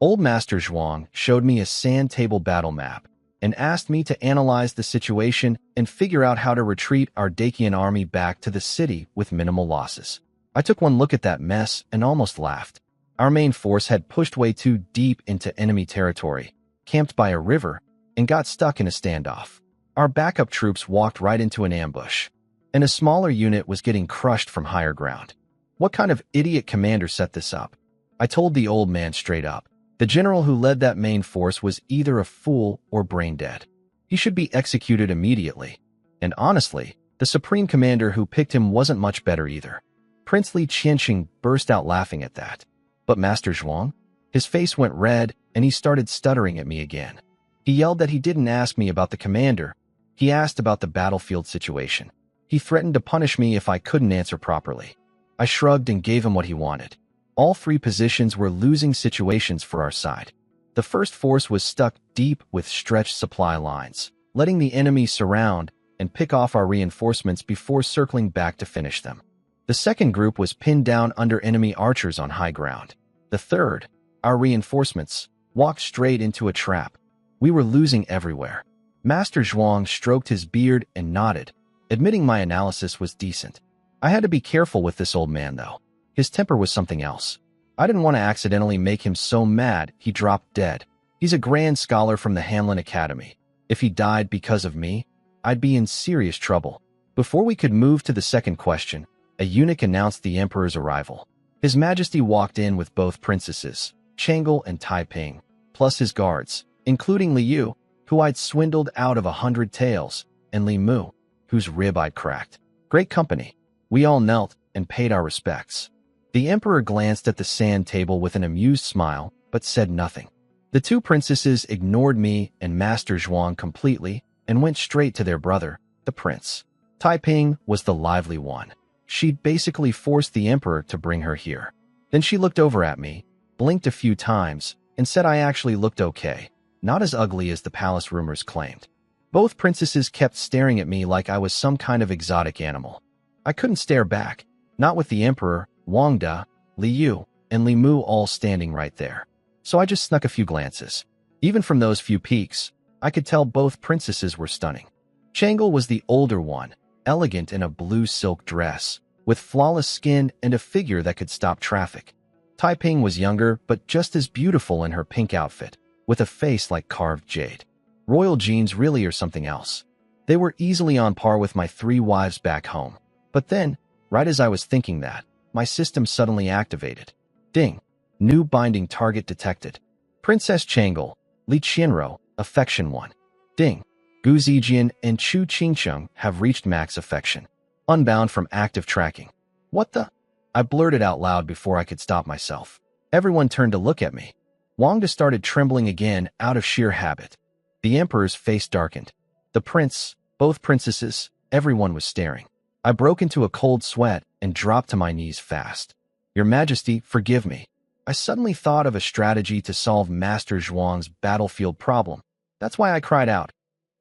Old Master Zhuang showed me a sand table battle map and asked me to analyze the situation and figure out how to retreat our Dakian army back to the city with minimal losses. I took one look at that mess and almost laughed. Our main force had pushed way too deep into enemy territory, camped by a river, and got stuck in a standoff. Our backup troops walked right into an ambush, and a smaller unit was getting crushed from higher ground. What kind of idiot commander set this up? I told the old man straight up. The general who led that main force was either a fool or brain dead. He should be executed immediately. And honestly, the supreme commander who picked him wasn't much better either. Prince Li Qianxing burst out laughing at that. But Master Zhuang? His face went red and he started stuttering at me again. He yelled that he didn't ask me about the commander. He asked about the battlefield situation. He threatened to punish me if I couldn't answer properly. I shrugged and gave him what he wanted. All three positions were losing situations for our side. The first force was stuck deep with stretched supply lines, letting the enemy surround and pick off our reinforcements before circling back to finish them. The second group was pinned down under enemy archers on high ground. The third, our reinforcements, walked straight into a trap. We were losing everywhere. Master Zhuang stroked his beard and nodded, admitting my analysis was decent. I had to be careful with this old man, though. His temper was something else. I didn't want to accidentally make him so mad he dropped dead. He's a grand scholar from the Hanlin Academy. If he died because of me, I'd be in serious trouble. Before we could move to the second question, a eunuch announced the emperor's arrival. His Majesty walked in with both princesses, Chang'e and Taiping, plus his guards, including Liu, who I'd swindled out of 100 taels, and Li Mu, whose rib I'd cracked. Great company. We all knelt and paid our respects. The emperor glanced at the sand table with an amused smile, but said nothing. The two princesses ignored me and Master Zhuang completely and went straight to their brother, the prince. Taiping was the lively one. She'd basically forced the emperor to bring her here. Then she looked over at me, blinked a few times, and said I actually looked okay, not as ugly as the palace rumors claimed. Both princesses kept staring at me like I was some kind of exotic animal. I couldn't stare back, not with the emperor, Wang Da, Liu, and Li Mu all standing right there. So I just snuck a few glances. Even from those few peeks, I could tell both princesses were stunning. Chang'e was the older one, elegant in a blue silk dress, with flawless skin and a figure that could stop traffic. Taiping was younger, but just as beautiful in her pink outfit, with a face like carved jade. Royal genes really are something else. They were easily on par with my 3 wives back home. But then, right as I was thinking that, my system suddenly activated. Ding! New binding target detected. Princess Chang'e, Li Qianro, Affection 1. Ding! Gu Zijian and Chu Qingcheng have reached max affection. Unbound from active tracking. What the? I blurted out loud before I could stop myself. Everyone turned to look at me. Wang Da started trembling again out of sheer habit. The emperor's face darkened. The prince, both princesses, everyone was staring. I broke into a cold sweat and dropped to my knees fast. Your Majesty, forgive me. I suddenly thought of a strategy to solve Master Zhuang's battlefield problem. That's why I cried out.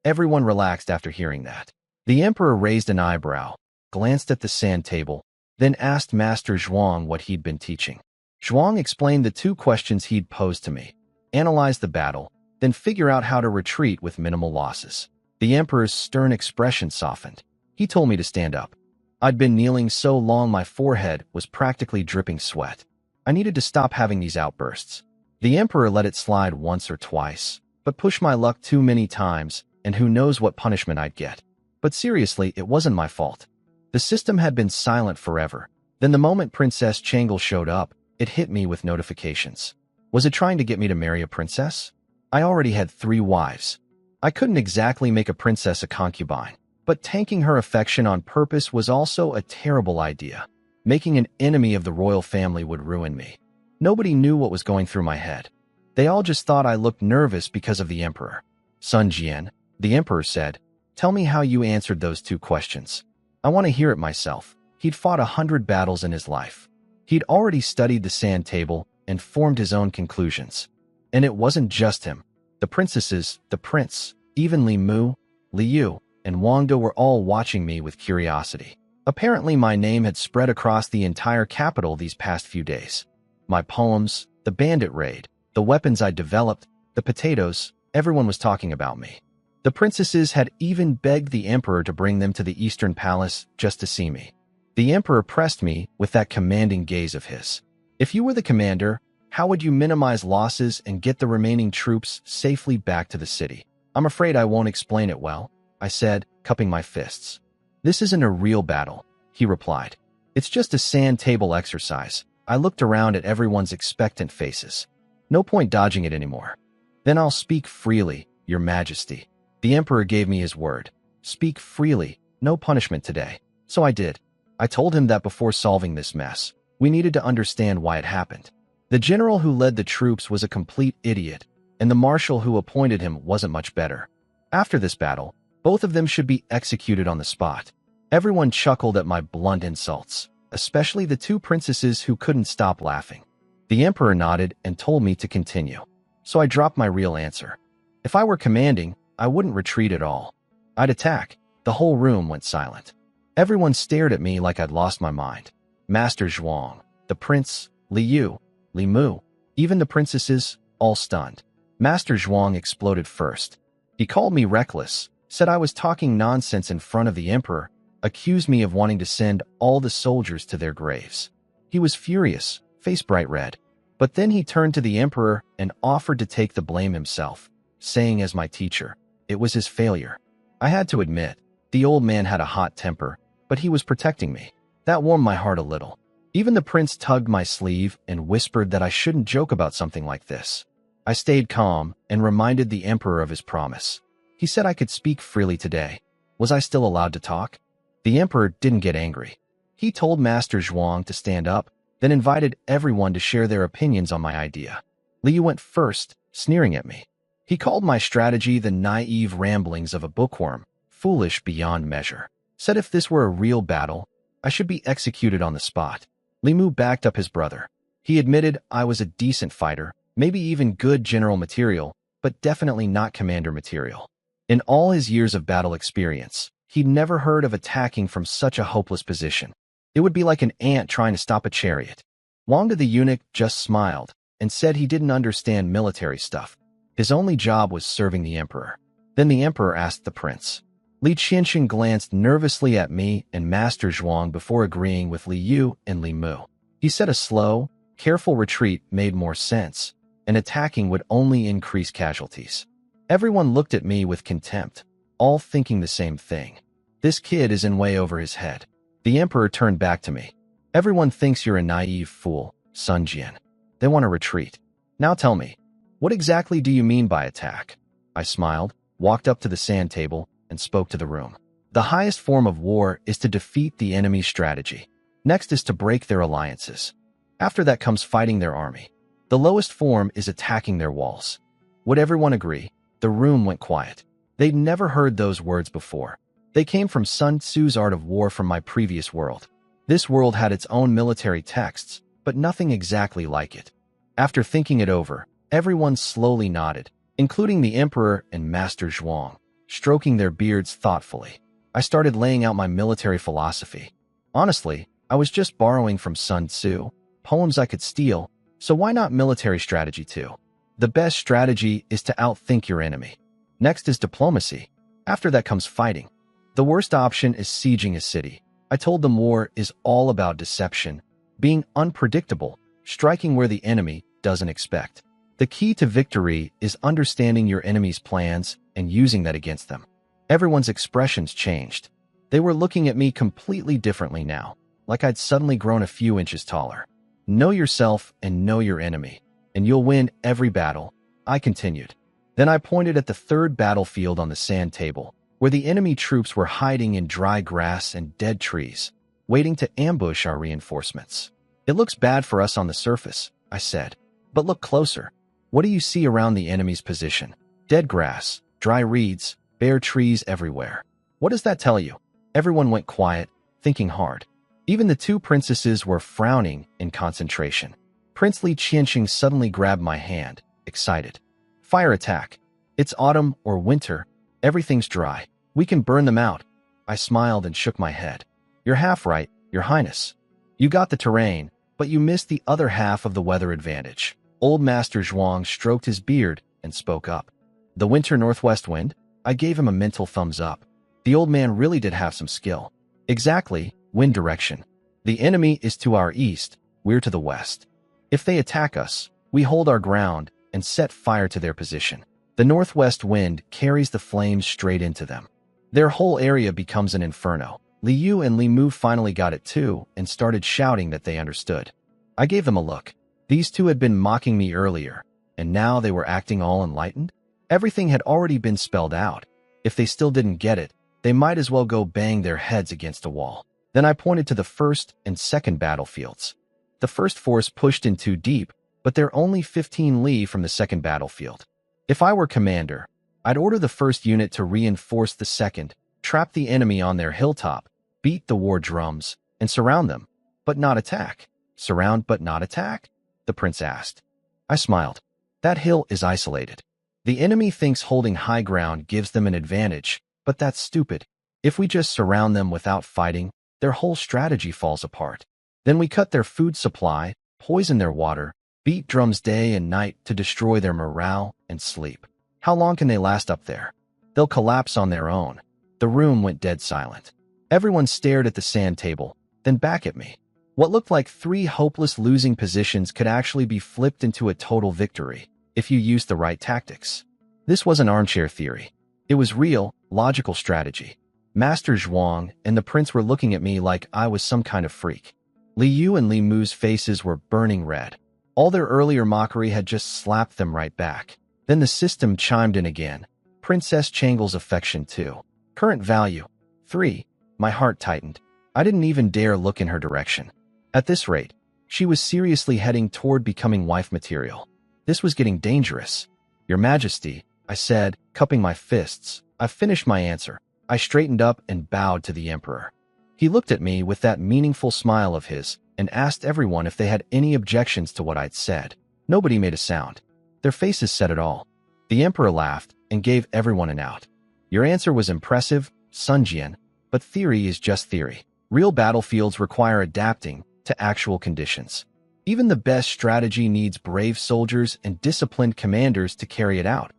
Everyone relaxed after hearing that. The emperor raised an eyebrow, glanced at the sand table, then asked Master Zhuang what he'd been teaching. Zhuang explained the 2 questions he'd posed to me. Analyze the battle, then figure out how to retreat with minimal losses. The emperor's stern expression softened. He told me to stand up. I'd been kneeling so long my forehead was practically dripping sweat. I needed to stop having these outbursts. The emperor let it slide once or twice, but pushed my luck too many times, and who knows what punishment I'd get. But seriously, it wasn't my fault. The system had been silent forever. Then the moment Princess Chang'e showed up, it hit me with notifications. Was it trying to get me to marry a princess? I already had 3 wives. I couldn't exactly make a princess a concubine, but tanking her affection on purpose was also a terrible idea. Making an enemy of the royal family would ruin me. Nobody knew what was going through my head. They all just thought I looked nervous because of the emperor. Sun Jian, the emperor said, tell me how you answered those 2 questions. I want to hear it myself. He'd fought 100 battles in his life. He'd already studied the sand table and formed his own conclusions. And it wasn't just him. The princesses, the prince, even Li Mu, Liu, and Wang Da were all watching me with curiosity. Apparently my name had spread across the entire capital these past few days. My poems, the bandit raid, The weapons I'd developed, the potatoes, everyone was talking about me. The princesses had even begged the emperor to bring them to the Eastern Palace just to see me. The emperor pressed me with that commanding gaze of his. If you were the commander, how would you minimize losses and get the remaining troops safely back to the city? I'm afraid I won't explain it well, I said, cupping my fists. This isn't a real battle, he replied. It's just a sand table exercise. I looked around at everyone's expectant faces. No point dodging it anymore. Then I'll speak freely, Your Majesty. The emperor gave me his word. Speak freely, no punishment today. So I did. I told him that before solving this mess, we needed to understand why it happened. The general who led the troops was a complete idiot, and the marshal who appointed him wasn't much better. After this battle, both of them should be executed on the spot. Everyone chuckled at my blunt insults, especially the two princesses who couldn't stop laughing. The emperor nodded and told me to continue. So I dropped my real answer. If I were commanding, I wouldn't retreat at all. I'd attack. The whole room went silent. Everyone stared at me like I'd lost my mind. Master Zhuang, the prince, Li Yu, Li Mu, even the princesses, all stunned. Master Zhuang exploded first. He called me reckless, said I was talking nonsense in front of the emperor, accused me of wanting to send all the soldiers to their graves. He was furious, face bright red. But then he turned to the emperor and offered to take the blame himself, saying as my teacher, it was his failure. I had to admit, the old man had a hot temper, but he was protecting me. That warmed my heart a little. Even the prince tugged my sleeve and whispered that I shouldn't joke about something like this. I stayed calm and reminded the emperor of his promise. He said I could speak freely today. Was I still allowed to talk? The emperor didn't get angry. He told Master Zhuang to stand up, then invited everyone to share their opinions on my idea. Liu went first, sneering at me. He called my strategy the naive ramblings of a bookworm, foolish beyond measure. Said if this were a real battle, I should be executed on the spot. Li Mu backed up his brother. He admitted I was a decent fighter, maybe even good general material, but definitely not commander material. In all his years of battle experience, he'd never heard of attacking from such a hopeless position. It would be like an ant trying to stop a chariot. Wanda the eunuch just smiled and said he didn't understand military stuff. His only job was serving the emperor. Then the emperor asked the prince. Li Qianxin glanced nervously at me and Master Zhuang before agreeing with Li Yu and Li Mu. He said a slow, careful retreat made more sense, and attacking would only increase casualties. Everyone looked at me with contempt, all thinking the same thing. This kid is in way over his head. The emperor turned back to me. Everyone thinks you're a naive fool, Sun Jian. They want to retreat. Now tell me, what exactly do you mean by attack? I smiled, walked up to the sand table, and spoke to the room. The highest form of war is to defeat the enemy's strategy. Next is to break their alliances. After that comes fighting their army. The lowest form is attacking their walls. Would everyone agree? The room went quiet. They'd never heard those words before. They came from Sun Tzu's Art of War from my previous world. This world had its own military texts, but nothing exactly like it. After thinking it over, everyone slowly nodded, including the emperor and Master Zhuang, stroking their beards thoughtfully. I started laying out my military philosophy. Honestly, I was just borrowing from Sun Tzu, poems I could steal, so why not military strategy too? The best strategy is to outthink your enemy. Next is diplomacy. After that comes fighting. The worst option is sieging a city. I told them war is all about deception, being unpredictable, striking where the enemy doesn't expect. The key to victory is understanding your enemy's plans and using that against them. Everyone's expressions changed. They were looking at me completely differently now, like I'd suddenly grown a few inches taller. Know yourself and know your enemy, and you'll win every battle, I continued. Then I pointed at the third battlefield on the sand table, where the enemy troops were hiding in dry grass and dead trees, waiting to ambush our reinforcements. It looks bad for us on the surface, I said, but look closer. What do you see around the enemy's position? Dead grass, dry reeds, bare trees everywhere. What does that tell you? Everyone went quiet, thinking hard. Even the two princesses were frowning in concentration. Prince Li Qianxing suddenly grabbed my hand, excited. Fire attack. It's autumn or winter. Everything's dry. We can burn them out. I smiled and shook my head. You're half right, Your Highness. You got the terrain, but you missed the other half of the weather advantage. Old Master Zhuang stroked his beard and spoke up. The winter northwest wind? I gave him a mental thumbs up. The old man really did have some skill. Exactly, wind direction. The enemy is to our east, we're to the west. If they attack us, we hold our ground and set fire to their position. The northwest wind carries the flames straight into them. Their whole area becomes an inferno. Liu and Li Mu finally got it too and started shouting that they understood. I gave them a look. These two had been mocking me earlier, and now they were acting all enlightened? Everything had already been spelled out. If they still didn't get it, they might as well go bang their heads against a wall. Then I pointed to the first and second battlefields. The first force pushed in too deep, but they're only 15 li from the second battlefield. If I were commander, I'd order the first unit to reinforce the second, trap the enemy on their hilltop, beat the war drums, and surround them, but not attack. Surround but not attack? The prince asked. I smiled. That hill is isolated. The enemy thinks holding high ground gives them an advantage, but that's stupid. If we just surround them without fighting, their whole strategy falls apart. Then we cut their food supply, poison their water, beat drums day and night to destroy their morale and sleep. How long can they last up there? They'll collapse on their own. The room went dead silent. Everyone stared at the sand table, then back at me. What looked like 3 hopeless losing positions could actually be flipped into a total victory if you used the right tactics. This was an armchair theory. It was real, logical strategy. Master Zhuang and the prince were looking at me like I was some kind of freak. Liu and Li Mu's faces were burning red. All their earlier mockery had just slapped them right back. Then the system chimed in again. Princess Changle's affection 2. Current value 3. My heart tightened. I didn't even dare look in her direction. At this rate, she was seriously heading toward becoming wife material. This was getting dangerous. Your Majesty, I said, cupping my fists. I've finished my answer. I straightened up and bowed to the emperor. He looked at me with that meaningful smile of his and asked everyone if they had any objections to what I'd said. Nobody made a sound. Their faces said it all. The emperor laughed and gave everyone an out. Your answer was impressive, Sun Jian, but theory is just theory. Real battlefields require adapting to actual conditions. Even the best strategy needs brave soldiers and disciplined commanders to carry it out.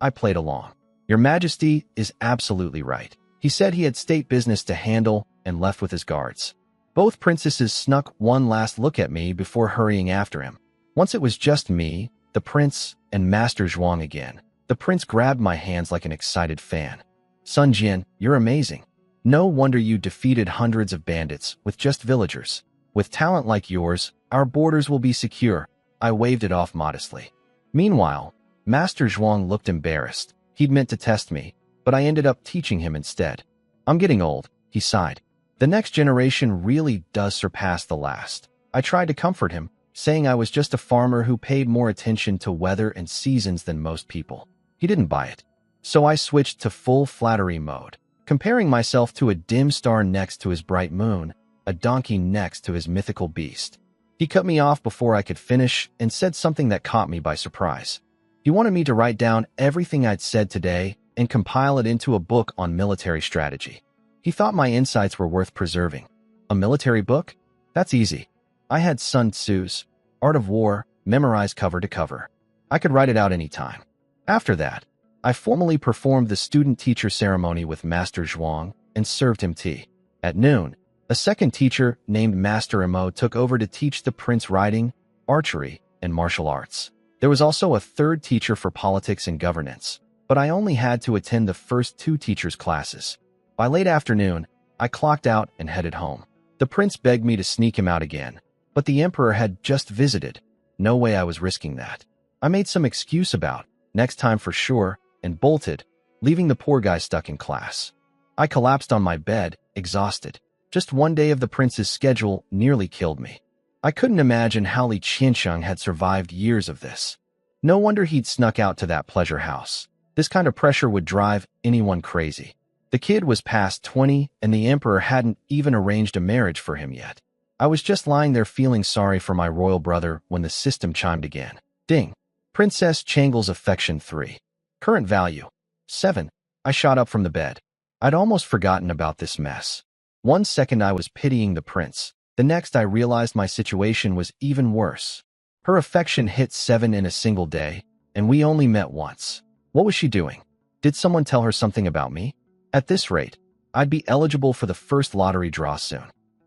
I played along. Your Majesty is absolutely right. He said he had state business to handle and left with his guards. Both princesses snuck one last look at me before hurrying after him. Once it was just me, the prince, and Master Zhuang again. The prince grabbed my hands like an excited fan. Sun Jian, you're amazing. No wonder you defeated hundreds of bandits with just villagers. With talent like yours, our borders will be secure. I waved it off modestly. Meanwhile, Master Zhuang looked embarrassed. He'd meant to test me, but I ended up teaching him instead. I'm getting old, he sighed. The next generation really does surpass the last. I tried to comfort him, saying I was just a farmer who paid more attention to weather and seasons than most people. He didn't buy it. So I switched to full flattery mode, comparing myself to a dim star next to his bright moon, a donkey next to his mythical beast. He cut me off before I could finish and said something that caught me by surprise. He wanted me to write down everything I'd said today and compile it into a book on military strategy. He thought my insights were worth preserving. A military book? That's easy. I had Sun Tzu's Art of War memorized cover to cover. I could write it out any time. After that, I formally performed the student-teacher ceremony with Master Zhuang and served him tea. At noon, a second teacher named Master Imo took over to teach the prince riding, archery, and martial arts. There was also a third teacher for politics and governance, but I only had to attend the first 2 teachers' classes. By late afternoon, I clocked out and headed home. The prince begged me to sneak him out again, but the emperor had just visited. No way I was risking that. I made some excuse about next time for sure and bolted, leaving the poor guy stuck in class. I collapsed on my bed, exhausted. Just one day of the prince's schedule nearly killed me. I couldn't imagine how Li Qiansheng had survived years of this. No wonder he'd snuck out to that pleasure house. This kind of pressure would drive anyone crazy. The kid was past 20, and the emperor hadn't even arranged a marriage for him yet. I was just lying there feeling sorry for my royal brother when the system chimed again. Ding. Princess Changle's affection 3. Current value 7. I shot up from the bed. I'd almost forgotten about this mess. One second I was pitying the prince. The next I realized my situation was even worse. Her affection hit 7 in a single day, and we only met once. What was she doing? Did someone tell her something about me? At this rate, I'd be eligible for the first lottery draw soon.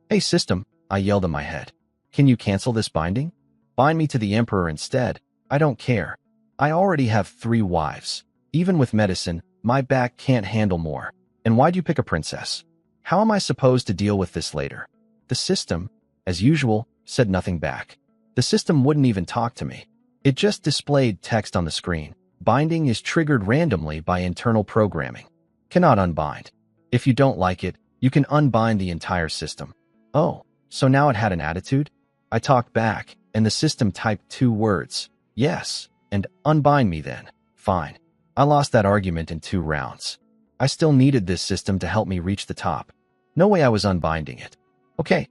Hey system, I yelled in my head. Can you cancel this binding? Bind me to the emperor instead. I don't care. I already have 3 wives. Even with medicine, my back can't handle more. And why'd you pick a princess? How am I supposed to deal with this later? The system, as usual, said nothing back. The system wouldn't even talk to me. It just displayed text on the screen. Binding is triggered randomly by internal programming. Cannot unbind. If you don't like it, you can unbind the entire system. Oh, so now it had an attitude? I talked back, and the system typed 2 words. Yes, and unbind me then. Fine. I lost that argument in 2 rounds. I still needed this system to help me reach the top. No way I was unbinding it. Okay,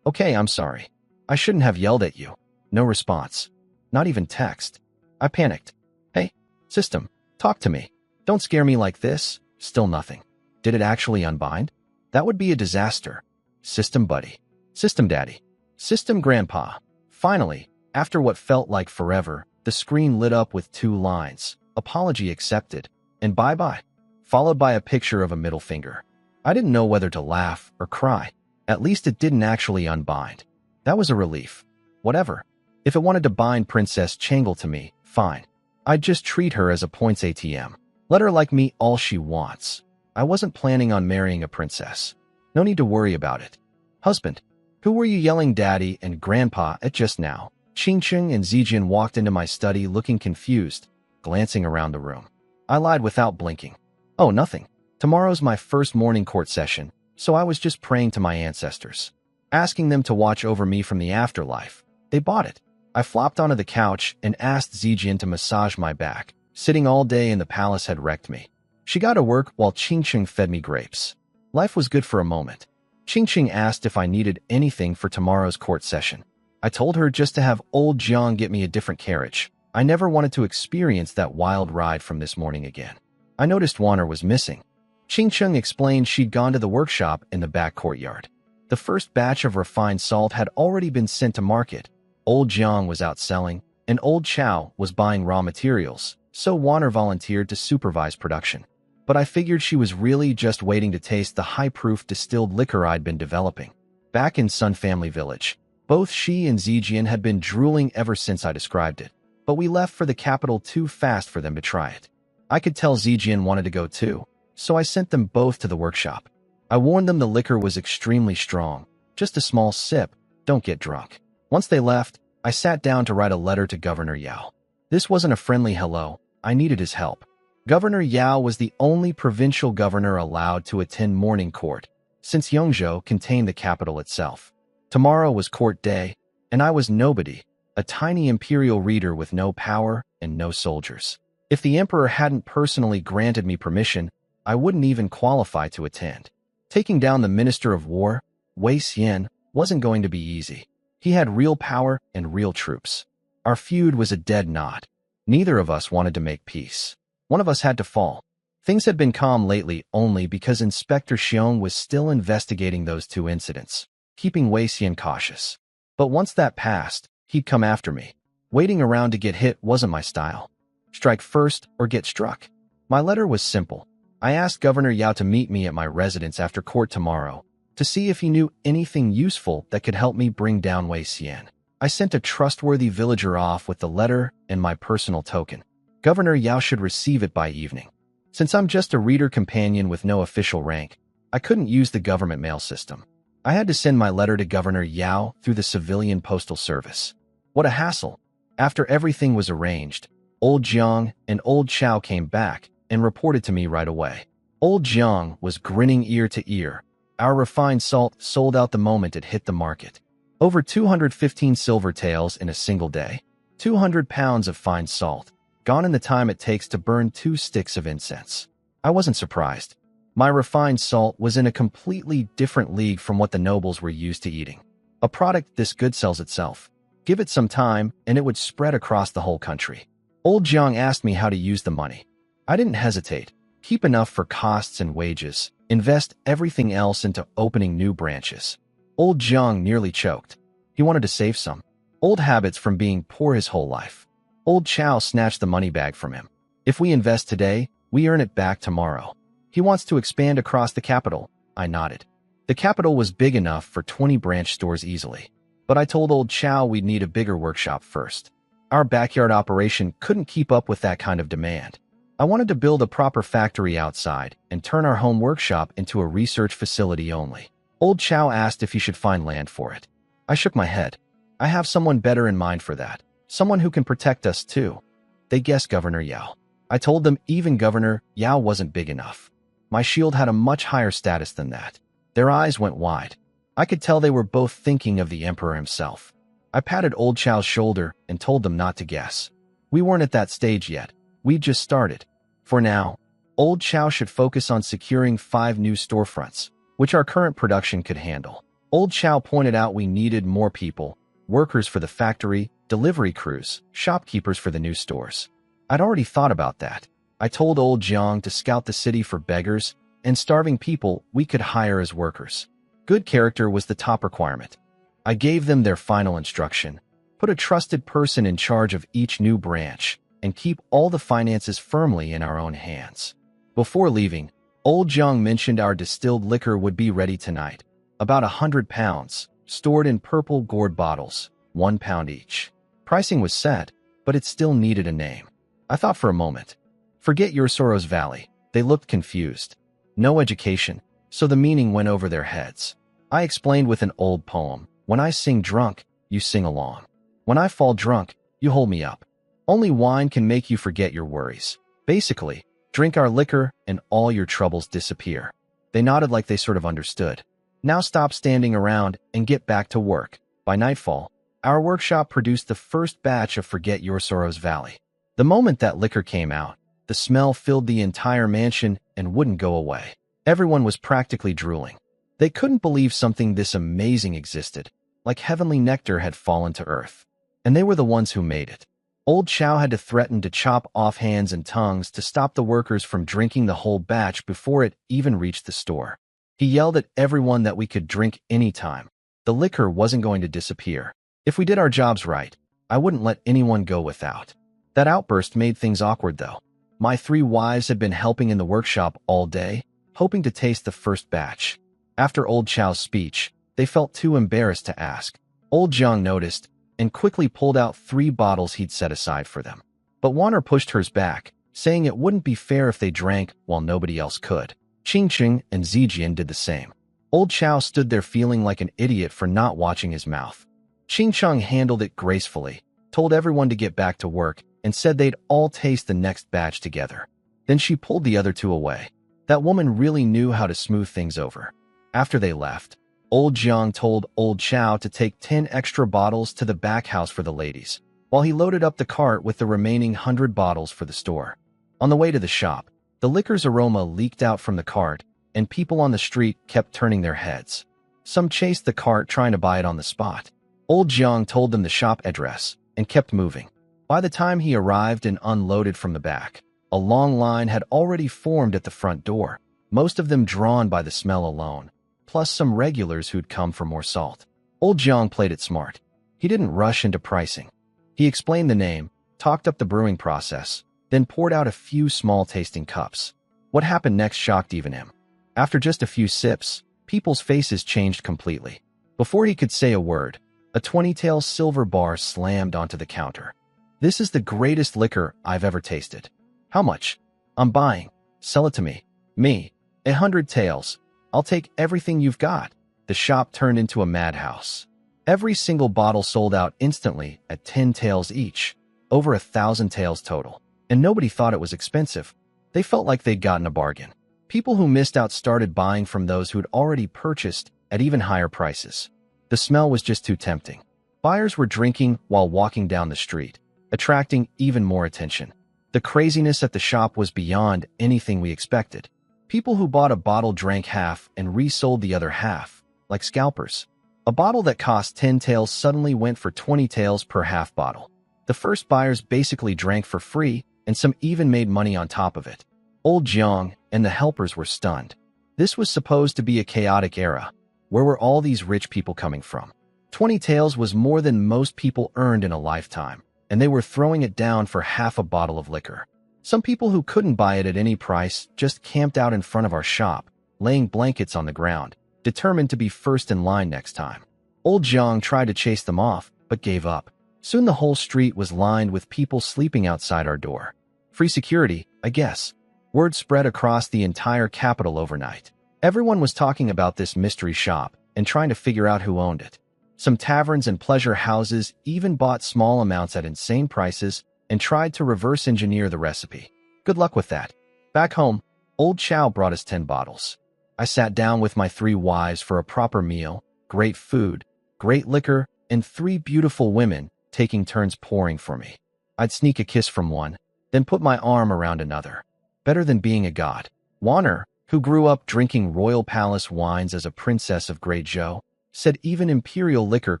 I'm sorry. I shouldn't have yelled at you. No response. Not even text. I panicked. Hey, system, talk to me. Don't scare me like this. Still nothing. Did it actually unbind? That would be a disaster. System buddy. System daddy. System grandpa. Finally, after what felt like forever, the screen lit up with 2 lines. Apology accepted. And bye-bye. Followed by a picture of a middle finger. I didn't know whether to laugh or cry. At least it didn't actually unbind. That was a relief. Whatever. If it wanted to bind Princess Changle to me, fine. I'd just treat her as a points ATM. Let her like me all she wants. I wasn't planning on marrying a princess. No need to worry about it. Husband, who were you yelling daddy and grandpa at just now? Qingqing and Zijian walked into my study looking confused, glancing around the room. I lied without blinking. Oh, nothing. Tomorrow's my first morning court session, so I was just praying to my ancestors, asking them to watch over me from the afterlife. They bought it. I flopped onto the couch and asked Zijian to massage my back. Sitting all day in the palace had wrecked me. She got to work while Qingqing fed me grapes. Life was good for a moment. Qingqing asked if I needed anything for tomorrow's court session. I told her just to have old Jiang get me a different carriage. I never wanted to experience that wild ride from this morning again. I noticed Warner was missing. Qingqing explained she'd gone to the workshop in the back courtyard. The first batch of refined salt had already been sent to market. Old Jiang was out selling, and Old Chow was buying raw materials, so Warner volunteered to supervise production. But I figured she was really just waiting to taste the high-proof distilled liquor I'd been developing. Back in Sun Family Village, both she and Zijian had been drooling ever since I described it, but we left for the capital too fast for them to try it. I could tell Zijian wanted to go too, so I sent them both to the workshop. I warned them the liquor was extremely strong. Just a small sip, don't get drunk. Once they left, I sat down to write a letter to Governor Yao. This wasn't a friendly hello, I needed his help. Governor Yao was the only provincial governor allowed to attend morning court, since Yongzhou contained the capital itself. Tomorrow was court day, and I was nobody, a tiny imperial reader with no power and no soldiers. If the emperor hadn't personally granted me permission, I wouldn't even qualify to attend. Taking down the Minister of War, Wei Xian, wasn't going to be easy. He had real power and real troops. Our feud was a dead knot. Neither of us wanted to make peace. One of us had to fall. Things had been calm lately only because Inspector Xiong was still investigating those 2 incidents, keeping Wei Xian cautious. But once that passed, he'd come after me. Waiting around to get hit wasn't my style. Strike first or get struck. My letter was simple. I asked Governor Yao to meet me at my residence after court tomorrow to see if he knew anything useful that could help me bring down Wei Xian. I sent a trustworthy villager off with the letter and my personal token. Governor Yao should receive it by evening. Since I'm just a reader companion with no official rank, I couldn't use the government mail system. I had to send my letter to Governor Yao through the civilian postal service. What a hassle. After everything was arranged, Old Jiang and Old Chow came back and reported to me right away. Old Jiang was grinning ear to ear. Our refined salt sold out the moment it hit the market. Over 215 silver taels in a single day. 200 pounds of fine salt, gone in the time it takes to burn 2 sticks of incense. I wasn't surprised. My refined salt was in a completely different league from what the nobles were used to eating. A product this good sells itself. Give it some time, and it would spread across the whole country. Old Jiang asked me how to use the money. I didn't hesitate. Keep enough for costs and wages. Invest everything else into opening new branches. Old Jiang nearly choked. He wanted to save some. Old habits from being poor his whole life. Old Chow snatched the money bag from him. If we invest today, we earn it back tomorrow. He wants to expand across the capital. I nodded. The capital was big enough for 20 branch stores easily. But I told Old Chow we'd need a bigger workshop first. Our backyard operation couldn't keep up with that kind of demand. I wanted to build a proper factory outside and turn our home workshop into a research facility only. Old Chow asked if he should find land for it. I shook my head. I have someone better in mind for that. Someone who can protect us too. They guessed Governor Yao. I told them even Governor Yao wasn't big enough. My shield had a much higher status than that. Their eyes went wide. I could tell they were both thinking of the emperor himself. I patted Old Chow's shoulder and told them not to guess. We weren't at that stage yet. We'd just started. For now, Old Chow should focus on securing 5 new storefronts, which our current production could handle. Old Chow pointed out we needed more people, workers for the factory, delivery crews, shopkeepers for the new stores. I'd already thought about that. I told Old Jiang to scout the city for beggars and starving people we could hire as workers. Good character was the top requirement. I gave them their final instruction. Put a trusted person in charge of each new branch and keep all the finances firmly in our own hands. Before leaving, Old Jiang mentioned our distilled liquor would be ready tonight. About 100 pounds, stored in purple gourd bottles, 1 pound each. Pricing was set, but it still needed a name. I thought for a moment. Forget Your Sorrow's Valley. They looked confused. No education, so the meaning went over their heads. I explained with an old poem. When I sing drunk, you sing along. When I fall drunk, you hold me up. Only wine can make you forget your worries. Basically, drink our liquor and all your troubles disappear. They nodded like they sort of understood. Now stop standing around and get back to work. By nightfall, our workshop produced the first batch of Forget Your Sorrow's Valley. The moment that liquor came out, the smell filled the entire mansion and wouldn't go away. Everyone was practically drooling. They couldn't believe something this amazing existed, like heavenly nectar had fallen to earth. And they were the ones who made it. Old Chow had to threaten to chop off hands and tongues to stop the workers from drinking the whole batch before it even reached the store. He yelled at everyone that we could drink anytime. The liquor wasn't going to disappear. If we did our jobs right, I wouldn't let anyone go without. That outburst made things awkward though. My 3 wives had been helping in the workshop all day, hoping to taste the first batch. After Old Chow's speech, they felt too embarrassed to ask. Old Jiang noticed and quickly pulled out 3 bottles he'd set aside for them. But Wanner pushed hers back, saying it wouldn't be fair if they drank while nobody else could. Ching Ching and Zijian did the same. Old Chow stood there feeling like an idiot for not watching his mouth. Ching Chong handled it gracefully, told everyone to get back to work, and said they'd all taste the next batch together. Then she pulled the other 2 away. That woman really knew how to smooth things over. After they left, Old Jiang told Old Chow to take 10 extra bottles to the back house for the ladies, while he loaded up the cart with the remaining 100 bottles for the store. On the way to the shop, the liquor's aroma leaked out from the cart, and people on the street kept turning their heads. Some chased the cart trying to buy it on the spot. Old Jiang told them the shop address and kept moving. By the time he arrived and unloaded from the back, a long line had already formed at the front door, most of them drawn by the smell alone, plus some regulars who'd come for more salt. Old Jiang played it smart. He didn't rush into pricing. He explained the name, talked up the brewing process, then poured out a few small tasting cups. What happened next shocked even him. After just a few sips, people's faces changed completely. Before he could say a word, a 20-tael silver bar slammed onto the counter. This is the greatest liquor I've ever tasted. How much? I'm buying. Sell it to me. Me. 100 taels. I'll take everything you've got. The shop turned into a madhouse. Every single bottle sold out instantly at 10 taels each, over 1,000 taels total. And nobody thought it was expensive. They felt like they'd gotten a bargain. People who missed out started buying from those who'd already purchased at even higher prices. The smell was just too tempting. Buyers were drinking while walking down the street, attracting even more attention. The craziness at the shop was beyond anything we expected. People who bought a bottle drank half and resold the other half, like scalpers. A bottle that cost 10 taels suddenly went for 20 taels per half bottle. The first buyers basically drank for free, and some even made money on top of it. Old Jiang and the helpers were stunned. This was supposed to be a chaotic era. Where were all these rich people coming from? 20 taels was more than most people earned in a lifetime, and they were throwing it down for half a bottle of liquor. Some people who couldn't buy it at any price just camped out in front of our shop, laying blankets on the ground, determined to be first in line next time. Old Jiang tried to chase them off, but gave up. Soon the whole street was lined with people sleeping outside our door. Free security, I guess. Word spread across the entire capital overnight. Everyone was talking about this mystery shop and trying to figure out who owned it. Some taverns and pleasure houses even bought small amounts at insane prices and tried to reverse engineer the recipe. Good luck with that. Back home, old Chow brought us 10 bottles. I sat down with my 3 wives for a proper meal, great food, great liquor, and 3 beautiful women taking turns pouring for me. I'd sneak a kiss from one, then put my arm around another. Better than being a god. Warner, who grew up drinking Royal Palace wines as a princess of Great Zhou, said even imperial liquor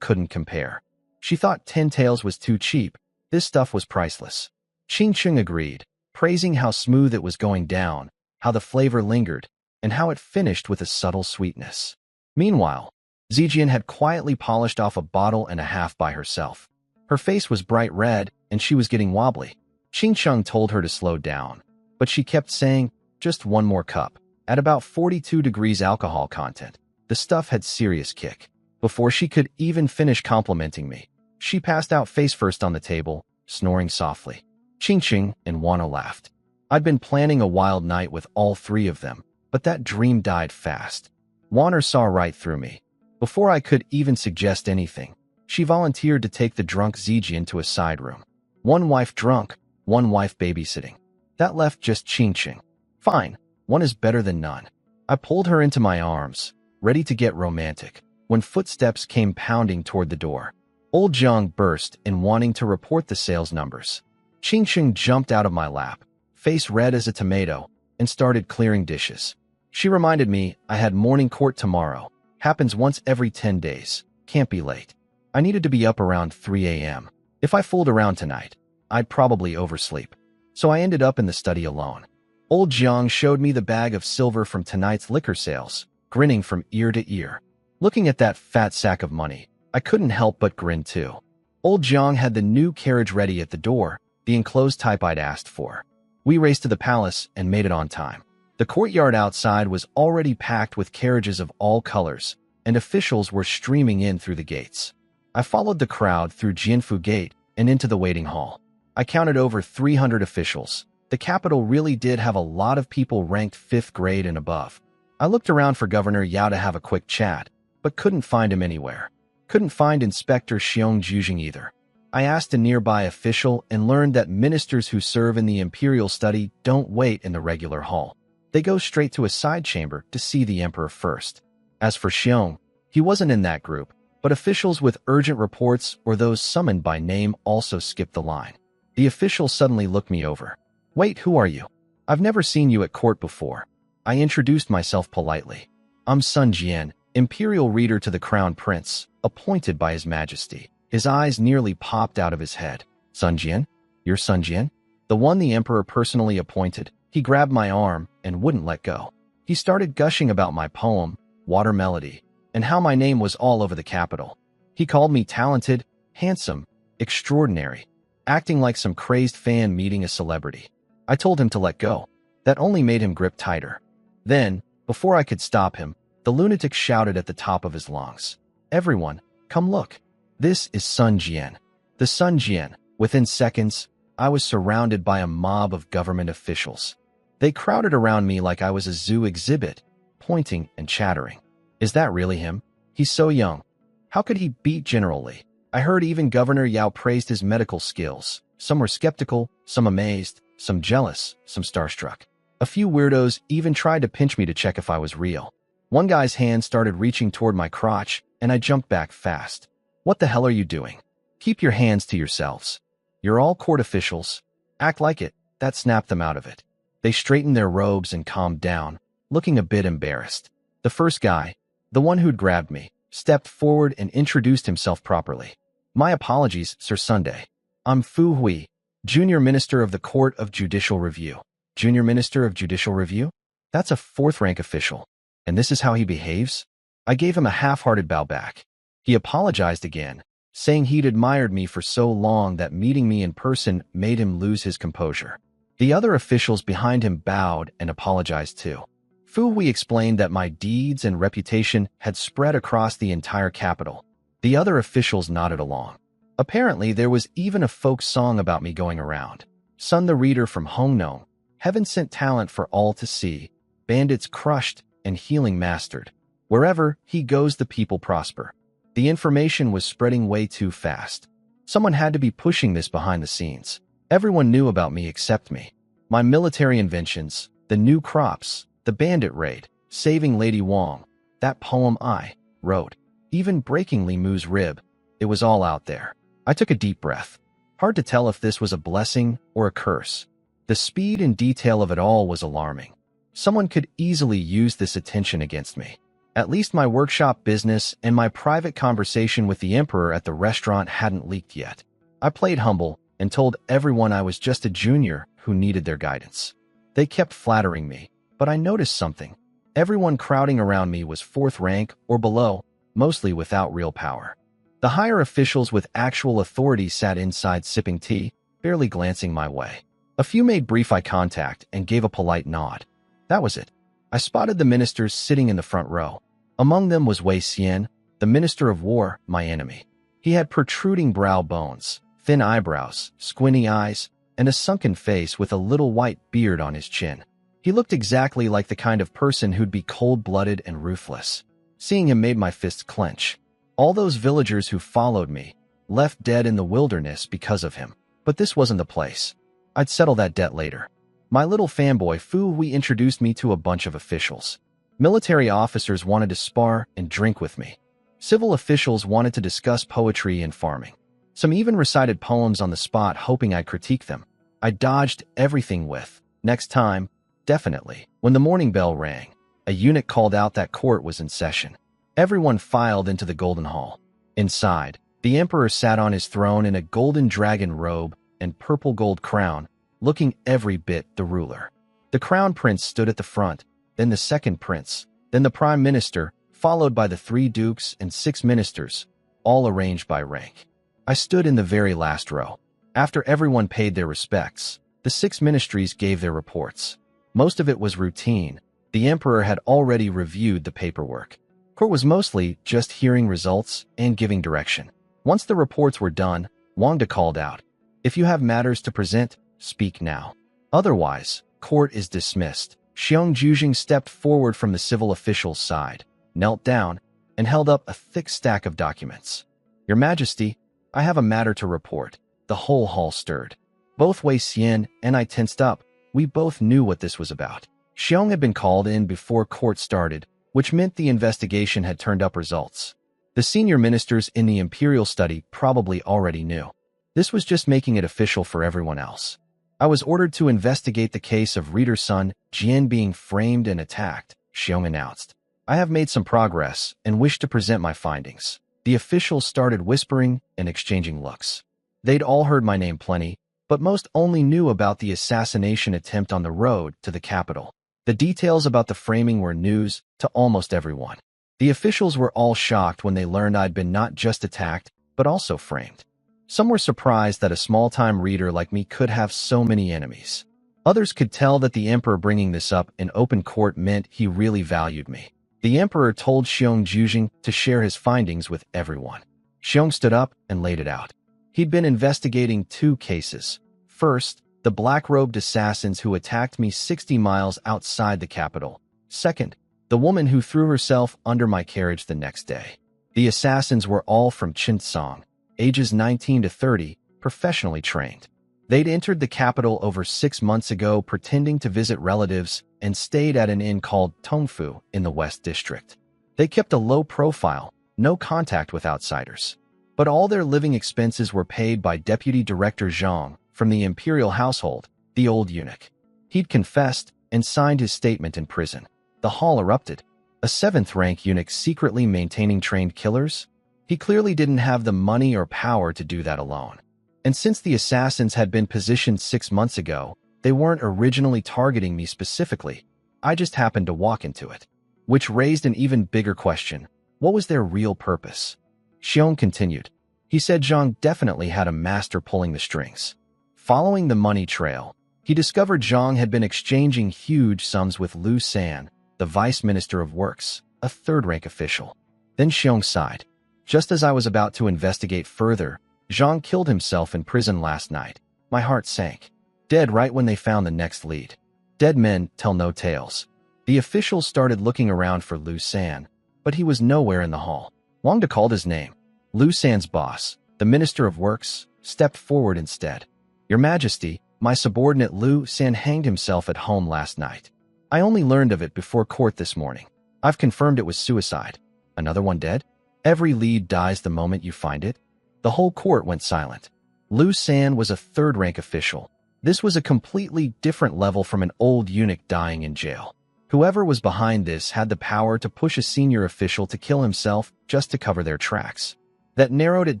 couldn't compare. She thought 10 taels was too cheap. This stuff was priceless. Ching Ching agreed, praising how smooth it was going down, how the flavor lingered, and how it finished with a subtle sweetness. Meanwhile, Zijian had quietly polished off a bottle and a half by herself. Her face was bright red, and she was getting wobbly. Ching Ching told her to slow down, but she kept saying, just one more cup. At about 42 degrees alcohol content, the stuff had serious kick. Before she could even finish complimenting me, she passed out face first on the table, snoring softly. Ching Ching and Wano laughed. I'd been planning a wild night with all 3 of them, but that dream died fast. Warner saw right through me. Before I could even suggest anything, she volunteered to take the drunk Zijian to a side room. 1 wife drunk, 1 wife babysitting. That left just Ching Ching. Fine, 1 is better than none. I pulled her into my arms, ready to get romantic, when footsteps came pounding toward the door. Old Jiang burst in wanting to report the sales numbers. Ching Ching jumped out of my lap, face red as a tomato, and started clearing dishes. She reminded me I had morning court tomorrow. Happens once every 10 days. Can't be late. I needed to be up around 3 a.m. If I fooled around tonight, I'd probably oversleep. So I ended up in the study alone. Old Jiang showed me the bag of silver from tonight's liquor sales, grinning from ear to ear. Looking at that fat sack of money, I couldn't help but grin too. Old Jiang had the new carriage ready at the door, the enclosed type I'd asked for. We raced to the palace and made it on time. The courtyard outside was already packed with carriages of all colors, and officials were streaming in through the gates. I followed the crowd through Jianfu Gate and into the waiting hall. I counted over 300 officials. The capital really did have a lot of people ranked 5th grade and above. I looked around for Governor Yao to have a quick chat, but couldn't find him anywhere. Couldn't find Inspector Xiong Jujing either. I asked a nearby official and learned that ministers who serve in the imperial study don't wait in the regular hall. They go straight to a side chamber to see the emperor first. As for Xiong, he wasn't in that group, but officials with urgent reports or those summoned by name also skipped the line. The official suddenly looked me over. Wait, who are you? I've never seen you at court before. I introduced myself politely. I'm Sun Jian, imperial reader to the crown prince, appointed by his majesty. His eyes nearly popped out of his head. Sun Jian? You're Sun Jian? The one the emperor personally appointed. He grabbed my arm and wouldn't let go. He started gushing about my poem, Water Melody, and how my name was all over the capital. He called me talented, handsome, extraordinary, acting like some crazed fan meeting a celebrity. I told him to let go. That only made him grip tighter. Then, before I could stop him, the lunatic shouted at the top of his lungs. Everyone, come look. This is Sun Jian. The Sun Jian. Within seconds, I was surrounded by a mob of government officials. They crowded around me like I was a zoo exhibit, pointing and chattering. Is that really him? He's so young. How could he beat General Li? I heard even Governor Yao praised his medical skills. Some were skeptical, some amazed, some jealous, some starstruck. A few weirdos even tried to pinch me to check if I was real. One guy's hand started reaching toward my crotch, and I jumped back fast. What the hell are you doing? Keep your hands to yourselves. You're all court officials. Act like it. That snapped them out of it. They straightened their robes and calmed down, looking a bit embarrassed. The first guy, the one who'd grabbed me, stepped forward and introduced himself properly. My apologies, Sir Sunday. I'm Fu Hui, Junior Minister of the Court of Judicial Review. Junior Minister of Judicial Review? That's a 4th-rank official. And this is how he behaves? I gave him a half-hearted bow back. He apologized again, saying he'd admired me for so long that meeting me in person made him lose his composure. The other officials behind him bowed and apologized too. Fu Hui explained that my deeds and reputation had spread across the entire capital. The other officials nodded along. Apparently, there was even a folk song about me going around. Sun the Reader from Hongnong, heaven sent talent for all to see, bandits crushed and healing mastered. Wherever he goes, the people prosper. The information was spreading way too fast. Someone had to be pushing this behind the scenes. Everyone knew about me except me. My military inventions, the new crops, the bandit raid, saving Lady Wong, that poem I wrote, even breaking Li Mu's rib. It was all out there. I took a deep breath. Hard to tell if this was a blessing or a curse. The speed and detail of it all was alarming. Someone could easily use this attention against me. At least my workshop business and my private conversation with the emperor at the restaurant hadn't leaked yet. I played humble and told everyone I was just a junior who needed their guidance. They kept flattering me, but I noticed something. Everyone crowding around me was 4th rank or below, mostly without real power. The higher officials with actual authority sat inside sipping tea, barely glancing my way. A few made brief eye contact and gave a polite nod. That was it. I spotted the ministers sitting in the front row. Among them was Wei Xian, the Minister of War, my enemy. He had protruding brow bones, thin eyebrows, squinty eyes, and a sunken face with a little white beard on his chin. He looked exactly like the kind of person who'd be cold-blooded and ruthless. Seeing him made my fists clench. All those villagers who followed me, left dead in the wilderness because of him. But this wasn't the place. I'd settle that debt later. My little fanboy Fu Hui introduced me to a bunch of officials. Military officers wanted to spar and drink with me. Civil officials wanted to discuss poetry and farming. Some even recited poems on the spot, hoping I'd critique them. I dodged everything with, next time, definitely. When the morning bell rang, a eunuch called out that court was in session. Everyone filed into the Golden Hall. Inside, the emperor sat on his throne in a golden dragon robe and purple gold crown, looking every bit the ruler. The crown prince stood at the front, then the second prince, then the prime minister, followed by the 3 dukes and 6 ministers, all arranged by rank. I stood in the very last row. After everyone paid their respects, the 6 ministries gave their reports. Most of it was routine. The emperor had already reviewed the paperwork. Court was mostly just hearing results and giving direction. Once the reports were done, Wang De called out, "If you have matters to present, speak now. Otherwise, court is dismissed." Xiong Jujing stepped forward from the civil official's side, knelt down, and held up a thick stack of documents. "Your Majesty, I have a matter to report." The whole hall stirred. Both Wei Xian and I tensed up. We both knew what this was about. Xiong had been called in before court started, which meant the investigation had turned up results. The senior ministers in the imperial study probably already knew. This was just making it official for everyone else. I was ordered to investigate the case of reader's son, Jian, being framed and attacked, Xiong announced. "I have made some progress and wish to present my findings." The officials started whispering and exchanging looks. They'd all heard my name plenty, but most only knew about the assassination attempt on the road to the capital. The details about the framing were news to almost everyone. The officials were all shocked when they learned I'd been not just attacked, but also framed. Some were surprised that a small-time reader like me could have so many enemies. Others could tell that the emperor bringing this up in open court meant he really valued me. The emperor told Xiong Jujing to share his findings with everyone. Xiong stood up and laid it out. He'd been investigating 2 cases. First, the black-robed assassins who attacked me 60 miles outside the capital. Second, the woman who threw herself under my carriage the next day. The assassins were all from Chinsong, ages 19 to 30, professionally trained. They'd entered the capital over 6 months ago pretending to visit relatives and stayed at an inn called Tongfu in the West District. They kept a low profile, no contact with outsiders. But all their living expenses were paid by Deputy Director Zhang from the imperial household, the old eunuch. He'd confessed and signed his statement in prison. The hall erupted. A 7th-rank eunuch secretly maintaining trained killers? He clearly didn't have the money or power to do that alone. And since the assassins had been positioned 6 months ago, they weren't originally targeting me specifically. I just happened to walk into it. Which raised an even bigger question. What was their real purpose? Xiong continued. He said Zhang definitely had a master pulling the strings. Following the money trail, he discovered Zhang had been exchanging huge sums with Lu San, the vice minister of works, a third-rank official. Then Xiong sighed. Just as I was about to investigate further, Zhang killed himself in prison last night. My heart sank. Dead right when they found the next lead. Dead men tell no tales. The officials started looking around for Lu San, but he was nowhere in the hall. Wang De called his name. Lu San's boss, the Minister of Works, stepped forward instead. Your Majesty, my subordinate Lu San hanged himself at home last night. I only learned of it before court this morning. I've confirmed it was suicide. Another one dead? Every lead dies the moment you find it. The whole court went silent. Lu San was a third-rank official. This was a completely different level from an old eunuch dying in jail. Whoever was behind this had the power to push a senior official to kill himself just to cover their tracks. That narrowed it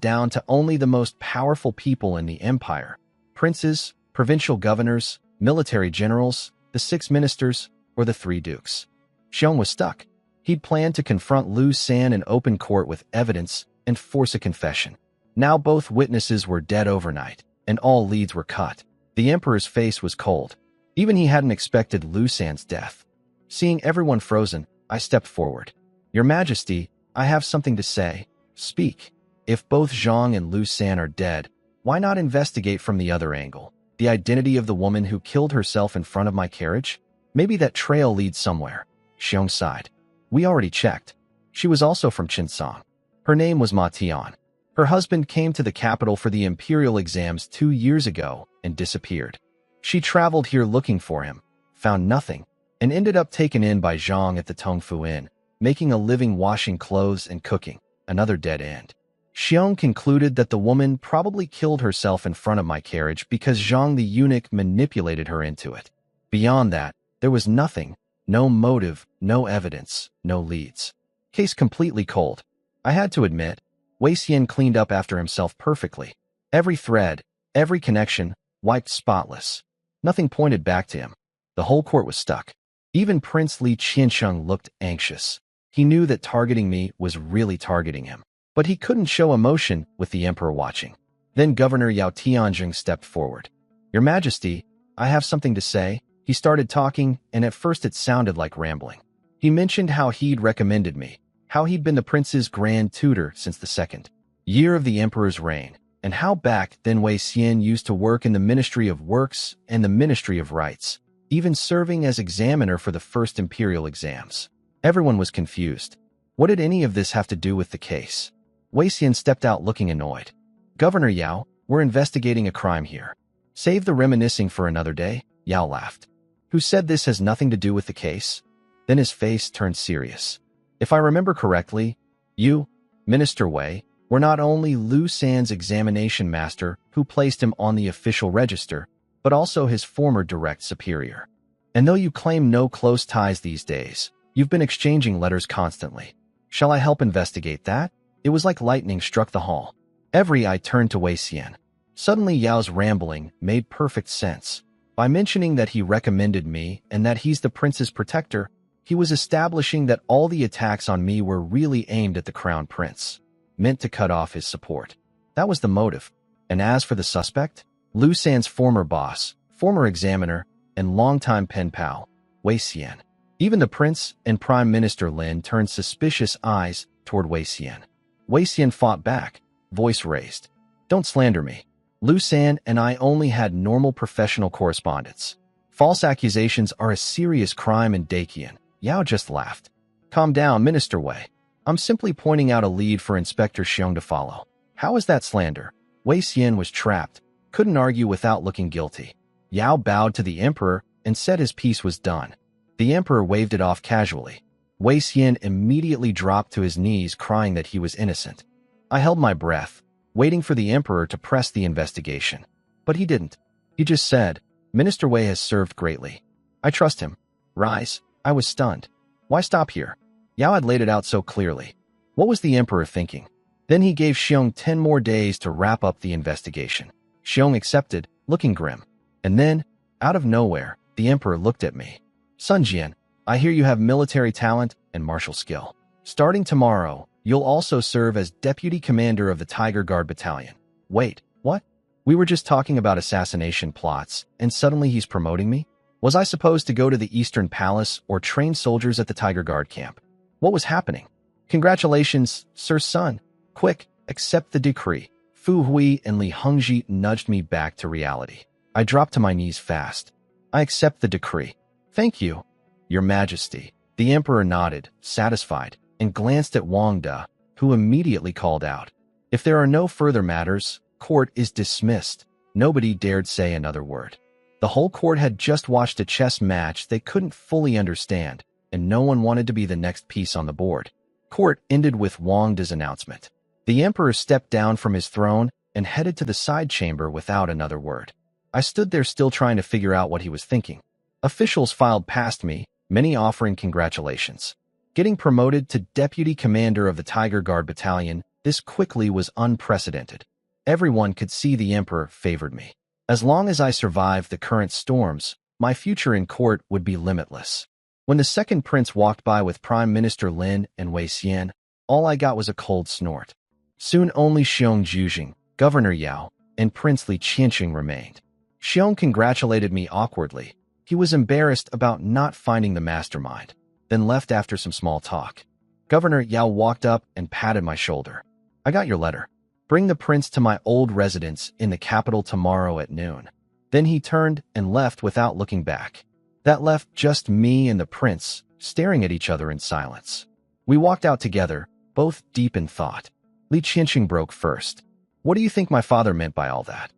down to only the most powerful people in the empire. Princes, provincial governors, military generals, the 6 ministers, or the 3 dukes. Xiong was stuck. He'd planned to confront Lu San in open court with evidence and force a confession. Now both witnesses were dead overnight, and all leads were cut. The emperor's face was cold. Even he hadn't expected Lu San's death. Seeing everyone frozen, I stepped forward. Your Majesty, I have something to say. Speak. If both Zhang and Lu San are dead, why not investigate from the other angle? The identity of the woman who killed herself in front of my carriage? Maybe that trail leads somewhere. Xiong sighed. We already checked. She was also from Chinsong. Her name was Ma Tian. Her husband came to the capital for the imperial exams 2 years ago and disappeared. She traveled here looking for him, found nothing, and ended up taken in by Zhang at the Tongfu Inn, making a living washing clothes and cooking. Another dead end. Xiong concluded that the woman probably killed herself in front of my carriage because Zhang the eunuch manipulated her into it. Beyond that, there was nothing, no motive, no evidence, no leads. Case completely cold. I had to admit, Wei Xian cleaned up after himself perfectly. Every thread, every connection, wiped spotless. Nothing pointed back to him. The whole court was stuck. Even Prince Li Qiansheng looked anxious. He knew that targeting me was really targeting him. But he couldn't show emotion with the emperor watching. Then Governor Yao Tianjing stepped forward. Your Majesty, I have something to say. He started talking, and at first it sounded like rambling. He mentioned how he'd recommended me, how he'd been the prince's grand tutor since the 2nd year of the emperor's reign, and how back then Wei Xian used to work in the Ministry of Works and the Ministry of Rights, even serving as examiner for the first imperial exams. Everyone was confused. What did any of this have to do with the case? Wei Xian stepped out looking annoyed. Governor Yao, we're investigating a crime here. Save the reminiscing for another day, Yao laughed. Who said this has nothing to do with the case? Then his face turned serious. If I remember correctly, you, Minister Wei, were not only Lu San's examination master who placed him on the official register, but also his former direct superior. And though you claim no close ties these days, you've been exchanging letters constantly. Shall I help investigate that? It was like lightning struck the hall. Every eye turned to Wei Xian. Suddenly Yao's rambling made perfect sense. By mentioning that he recommended me and that he's the prince's protector, he was establishing that all the attacks on me were really aimed at the crown prince, meant to cut off his support. That was the motive. And as for the suspect, Lu San's former boss, former examiner, and longtime pen pal, Wei Xian. Even the prince and Prime Minister Lin turned suspicious eyes toward Wei Xian. Wei Xian fought back, voice raised. Don't slander me. Lu San and I only had normal professional correspondence. False accusations are a serious crime in Dakian. Yao just laughed. Calm down, Minister Wei. I'm simply pointing out a lead for Inspector Xiong to follow. How is that slander? Wei Xian was trapped, couldn't argue without looking guilty. Yao bowed to the emperor and said his piece was done. The emperor waved it off casually. Wei Xian immediately dropped to his knees, crying that he was innocent. I held my breath, waiting for the emperor to press the investigation. But he didn't. He just said, Minister Wei has served greatly. I trust him. Rise. I was stunned. Why stop here? Yao had laid it out so clearly. What was the emperor thinking? Then he gave Xiong 10 more days to wrap up the investigation. Xiong accepted, looking grim. And then, out of nowhere, the emperor looked at me. Sun Jian, I hear you have military talent and martial skill. Starting tomorrow, You'll also serve as deputy commander of the Tiger Guard Battalion. Wait, what? We were just talking about assassination plots, and suddenly he's promoting me? Was I supposed to go to the Eastern Palace or train soldiers at the Tiger Guard camp? What was happening? Congratulations, Sir Sun. Quick, accept the decree. Fu Hui and Li Hongji nudged me back to reality. I dropped to my knees fast. I accept the decree. Thank you, Your Majesty. The Emperor nodded, satisfied, and glanced at Wang De, who immediately called out. If there are no further matters, court is dismissed. Nobody dared say another word. The whole court had just watched a chess match they couldn't fully understand, and no one wanted to be the next piece on the board. Court ended with Wang De's announcement. The Emperor stepped down from his throne and headed to the side chamber without another word. I stood there still trying to figure out what he was thinking. Officials filed past me, many offering congratulations. Getting promoted to deputy commander of the Tiger Guard Battalion this quickly was unprecedented. Everyone could see the Emperor favored me. As long as I survived the current storms, my future in court would be limitless. When the second prince walked by with Prime Minister Lin and Wei Xian, all I got was a cold snort. Soon only Xiong Jujing, Governor Yao, and Prince Li Qianqing remained. Xiong congratulated me awkwardly. He was embarrassed about not finding the mastermind, then left after some small talk. Governor Yao walked up and patted my shoulder. I got your letter. Bring the prince to my old residence in the capital tomorrow at noon. Then he turned and left without looking back. That left just me and the prince, staring at each other in silence. We walked out together, both deep in thought. Li Qianqing broke first. What do you think my father meant by all that?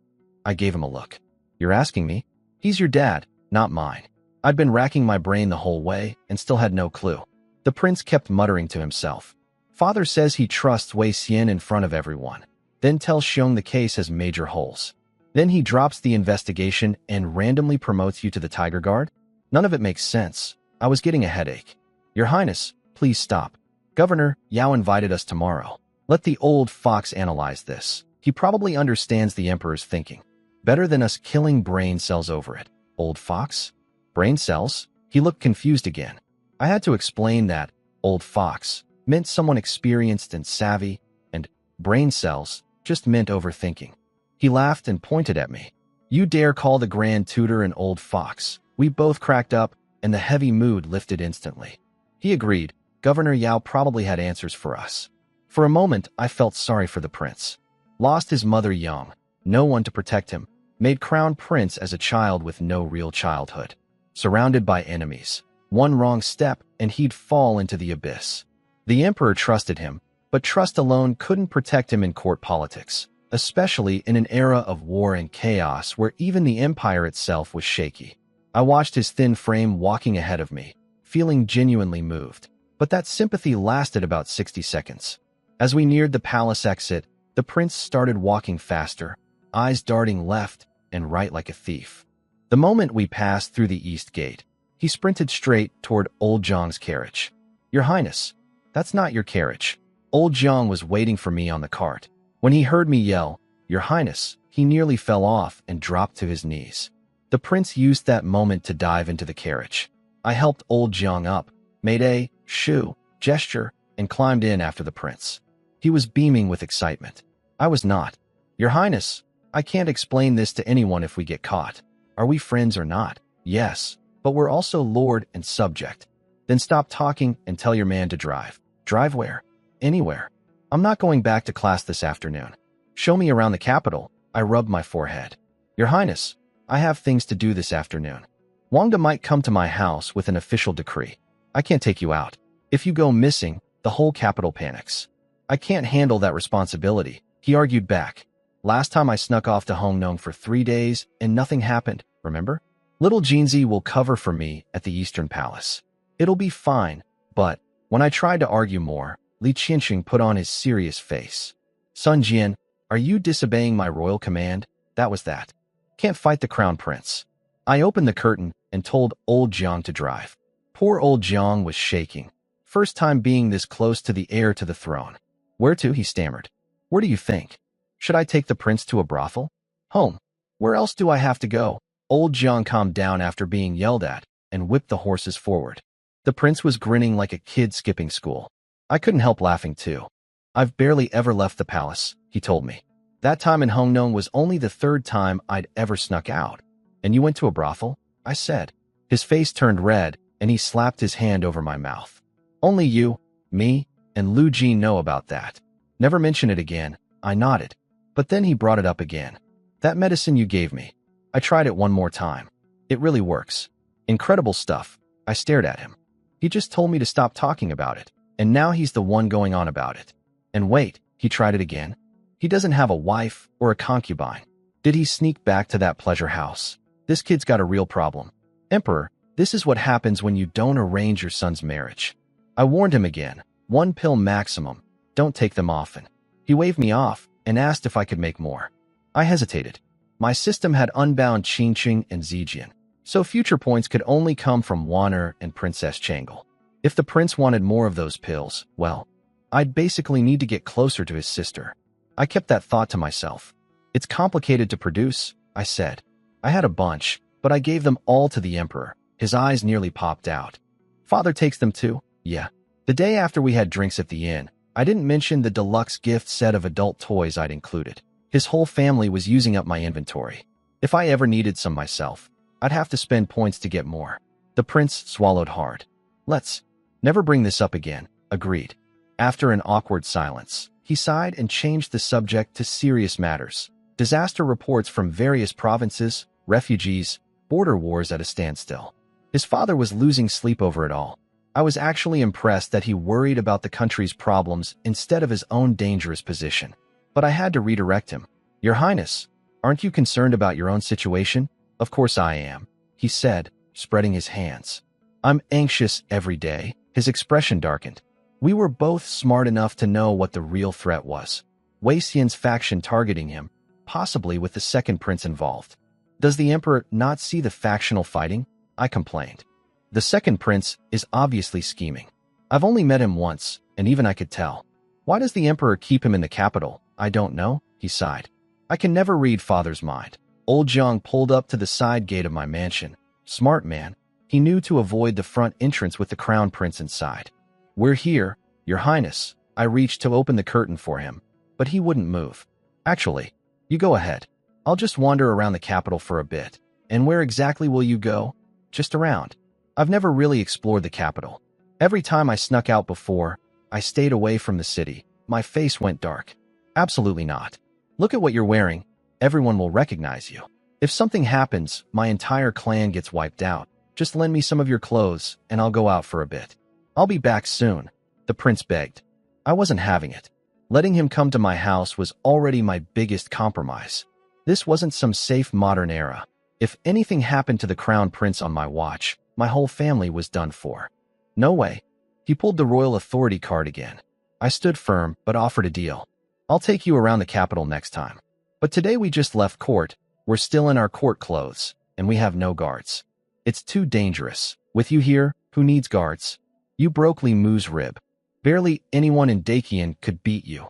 I gave him a look. You're asking me? He's your dad, not mine. I'd been racking my brain the whole way and still had no clue. The prince kept muttering to himself. Father says he trusts Wei Xian in front of everyone, then tells Xiong the case has major holes. Then he drops the investigation and randomly promotes you to the Tiger Guard? None of it makes sense. I was getting a headache. Your Highness, please stop. Governor Yao invited us tomorrow. Let the old fox analyze this. He probably understands the Emperor's thinking. Better than us killing brain cells over it. Old fox? Brain cells? He looked confused again. I had to explain that old fox meant someone experienced and savvy, and brain cells just meant overthinking. He laughed and pointed at me. You dare call the Grand Tutor an old fox? We both cracked up, and the heavy mood lifted instantly. He agreed. Governor Yao probably had answers for us. For a moment, I felt sorry for the prince. Lost his mother young, no one to protect him, made crown prince as a child with no real childhood. Surrounded by enemies. One wrong step, and he'd fall into the abyss. The Emperor trusted him, but trust alone couldn't protect him in court politics, especially in an era of war and chaos where even the empire itself was shaky. I watched his thin frame walking ahead of me, feeling genuinely moved. But that sympathy lasted about 60 seconds. As we neared the palace exit, the prince started walking faster, eyes darting left and right like a thief. The moment we passed through the east gate, he sprinted straight toward old Zhang's carriage. Your Highness, that's not your carriage. Old Zhang was waiting for me on the cart. When he heard me yell, Your Highness, he nearly fell off and dropped to his knees. The prince used that moment to dive into the carriage. I helped old Zhang up, made a shoo gesture, and climbed in after the prince. He was beaming with excitement. I was not. Your Highness, I can't explain this to anyone if we get caught. Are we friends or not? Yes, but we're also lord and subject. Then stop talking and tell your man to drive. Drive where? Anywhere. I'm not going back to class this afternoon. Show me around the capital. I rubbed my forehead. Your Highness, I have things to do this afternoon. Wang De might come to my house with an official decree. I can't take you out. If you go missing, the whole capital panics. I can't handle that responsibility, he argued back. Last time I snuck off to Hongnong for 3 days and nothing happened, remember? Little Jinzi will cover for me at the Eastern Palace. It'll be fine, but when I tried to argue more, Li Qianqing put on his serious face. Sun Jian, are you disobeying my royal command? That was that. Can't fight the crown prince. I opened the curtain and told old Jiang to drive. Poor old Jiang was shaking. First time being this close to the heir to the throne. Where to? He stammered. Where do you think? Should I take the prince to a brothel? Home. Where else do I have to go? Old Jiang calmed down after being yelled at and whipped the horses forward. The prince was grinning like a kid skipping school. I couldn't help laughing too. I've barely ever left the palace, he told me. That time in Hungnong was only the third time I'd ever snuck out. And you went to a brothel? I said. His face turned red, and he slapped his hand over my mouth. Only you, me, and Lu Jin know about that. Never mention it again, I nodded. But then he brought it up again. That medicine you gave me. I tried it one more time. It really works. Incredible stuff. I stared at him. He just told me to stop talking about it, and now he's the one going on about it. And wait, he tried it again? He doesn't have a wife or a concubine. Did he sneak back to that pleasure house? This kid's got a real problem. Emperor, this is what happens when you don't arrange your son's marriage. I warned him again. 1 pill maximum. Don't take them often. He waved me off and asked if I could make more. I hesitated. My system had unbound Qingqing and Zijian, so future points could only come from Wanner and Princess Changle. If the prince wanted more of those pills, well, I'd basically need to get closer to his sister. I kept that thought to myself. It's complicated to produce, I said. I had a bunch, but I gave them all to the emperor. His eyes nearly popped out. Father takes them too? Yeah. The day after we had drinks at the inn, I didn't mention the deluxe gift set of adult toys I'd included. His whole family was using up my inventory. If I ever needed some myself, I'd have to spend points to get more. The prince swallowed hard. Let's never bring this up again, agreed. After an awkward silence, he sighed and changed the subject to serious matters. Disaster reports from various provinces, refugees, border wars at a standstill. His father was losing sleep over it all. I was actually impressed that he worried about the country's problems instead of his own dangerous position. But I had to redirect him. Your Highness, aren't you concerned about your own situation? Of course I am, he said, spreading his hands. I'm anxious every day. His expression darkened. We were both smart enough to know what the real threat was. Wei Xian's faction targeting him, possibly with the second prince involved. Does the emperor not see the factional fighting? I complained. The second prince is obviously scheming. I've only met him once, and even I could tell. Why does the emperor keep him in the capital? I don't know, he sighed. I can never read father's mind. Old Jiang pulled up to the side gate of my mansion. Smart man. He knew to avoid the front entrance with the crown prince inside. We're here, Your Highness. I reached to open the curtain for him, but he wouldn't move. Actually, you go ahead. I'll just wander around the capital for a bit. And where exactly will you go? Just around. I've never really explored the capital. Every time I snuck out before, I stayed away from the city. My face went dark. Absolutely not. Look at what you're wearing. Everyone will recognize you. If something happens, my entire clan gets wiped out. Just lend me some of your clothes, and I'll go out for a bit. I'll be back soon, the prince begged. I wasn't having it. Letting him come to my house was already my biggest compromise. This wasn't some safe modern era. If anything happened to the crown prince on my watch, my whole family was done for. No way. He pulled the royal authority card again. I stood firm, but offered a deal. I'll take you around the capital next time. But today we just left court. We're still in our court clothes, and we have no guards. It's too dangerous. With you here, who needs guards? You broke Li Mu's rib. Barely anyone in Dakian could beat you.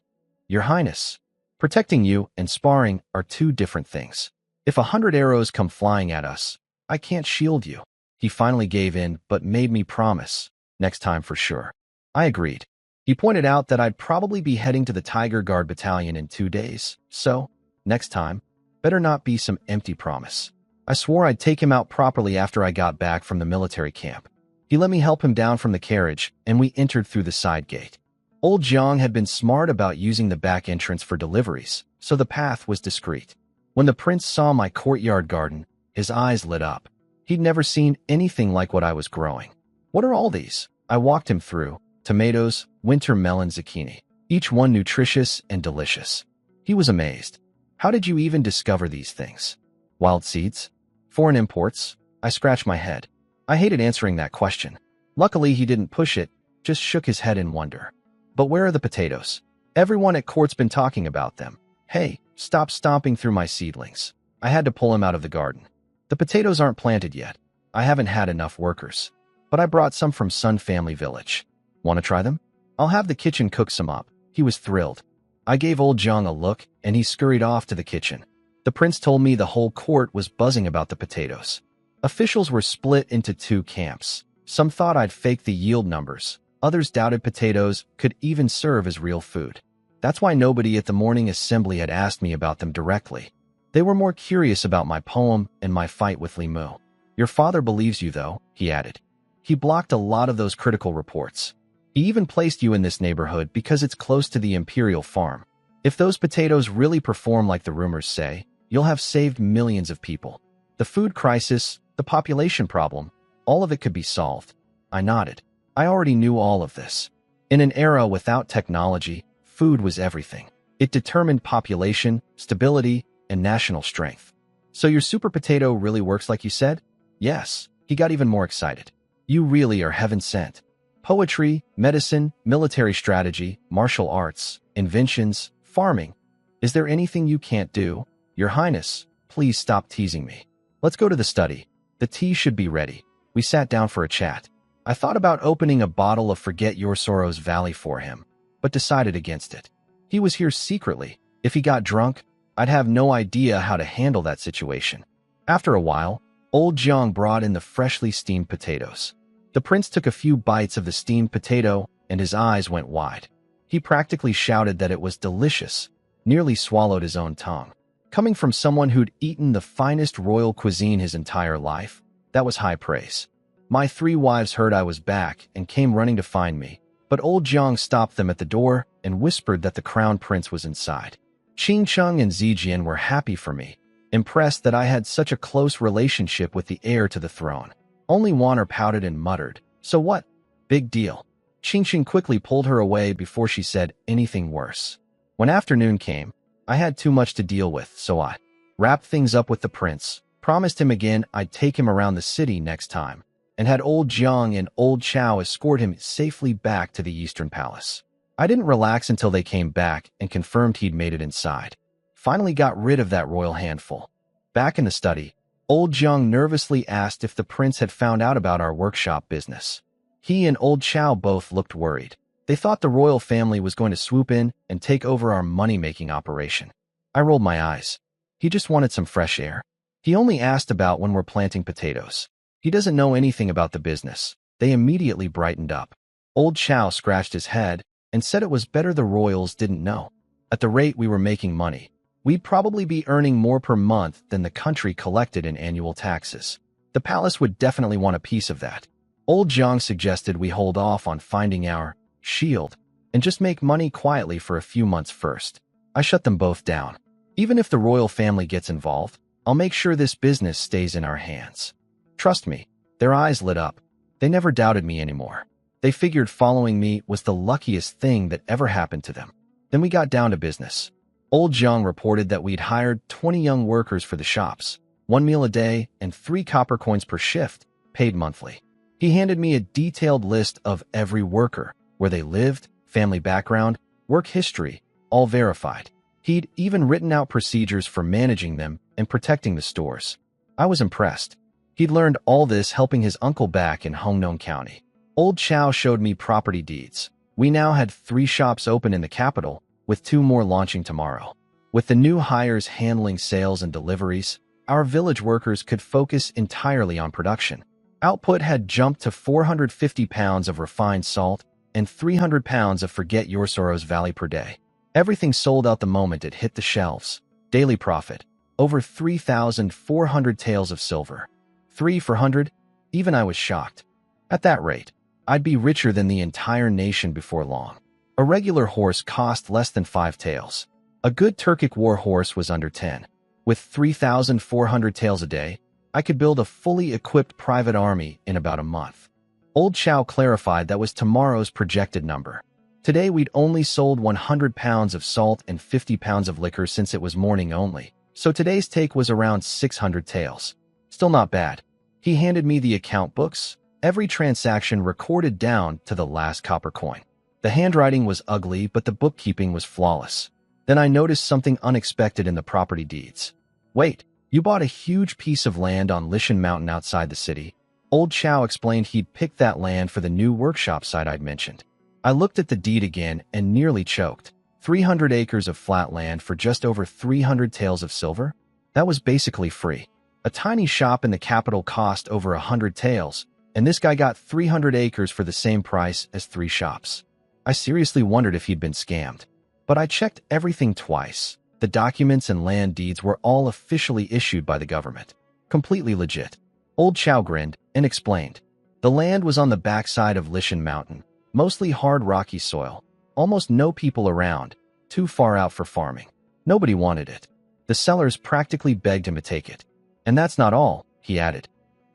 Your Highness, protecting you and sparring are two different things. If 100 arrows come flying at us, I can't shield you. He finally gave in, but made me promise. Next time for sure. I agreed. He pointed out that I'd probably be heading to the Tiger Guard Battalion in 2 days, so, next time, better not be some empty promise. I swore I'd take him out properly after I got back from the military camp. He let me help him down from the carriage, and we entered through the side gate. Old Jiang had been smart about using the back entrance for deliveries, so the path was discreet. When the prince saw my courtyard garden, his eyes lit up. He'd never seen anything like what I was growing. What are all these? I walked him through. Tomatoes, winter melon, zucchini. Each one nutritious and delicious. He was amazed. How did you even discover these things? Wild seeds? Foreign imports? I scratched my head. I hated answering that question. Luckily, he didn't push it, just shook his head in wonder. But where are the potatoes? Everyone at court's been talking about them. Hey, stop stomping through my seedlings. I had to pull him out of the garden. The potatoes aren't planted yet. I haven't had enough workers. But I brought some from Sun Family Village. Want to try them? I'll have the kitchen cook some up. He was thrilled. I gave old Jiang a look, and he scurried off to the kitchen. The prince told me the whole court was buzzing about the potatoes. Officials were split into 2 camps. Some thought I'd fake the yield numbers, Others doubted potatoes could even serve as real food. That's why nobody at the morning assembly had asked me about them directly. They were more curious about my poem and my fight with Limu. Your father believes you, though, he added. He blocked a lot of those critical reports. He even placed you in this neighborhood because it's close to the Imperial Farm. If those potatoes really perform like the rumors say, you'll have saved millions of people. The food crisis, the population problem, all of it could be solved. I nodded. I already knew all of this. In an era without technology, food was everything. It determined population, stability, and national strength. So your super potato really works like you said? Yes. He got even more excited. You really are heaven sent. Poetry, medicine, military strategy, martial arts, inventions, farming. Is there anything you can't do? Your Highness, please stop teasing me. Let's go to the study. The tea should be ready. We sat down for a chat. I thought about opening a bottle of Forget Your Sorrows Valley for him, but decided against it. He was here secretly. If he got drunk, I'd have no idea how to handle that situation. After a while, old Jiang brought in the freshly steamed potatoes. The prince took a few bites of the steamed potato, and his eyes went wide. He practically shouted that it was delicious, nearly swallowed his own tongue. Coming from someone who'd eaten the finest royal cuisine his entire life, that was high praise. My 3 wives heard I was back and came running to find me, but old Jiang stopped them at the door and whispered that the crown prince was inside. Qing Cheng and Zijian were happy for me, impressed that I had such a close relationship with the heir to the throne. Only Wanner pouted and muttered, "So what? Big deal." Qingqing quickly pulled her away before she said anything worse. When afternoon came, I had too much to deal with, so I wrapped things up with the prince, promised him again I'd take him around the city next time, and had old Jiang and old Chao escort him safely back to the Eastern Palace. I didn't relax until they came back and confirmed he'd made it inside. Finally got rid of that royal handful. Back in the study, old Jiang nervously asked if the prince had found out about our workshop business. He and old Chao both looked worried. They thought the royal family was going to swoop in and take over our money-making operation. I rolled my eyes. He just wanted some fresh air. He only asked about when we're planting potatoes. He doesn't know anything about the business. They immediately brightened up. Old Chao scratched his head and said it was better the royals didn't know. At the rate we were making money, we'd probably be earning more per month than the country collected in annual taxes. The palace would definitely want a piece of that. Old Jiang suggested we hold off on finding our shield and just make money quietly for a few months first. I shut them both down. Even if the royal family gets involved, I'll make sure this business stays in our hands. Trust me. Their eyes lit up. They never doubted me anymore. They figured following me was the luckiest thing that ever happened to them. Then we got down to business. Old Jiang reported that we'd hired 20 young workers for the shops, 1 meal a day and 3 copper coins per shift, paid monthly. He handed me a detailed list of every worker, where they lived, family background, work history, all verified. He'd even written out procedures for managing them and protecting the stores. I was impressed. He'd learned all this helping his uncle back in Hongnon County. Old Chao showed me property deeds. We now had 3 shops open in the capital, with 2 more launching tomorrow. With the new hires handling sales and deliveries, our village workers could focus entirely on production. Output had jumped to 450 pounds of refined salt and 300 pounds of Forget Your Sorrows Valley per day. Everything sold out the moment it hit the shelves. Daily profit, over 3,400 taels of silver. 3 for 100? Even I was shocked. At that rate, I'd be richer than the entire nation before long. A regular horse cost less than 5 taels. A good Turkic war horse was under 10. With 3,400 taels a day, I could build a fully equipped private army in about a month. Old Chao clarified that was tomorrow's projected number. Today we'd only sold 100 pounds of salt and 50 pounds of liquor since it was morning only, so today's take was around 600 taels. Still not bad. He handed me the account books, every transaction recorded down to the last copper coin. The handwriting was ugly, but the bookkeeping was flawless. Then I noticed something unexpected in the property deeds. Wait, you bought a huge piece of land on Lishan Mountain outside the city. Old Chao explained he'd picked that land for the new workshop site I'd mentioned. I looked at the deed again and nearly choked. 300 acres of flat land for just over 300 taels of silver? That was basically free. A tiny shop in the capital cost over 100 taels, and this guy got 300 acres for the same price as 3 shops. I seriously wondered if he'd been scammed. But I checked everything twice. The documents and land deeds were all officially issued by the government. Completely legit. Old Chow grinned and explained. The land was on the backside of Lishan Mountain, mostly hard rocky soil, almost no people around, too far out for farming. Nobody wanted it. The sellers practically begged him to take it. And that's not all, he added.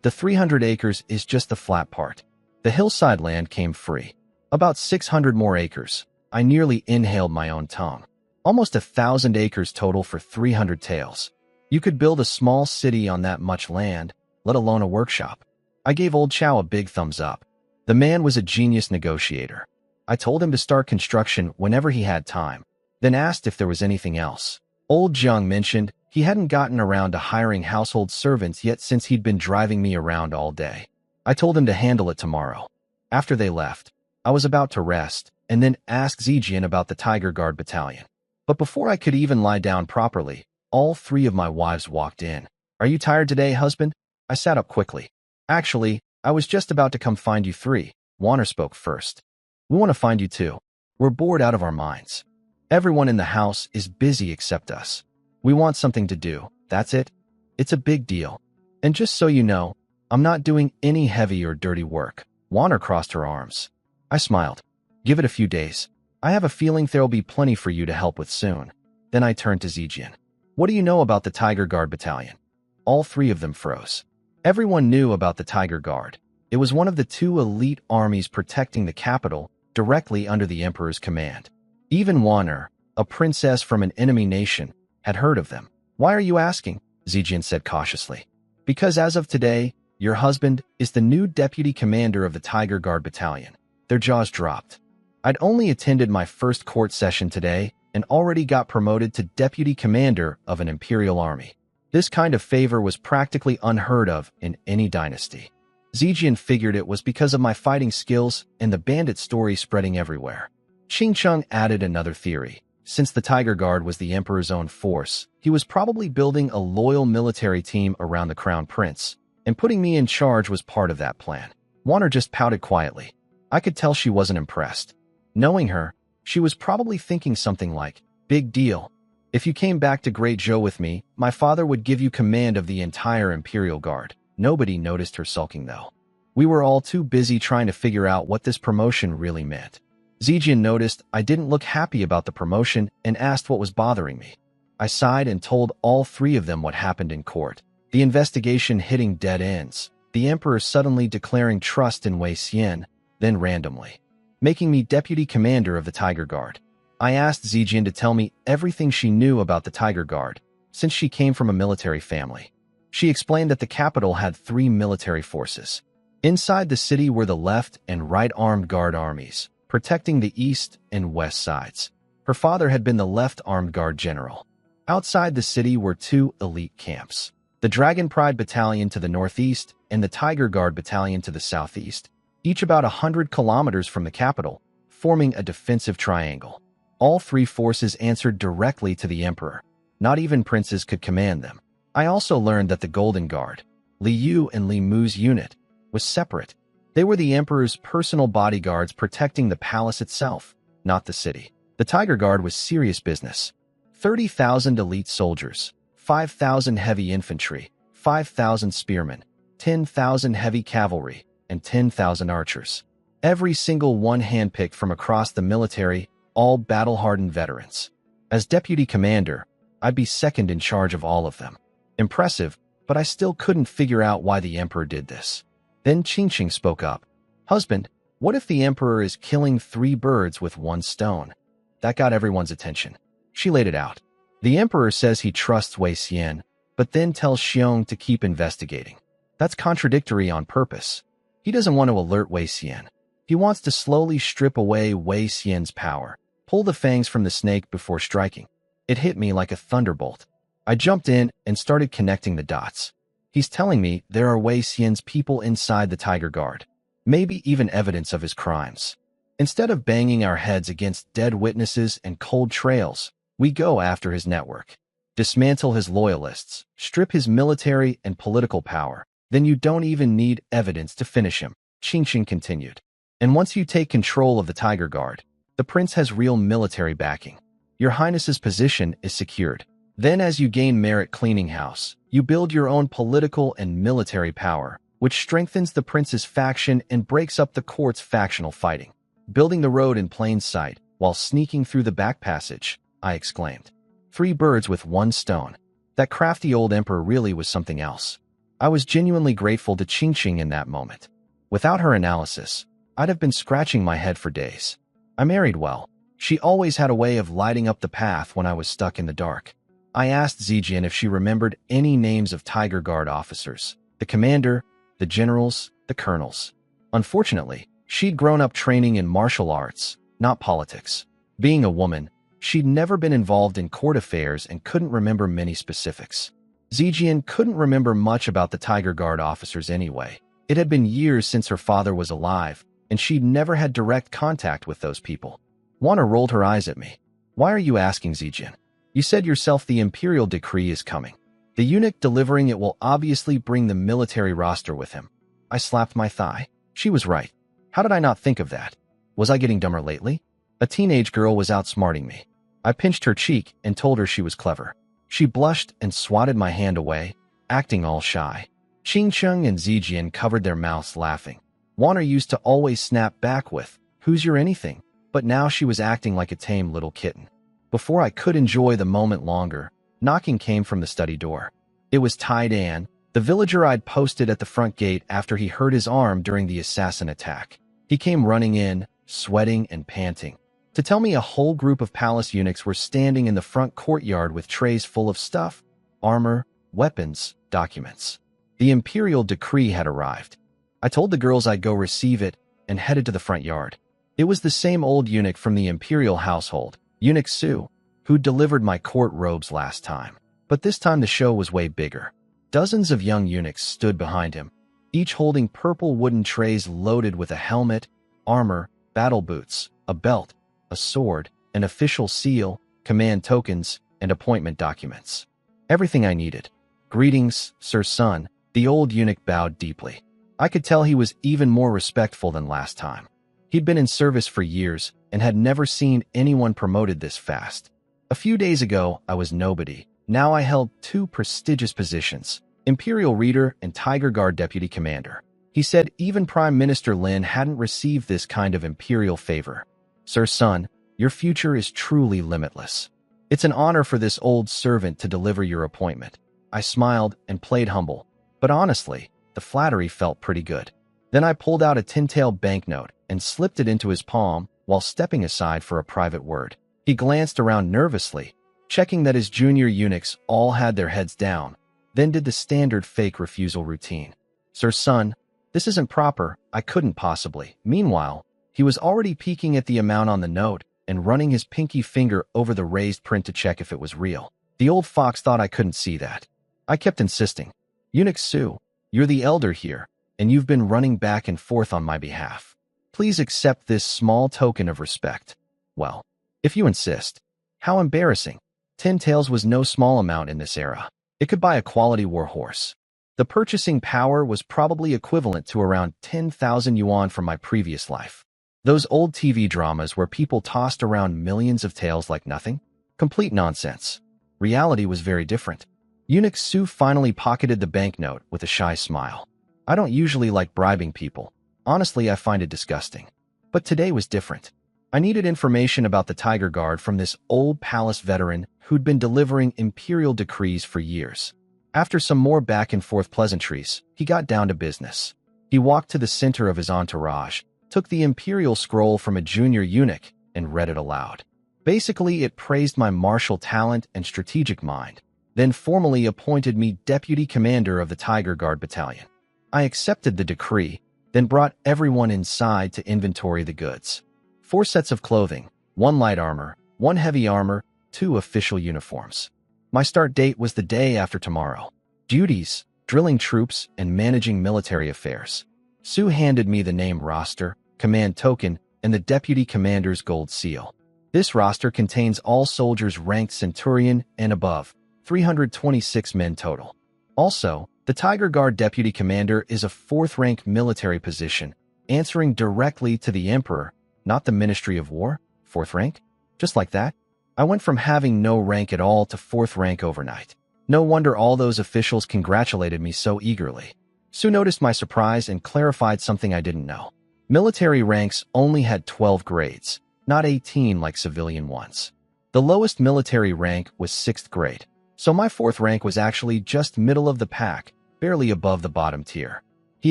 The 300 acres is just the flat part. The hillside land came free. About 600 more acres. I nearly inhaled my own tongue. Almost 1,000 acres total for 300 taels. You could build a small city on that much land, let alone a workshop. I gave Old Chow a big thumbs up. The man was a genius negotiator. I told him to start construction whenever he had time, then asked if there was anything else. Old Jiang mentioned he hadn't gotten around to hiring household servants yet since he'd been driving me around all day. I told him to handle it tomorrow. After they left, I was about to rest and then ask Zijian about the Tiger Guard battalion. But before I could even lie down properly, all 3 of my wives walked in. "Are you tired today, husband?" I sat up quickly. "Actually, I was just about to come find you 3. Warner spoke first. "We want to find you too. We're bored out of our minds. Everyone in the house is busy except us. We want something to do, that's it. It's a big deal. And just so you know, I'm not doing any heavy or dirty work." Warner crossed her arms. I smiled. "Give it a few days. I have a feeling there'll be plenty for you to help with soon." Then I turned to Zijian. "What do you know about the Tiger Guard battalion?" All 3 of them froze. Everyone knew about the Tiger Guard. It was one of the 2 elite armies protecting the capital, directly under the Emperor's command. Even Warner, a princess from an enemy nation, had heard of them. "Why are you asking?" Zijian said cautiously. "Because as of today, your husband is the new deputy commander of the Tiger Guard battalion." Their jaws dropped. I'd only attended my first court session today and already got promoted to deputy commander of an imperial army. This kind of favor was practically unheard of in any dynasty. Zijian figured it was because of my fighting skills and the bandit story spreading everywhere. Ching Chung added another theory. Since the Tiger Guard was the Emperor's own force, he was probably building a loyal military team around the Crown Prince, and putting me in charge was part of that plan. Warner just pouted quietly. I could tell she wasn't impressed. Knowing her, she was probably thinking something like, "Big deal. If you came back to Great Zhou with me, my father would give you command of the entire Imperial Guard." Nobody noticed her sulking, though. We were all too busy trying to figure out what this promotion really meant. Zijian noticed I didn't look happy about the promotion and asked what was bothering me. I sighed and told all 3 of them what happened in court. The investigation hitting dead ends, the Emperor suddenly declaring trust in Wei Xian, then randomly making me deputy commander of the Tiger Guard. I asked Zijian to tell me everything she knew about the Tiger Guard, since she came from a military family. She explained that the capital had 3 military forces. Inside the city were the left and right armed guard armies, protecting the east and west sides. Her father had been the left armed guard general. Outside the city were 2 elite camps, the Dragon Pride Battalion to the northeast and the Tiger Guard Battalion to the southeast, each about 100 kilometers from the capital, forming a defensive triangle. All 3 forces answered directly to the Emperor. Not even princes could command them. I also learned that the Golden Guard, Li Yu and Li Mu's unit, was separate. They were the Emperor's personal bodyguards protecting the palace itself, not the city. The Tiger Guard was serious business. 30,000 elite soldiers, 5,000 heavy infantry, 5,000 spearmen, 10,000 heavy cavalry, and 10,000 archers. Every single one handpicked from across the military, all battle-hardened veterans. As deputy commander, I'd be second in charge of all of them. Impressive, but I still couldn't figure out why the Emperor did this. Then Qingqing spoke up. "Husband, what if the Emperor is killing 3 birds with 1 stone?" That got everyone's attention. She laid it out. "The Emperor says he trusts Wei Xian, but then tells Xiong to keep investigating. That's contradictory on purpose. He doesn't want to alert Wei Xian. He wants to slowly strip away Wei Xian's power, pull the fangs from the snake before striking." It hit me like a thunderbolt. I jumped in and started connecting the dots. He's telling me there are Wei Xian's people inside the Tiger Guard, maybe even evidence of his crimes. Instead of banging our heads against dead witnesses and cold trails, we go after his network, dismantle his loyalists, strip his military and political power, Then you don't even need evidence to finish him, Qingqing continued. And once you take control of the Tiger Guard, the prince has real military backing. Your Highness's position is secured. Then as you gain merit cleaning house, you build your own political and military power, which strengthens the prince's faction and breaks up the court's factional fighting. Building the road in plain sight, while sneaking through the back passage, I exclaimed. 3 birds with 1 stone. That crafty old emperor really was something else. I was genuinely grateful to Qingqing in that moment. Without her analysis, I'd have been scratching my head for days. I married well. She always had a way of lighting up the path when I was stuck in the dark. I asked Zijian if she remembered any names of Tiger Guard officers, the commander, the generals, the colonels. Unfortunately, she'd grown up training in martial arts, not politics. Being a woman, she'd never been involved in court affairs and couldn't remember many specifics. Zijian couldn't remember much about the Tiger Guard officers anyway. It had been years since her father was alive, and she'd never had direct contact with those people. Wana rolled her eyes at me. Why are you asking, Zijian? You said yourself the imperial decree is coming. The eunuch delivering it will obviously bring the military roster with him. I slapped my thigh. She was right. How did I not think of that? Was I getting dumber lately? A teenage girl was outsmarting me. I pinched her cheek and told her she was clever. She blushed and swatted my hand away, acting all shy. Qingqing and Zijian covered their mouths laughing. Wana used to always snap back with, "Who's your anything?" But now she was acting like a tame little kitten. Before I could enjoy the moment longer, knocking came from the study door. It was Tai Dan, the villager I'd posted at the front gate after he hurt his arm during the assassin attack. He came running in, sweating and panting, to tell me a whole group of palace eunuchs were standing in the front courtyard with trays full of stuff, armor, weapons, documents. The imperial decree had arrived. I told the girls I'd go receive it and headed to the front yard. It was the same old eunuch from the imperial household, Eunuch Su, who delivered my court robes last time. But this time the show was way bigger. Dozens of young eunuchs stood behind him, each holding purple wooden trays loaded with a helmet, armor, battle boots, a belt, a sword, an official seal, command tokens, and appointment documents. Everything I needed. Greetings, Sir Sun. The old eunuch bowed deeply. I could tell he was even more respectful than last time. He'd been in service for years and had never seen anyone promoted this fast. A few days ago, I was nobody. Now I held 2 prestigious positions, Imperial Reader and Tiger Guard Deputy Commander. He said even Prime Minister Lin hadn't received this kind of imperial favor. Sir Sun, your future is truly limitless. It's an honor for this old servant to deliver your appointment. I smiled and played humble, but honestly, the flattery felt pretty good. Then I pulled out a tin-tail banknote and slipped it into his palm while stepping aside for a private word. He glanced around nervously, checking that his junior eunuchs all had their heads down, then did the standard fake refusal routine. Sir Sun, this isn't proper, I couldn't possibly. Meanwhile, he was already peeking at the amount on the note and running his pinky finger over the raised print to check if it was real. The old fox thought I couldn't see that. I kept insisting. Eunuch Su, you're the elder here, and you've been running back and forth on my behalf. Please accept this small token of respect. Well, if you insist. How embarrassing. 10 taels was no small amount in this era. It could buy a quality war horse. The purchasing power was probably equivalent to around 10,000 yuan from my previous life. Those old TV dramas where people tossed around millions of taels like nothing? Complete nonsense. Reality was very different. Eunuch Su finally pocketed the banknote with a shy smile. I don't usually like bribing people. Honestly, I find it disgusting. But today was different. I needed information about the Tiger Guard from this old palace veteran who'd been delivering imperial decrees for years. After some more back-and-forth pleasantries, he got down to business. He walked to the center of his entourage, took the imperial scroll from a junior eunuch, and read it aloud. Basically, it praised my martial talent and strategic mind, then formally appointed me deputy commander of the Tiger Guard Battalion. I accepted the decree, then brought everyone inside to inventory the goods. 4 sets of clothing, 1 light armor, 1 heavy armor, 2 official uniforms. My start date was the day after tomorrow. Duties, drilling troops, and managing military affairs. Su handed me the name roster, command token, and the deputy commander's gold seal. This roster contains all soldiers ranked centurion and above, 326 men total. Also, The Tiger Guard deputy commander is a fourth-rank military position, answering directly to the emperor, not the Ministry of War. Fourth rank? Just like that? I went from having no rank at all to fourth rank overnight. No wonder all those officials congratulated me so eagerly. Su noticed my surprise and clarified something I didn't know. Military ranks only had 12 grades, not 18 like civilian ones. The lowest military rank was 6th grade, so my 4th rank was actually just middle of the pack, barely above the bottom tier. He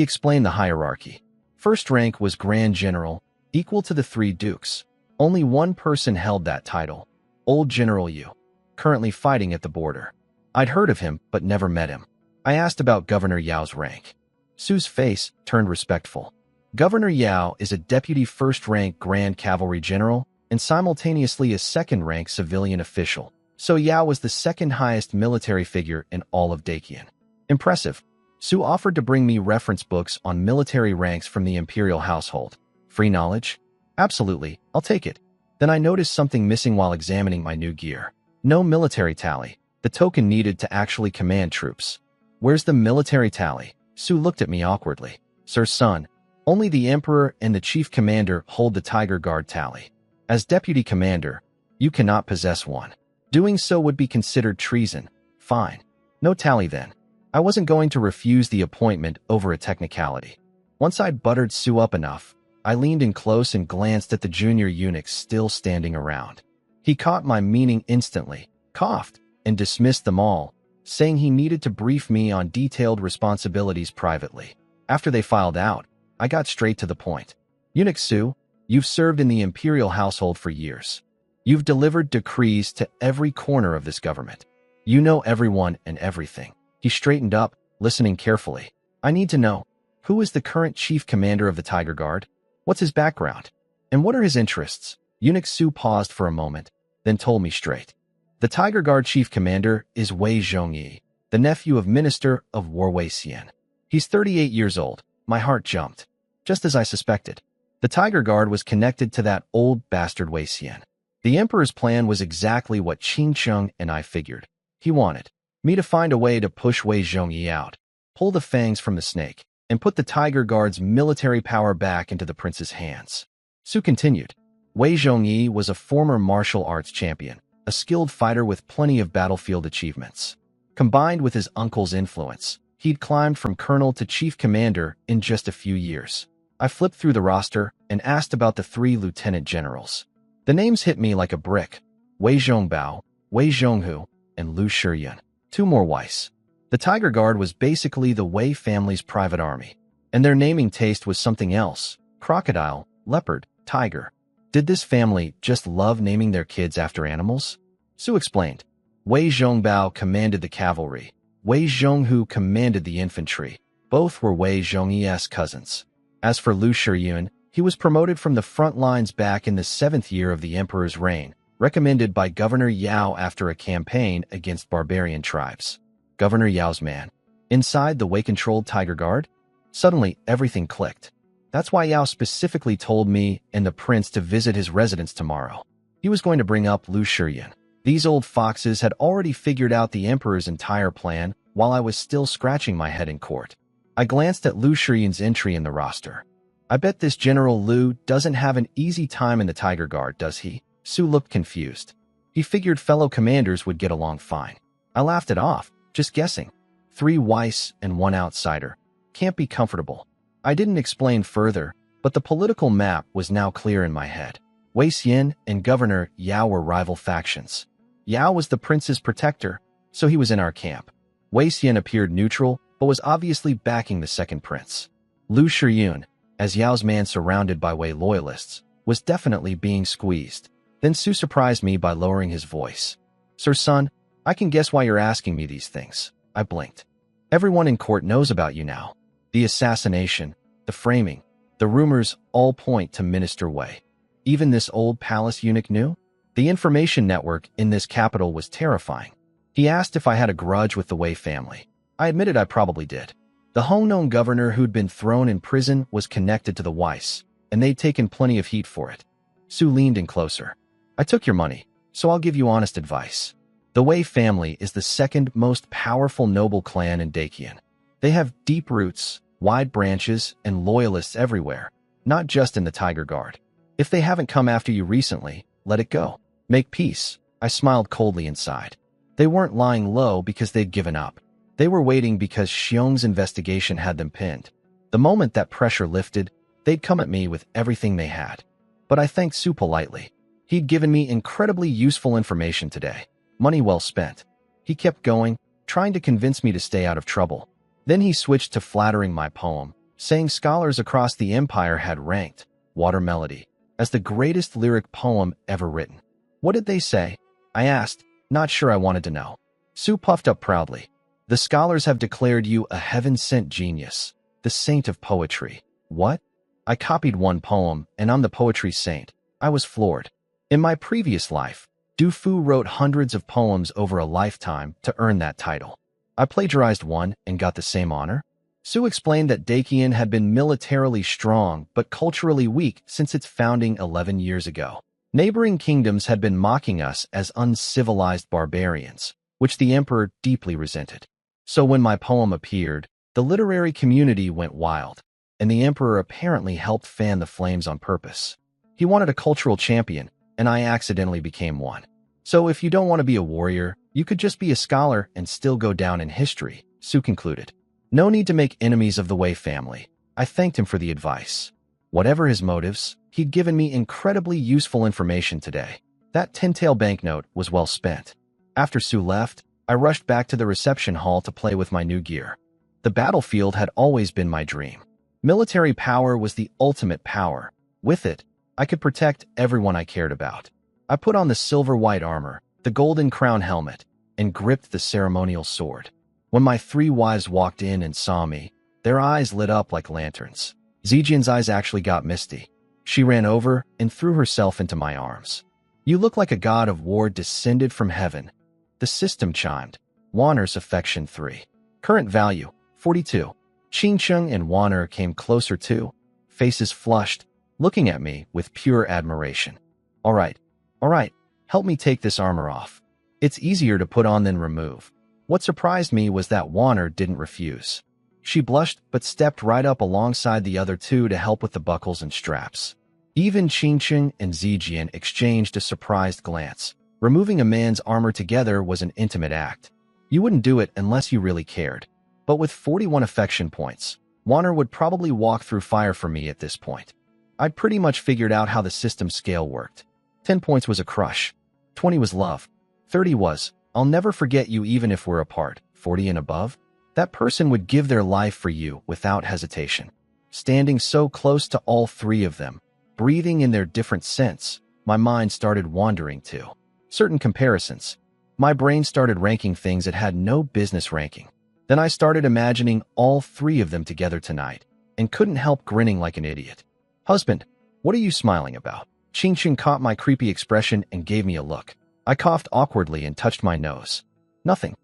explained the hierarchy. First rank was Grand General, equal to the 3 dukes. Only one person held that title, Old General Yu, currently fighting at the border. I'd heard of him, but never met him. I asked about Governor Yao's rank. Su's face turned respectful. Governor Yao is a deputy first-rank Grand Cavalry General and simultaneously a second-rank civilian official, so Yao was the second highest military figure in all of Dakian. Impressive. Su offered to bring me reference books on military ranks from the imperial household. Free knowledge? Absolutely, I'll take it. Then I noticed something missing while examining my new gear. No military tally, the token needed to actually command troops. Where's the military tally? Su looked at me awkwardly. Sir son, only the Emperor and the Chief Commander hold the Tiger Guard tally. As Deputy Commander, you cannot possess one. Doing so would be considered treason. Fine. No tally then. I wasn't going to refuse the appointment over a technicality. Once I'd buttered Su up enough, I leaned in close and glanced at the junior eunuchs still standing around. He caught my meaning instantly, coughed, and dismissed them all, saying he needed to brief me on detailed responsibilities privately. After they filed out, I got straight to the point. Eunuch Su, you've served in the imperial household for years. You've delivered decrees to every corner of this government. You know everyone and everything. He straightened up, listening carefully. I need to know, who is the current chief commander of the Tiger Guard? What's his background? And what are his interests? Eunuch Su paused for a moment, then told me straight. The Tiger Guard chief commander is Wei Zhongyi, the nephew of Minister of War Wei Xian. He's 38 years old. My heart jumped. Just as I suspected. The Tiger Guard was connected to that old bastard Wei Xian. The Emperor's plan was exactly what Qing Cheng and I figured. He wanted me to find a way to push Wei Zhongyi out, pull the fangs from the snake, and put the Tiger Guard's military power back into the prince's hands. Su continued. Wei Zhongyi was a former martial arts champion, a skilled fighter with plenty of battlefield achievements. Combined with his uncle's influence, he'd climbed from colonel to chief commander in just a few years. I flipped through the roster and asked about the 3 lieutenant generals. The names hit me like a brick. Wei Zhongbao, Wei Zhonghu, and Lu Shiyun. 2 more Weiss. The Tiger Guard was basically the Wei family's private army, and their naming taste was something else. Crocodile, leopard, tiger. Did this family just love naming their kids after animals? Su explained. Wei Zhongbao commanded the cavalry. Wei Zhonghu commanded the infantry. Both were Wei Zhongyi's cousins. As for Lu Shiyun, he was promoted from the front lines back in the 7th year of the emperor's reign, recommended by Governor Yao after a campaign against barbarian tribes. Governor Yao's man. Inside the Wei-controlled Tiger Guard? Suddenly, everything clicked. That's why Yao specifically told me and the prince to visit his residence tomorrow. He was going to bring up Lu Shiyun. These old foxes had already figured out the emperor's entire plan while I was still scratching my head in court. I glanced at Lu Shiyun's entry in the roster. I bet this General Lu doesn't have an easy time in the Tiger Guard, does he? Su looked confused. He figured fellow commanders would get along fine. I laughed it off, just guessing. 3 Weiss and 1 outsider. Can't be comfortable. I didn't explain further, but the political map was now clear in my head. Wei Xian and Governor Yao were rival factions. Yao was the prince's protector, so he was in our camp. Wei Xian appeared neutral, but was obviously backing the second prince. Lu Shiyun, as Yao's man surrounded by Wei loyalists, was definitely being squeezed. Then Su surprised me by lowering his voice. Sir son, I can guess why you're asking me these things. I blinked. Everyone in court knows about you now. The assassination, the framing, the rumors all point to Minister Wei. Even this old palace eunuch knew? The information network in this capital was terrifying. He asked if I had a grudge with the Wei family. I admitted I probably did. The Hongkong governor who'd been thrown in prison was connected to the Weiss, and they'd taken plenty of heat for it. Su leaned in closer. I took your money, so I'll give you honest advice. The Wei family is the second most powerful noble clan in Dakian. They have deep roots, wide branches, and loyalists everywhere, not just in the Tiger Guard. If they haven't come after you recently, let it go. Make peace. I smiled coldly inside. They weren't lying low because they'd given up. They were waiting because Xiong's investigation had them pinned. The moment that pressure lifted, they'd come at me with everything they had. But I thanked Su politely. He'd given me incredibly useful information today. Money well spent. He kept going, trying to convince me to stay out of trouble. Then he switched to flattering my poem, saying scholars across the empire had ranked Water Melody as the greatest lyric poem ever written. What did they say? I asked, not sure I wanted to know. Su puffed up proudly. The scholars have declared you a heaven-sent genius, the saint of poetry. What? I copied one poem, and I'm the poetry saint. I was floored. In my previous life, Du Fu wrote hundreds of poems over a lifetime to earn that title. I plagiarized one and got the same honor. Su explained that Dakian had been militarily strong but culturally weak since its founding 11 years ago. Neighboring kingdoms had been mocking us as uncivilized barbarians, which the emperor deeply resented. So when my poem appeared, the literary community went wild, and the emperor apparently helped fan the flames on purpose. He wanted a cultural champion, and I accidentally became one. So if you don't want to be a warrior, you could just be a scholar and still go down in history, Su concluded. No need to make enemies of the Wei family. I thanked him for the advice. Whatever his motives, he'd given me incredibly useful information today. That 10-tael banknote was well spent. After Su left, I rushed back to the reception hall to play with my new gear. The battlefield had always been my dream. Military power was the ultimate power. With it, I could protect everyone I cared about. I put on the silver-white armor, the golden crown helmet, and gripped the ceremonial sword. When my 3 wives walked in and saw me, their eyes lit up like lanterns. Zijian's eyes actually got misty. She ran over and threw herself into my arms. You look like a god of war descended from heaven. The system chimed. Wanner's affection 3. Current value, 42. Qingcheng and Wanner came closer too, faces flushed, looking at me with pure admiration. All right, help me take this armor off. It's easier to put on than remove. What surprised me was that Wanner didn't refuse. She blushed but stepped right up alongside the other 2 to help with the buckles and straps. Even Qingcheng and Zijian exchanged a surprised glance. Removing a man's armor together was an intimate act. You wouldn't do it unless you really cared. But with 41 affection points, Wanner would probably walk through fire for me at this point. I'd pretty much figured out how the system scale worked. 10 points was a crush. 20 was love. 30 was, I'll never forget you even if we're apart. 40 and above? That person would give their life for you without hesitation. Standing so close to all 3 of them, breathing in their different scents, my mind started wandering to certain comparisons. My brain started ranking things it had no business ranking. Then I started imagining all 3 of them together tonight, and couldn't help grinning like an idiot. Husband, what are you smiling about? Qingcheng caught my creepy expression and gave me a look. I coughed awkwardly and touched my nose. Nothing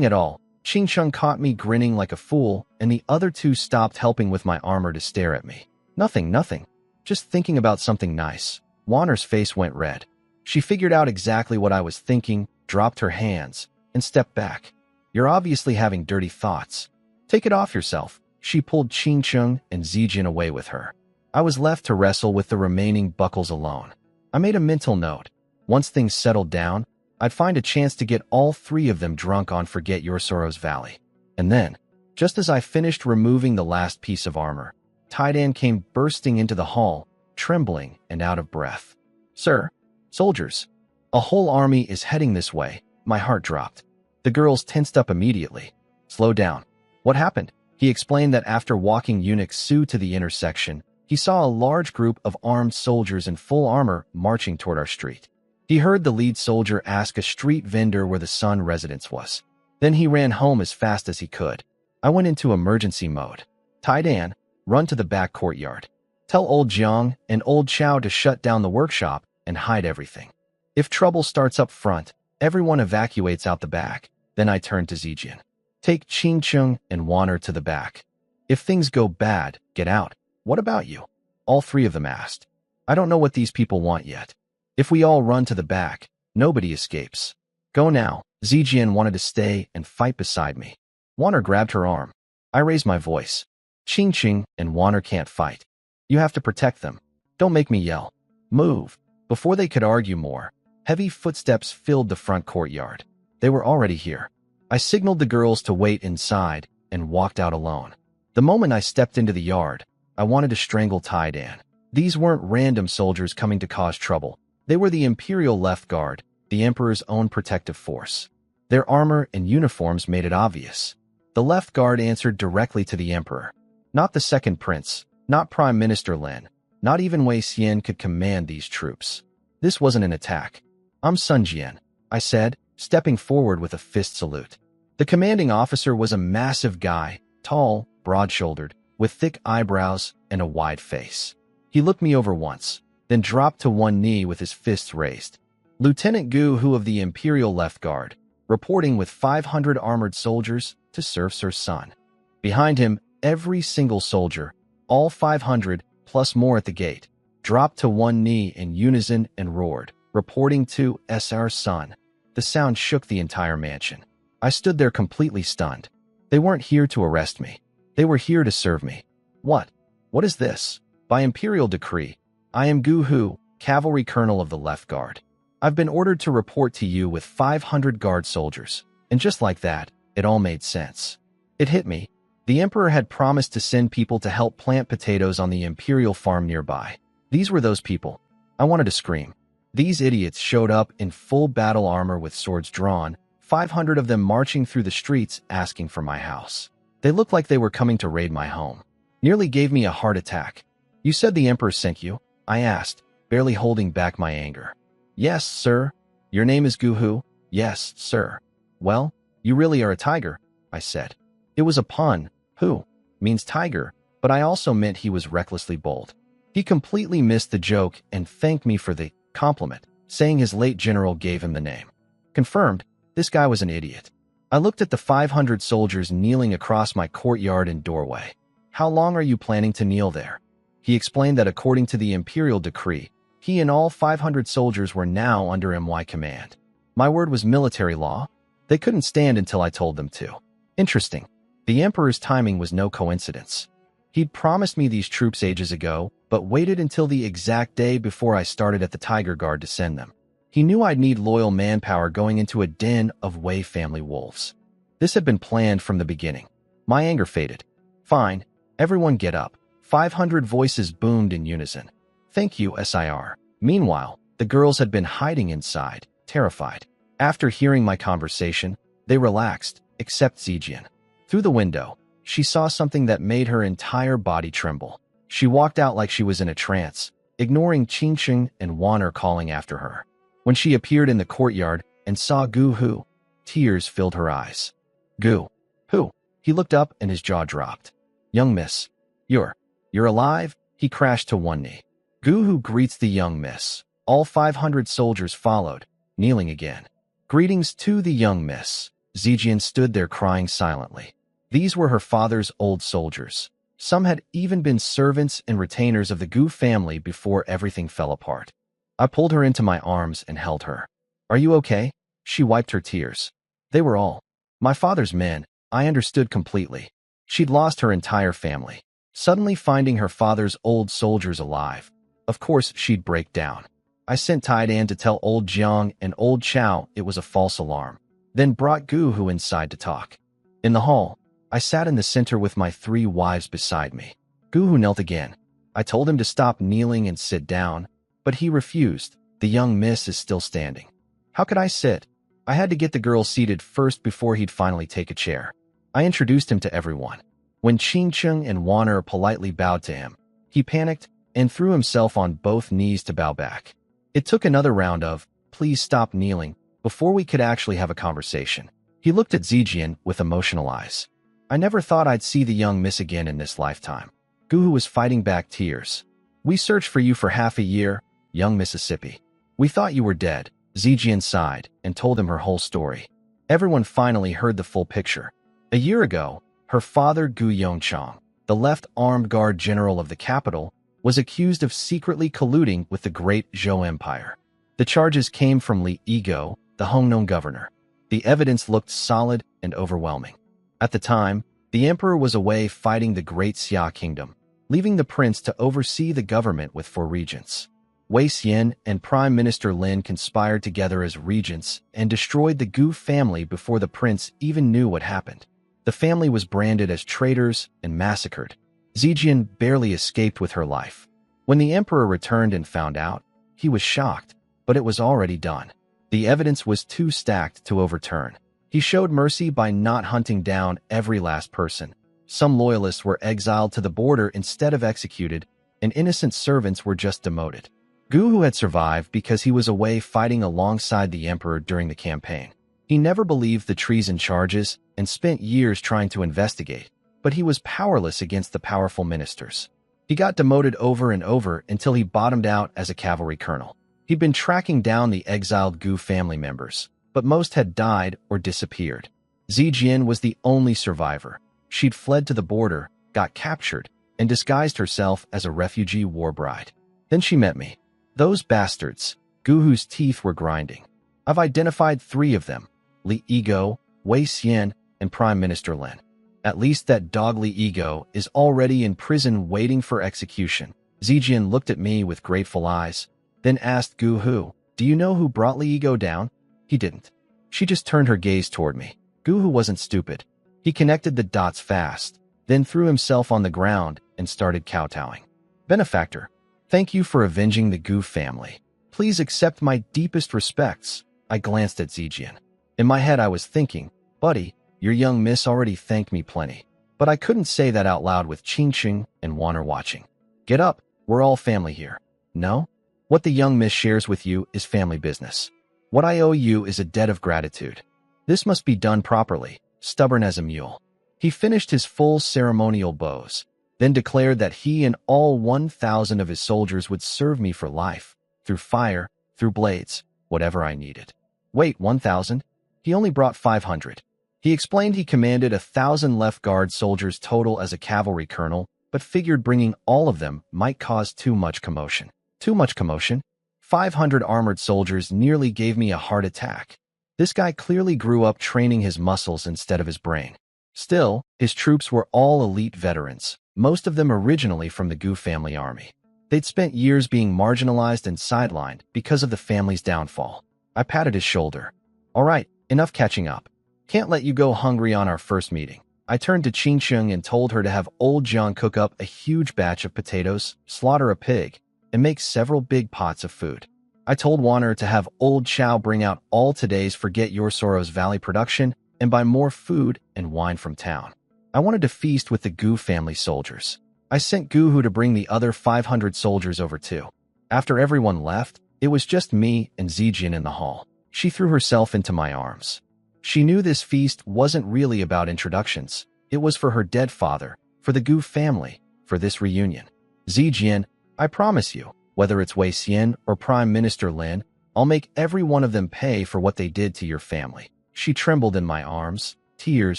at all. Qingcheng caught me grinning like a fool, and the other 2 stopped helping with my armor to stare at me. Nothing. Just thinking about something nice. Wanner's face went red. She figured out exactly what I was thinking, dropped her hands, and stepped back. You're obviously having dirty thoughts. Take it off yourself. She pulled Qingcheng and Zijian away with her. I was left to wrestle with the remaining buckles alone. I made a mental note. Once things settled down, I'd find a chance to get all 3 of them drunk on Forget Your Sorrows Valley. And then, just as I finished removing the last piece of armor, Taidan came bursting into the hall, trembling and out of breath. Sir, soldiers, a whole army is heading this way. My heart dropped. The girls tensed up immediately. Slow down. What happened? He explained that after walking eunuch Su to the intersection, he saw a large group of armed soldiers in full armor marching toward our street. He heard the lead soldier ask a street vendor where the Sun residence was. Then he ran home as fast as he could. I went into emergency mode. Taidan, run to the back courtyard. Tell old Jiang and old Chow to shut down the workshop and hide everything. If trouble starts up front, everyone evacuates out the back. Then I turned to Zijian. Take Qingcheng and Wanner to the back. If things go bad, get out. What about you? All 3 of them asked. I don't know what these people want yet. If we all run to the back, nobody escapes. Go now. Zijian wanted to stay and fight beside me. Wanner grabbed her arm. I raised my voice. Ching and Wanner can't fight. You have to protect them. Don't make me yell. Move. Before they could argue more, heavy footsteps filled the front courtyard. They were already here. I signaled the girls to wait inside and walked out alone. The moment I stepped into the yard, I wanted to strangle Tai-Dan. These weren't random soldiers coming to cause trouble. They were the Imperial Left Guard, the Emperor's own protective force. Their armor and uniforms made it obvious. The Left Guard answered directly to the Emperor. Not the Second Prince, not Prime Minister Lin, not even Wei Xian could command these troops. This wasn't an attack. I'm Sun Jian, I said, stepping forward with a fist salute. The commanding officer was a massive guy, tall, broad-shouldered, with thick eyebrows and a wide face. He looked me over once, then dropped to one knee with his fists raised. Lieutenant Gu Hu of the Imperial Left Guard, reporting with 500 armored soldiers to serve Sir Sun. Behind him, every single soldier, all 500 plus more at the gate, dropped to one knee in unison and roared, reporting to Sr. Sun. The sound shook the entire mansion. I stood there completely stunned. They weren't here to arrest me. They were here to serve me. What? What is this? By Imperial decree, I am Gu Hu, Cavalry Colonel of the Left Guard. I've been ordered to report to you with 500 guard soldiers. And just like that, it all made sense. It hit me. The Emperor had promised to send people to help plant potatoes on the Imperial farm nearby. These were those people. I wanted to scream. These idiots showed up in full battle armor with swords drawn, 500 of them marching through the streets asking for my house. They looked like they were coming to raid my home. Nearly gave me a heart attack. You said the Emperor sent you? I asked, barely holding back my anger. Yes, sir. Your name is Gu Hu? Yes, sir. Well, you really are a tiger, I said. It was a pun. Hu means tiger, but I also meant he was recklessly bold. He completely missed the joke and thanked me for the compliment, saying his late general gave him the name. Confirmed, this guy was an idiot. I looked at the 500 soldiers kneeling across my courtyard and doorway. How long are you planning to kneel there? He explained that according to the Imperial decree, he and all 500 soldiers were now under MY command. My word was military law. They couldn't stand until I told them to. Interesting. The Emperor's timing was no coincidence. He'd promised me these troops ages ago, but waited until the exact day before I started at the Tiger Guard to send them. He knew I'd need loyal manpower going into a den of Wei family wolves. This had been planned from the beginning. My anger faded. Fine, everyone get up. 500 voices boomed in unison. Thank you, Sir. Meanwhile, the girls had been hiding inside, terrified. After hearing my conversation, they relaxed, except Zijian. Through the window, she saw something that made her entire body tremble. She walked out like she was in a trance, ignoring Qingqing and Wanner calling after her. When she appeared in the courtyard and saw Gu Hu, tears filled her eyes. Gu Hu. He looked up and his jaw dropped. Young miss. You're alive? He crashed to one knee. Gu Hu greets the young miss. All 500 soldiers followed, kneeling again. Greetings to the young miss. Zijian stood there crying silently. These were her father's old soldiers. Some had even been servants and retainers of the Gu family before everything fell apart. I pulled her into my arms and held her. Are you okay? She wiped her tears. They were all my father's men. I understood completely. She'd lost her entire family. Suddenly finding her father's old soldiers alive. Of course, she'd break down. I sent Tai-Dan to tell old Jiang and old Chao it was a false alarm, then brought Gu Hu inside to talk. In the hall, I sat in the center with my 3 wives beside me. Gu Hu knelt again. I told him to stop kneeling and sit down, but he refused. The young miss is still standing. How could I sit? I had to get the girl seated first before he'd finally take a chair. I introduced him to everyone. When Qingqing and Wanner politely bowed to him, he panicked and threw himself on both knees to bow back. It took another round of, please stop kneeling, before we could actually have a conversation. He looked at Zijian with emotional eyes. I never thought I'd see the young miss again in this lifetime. Gu Hu was fighting back tears. We searched for you for half a year, young Mississippi. We thought you were dead. Zijian sighed and told him her whole story. Everyone finally heard the full picture. A year ago, her father Gu Yongchang, the left-armed guard general of the capital, was accused of secretly colluding with the great Zhou Empire. The charges came from Li Yigo, the Hongnon governor. The evidence looked solid and overwhelming. At the time, the The emperor was away fighting the Great Xia Kingdom, leaving the prince to oversee the government with 4 regents. Wei Xian and Prime Minister Lin conspired together as regents and destroyed the Gu family before the prince even knew what happened. The family was branded as traitors and massacred. Zijian barely escaped with her life. When the emperor returned and found out, he was shocked, but it was already done. The evidence was too stacked to overturn. He showed mercy by not hunting down every last person. Some loyalists were exiled to the border instead of executed, and innocent servants were just demoted. Gu Hu had survived because he was away fighting alongside the emperor during the campaign. He never believed the treason charges and spent years trying to investigate, but he was powerless against the powerful ministers. He got demoted over and over until he bottomed out as a cavalry colonel. He'd been tracking down the exiled Gu family members, but most had died or disappeared. Zijian was the only survivor. She'd fled to the border, got captured, and disguised herself as a refugee war bride. Then she met me. Those bastards, Gu Hu's teeth were grinding. I've identified 3 of them, Li Yigo, Wei Xian, and Prime Minister Lin. At least that dog Li Yigo is already in prison waiting for execution. Zijian looked at me with grateful eyes, then asked Gu Hu, "Do you know who brought Li Yigo down?" He didn't. She just turned her gaze toward me. Gu Hu wasn't stupid. He connected the dots fast, then threw himself on the ground and started kowtowing. "Benefactor, thank you for avenging the Gu family. Please accept my deepest respects." I glanced at Zijian. In my head I was thinking, "Buddy, your young miss already thanked me plenty." But I couldn't say that out loud with Qingqing and Waner watching. "Get up, we're all family here." "No? What the young miss shares with you is family business. What I owe you is a debt of gratitude. This must be done properly," stubborn as a mule. He finished his full ceremonial bows, then declared that he and all 1,000 of his soldiers would serve me for life, through fire, through blades, whatever I needed. Wait, 1,000? He only brought 500. He explained he commanded 1,000 left guard soldiers total as a cavalry colonel, but figured bringing all of them might cause too much commotion. Too much commotion? 500 armored soldiers nearly gave me a heart attack. This guy clearly grew up training his muscles instead of his brain. Still, his troops were all elite veterans, most of them originally from the Gu family army. They'd spent years being marginalized and sidelined because of the family's downfall. I patted his shoulder. "All right, enough catching up. Can't let you go hungry on our first meeting." I turned to Qingqing and told her to have old John cook up a huge batch of potatoes, slaughter a pig, and make several big pots of food. I told Waner to have old Chow bring out all today's Forget Your Sorrows Valley production and buy more food and wine from town. I wanted to feast with the Gu family soldiers. I sent Gu Hu to bring the other 500 soldiers over too. After everyone left, it was just me and Zijian in the hall. She threw herself into my arms. She knew this feast wasn't really about introductions. It was for her dead father, for the Gu family, for this reunion. "Zijian, I promise you, whether it's Wei Xian or Prime Minister Lin, I'll make every one of them pay for what they did to your family." She trembled in my arms, tears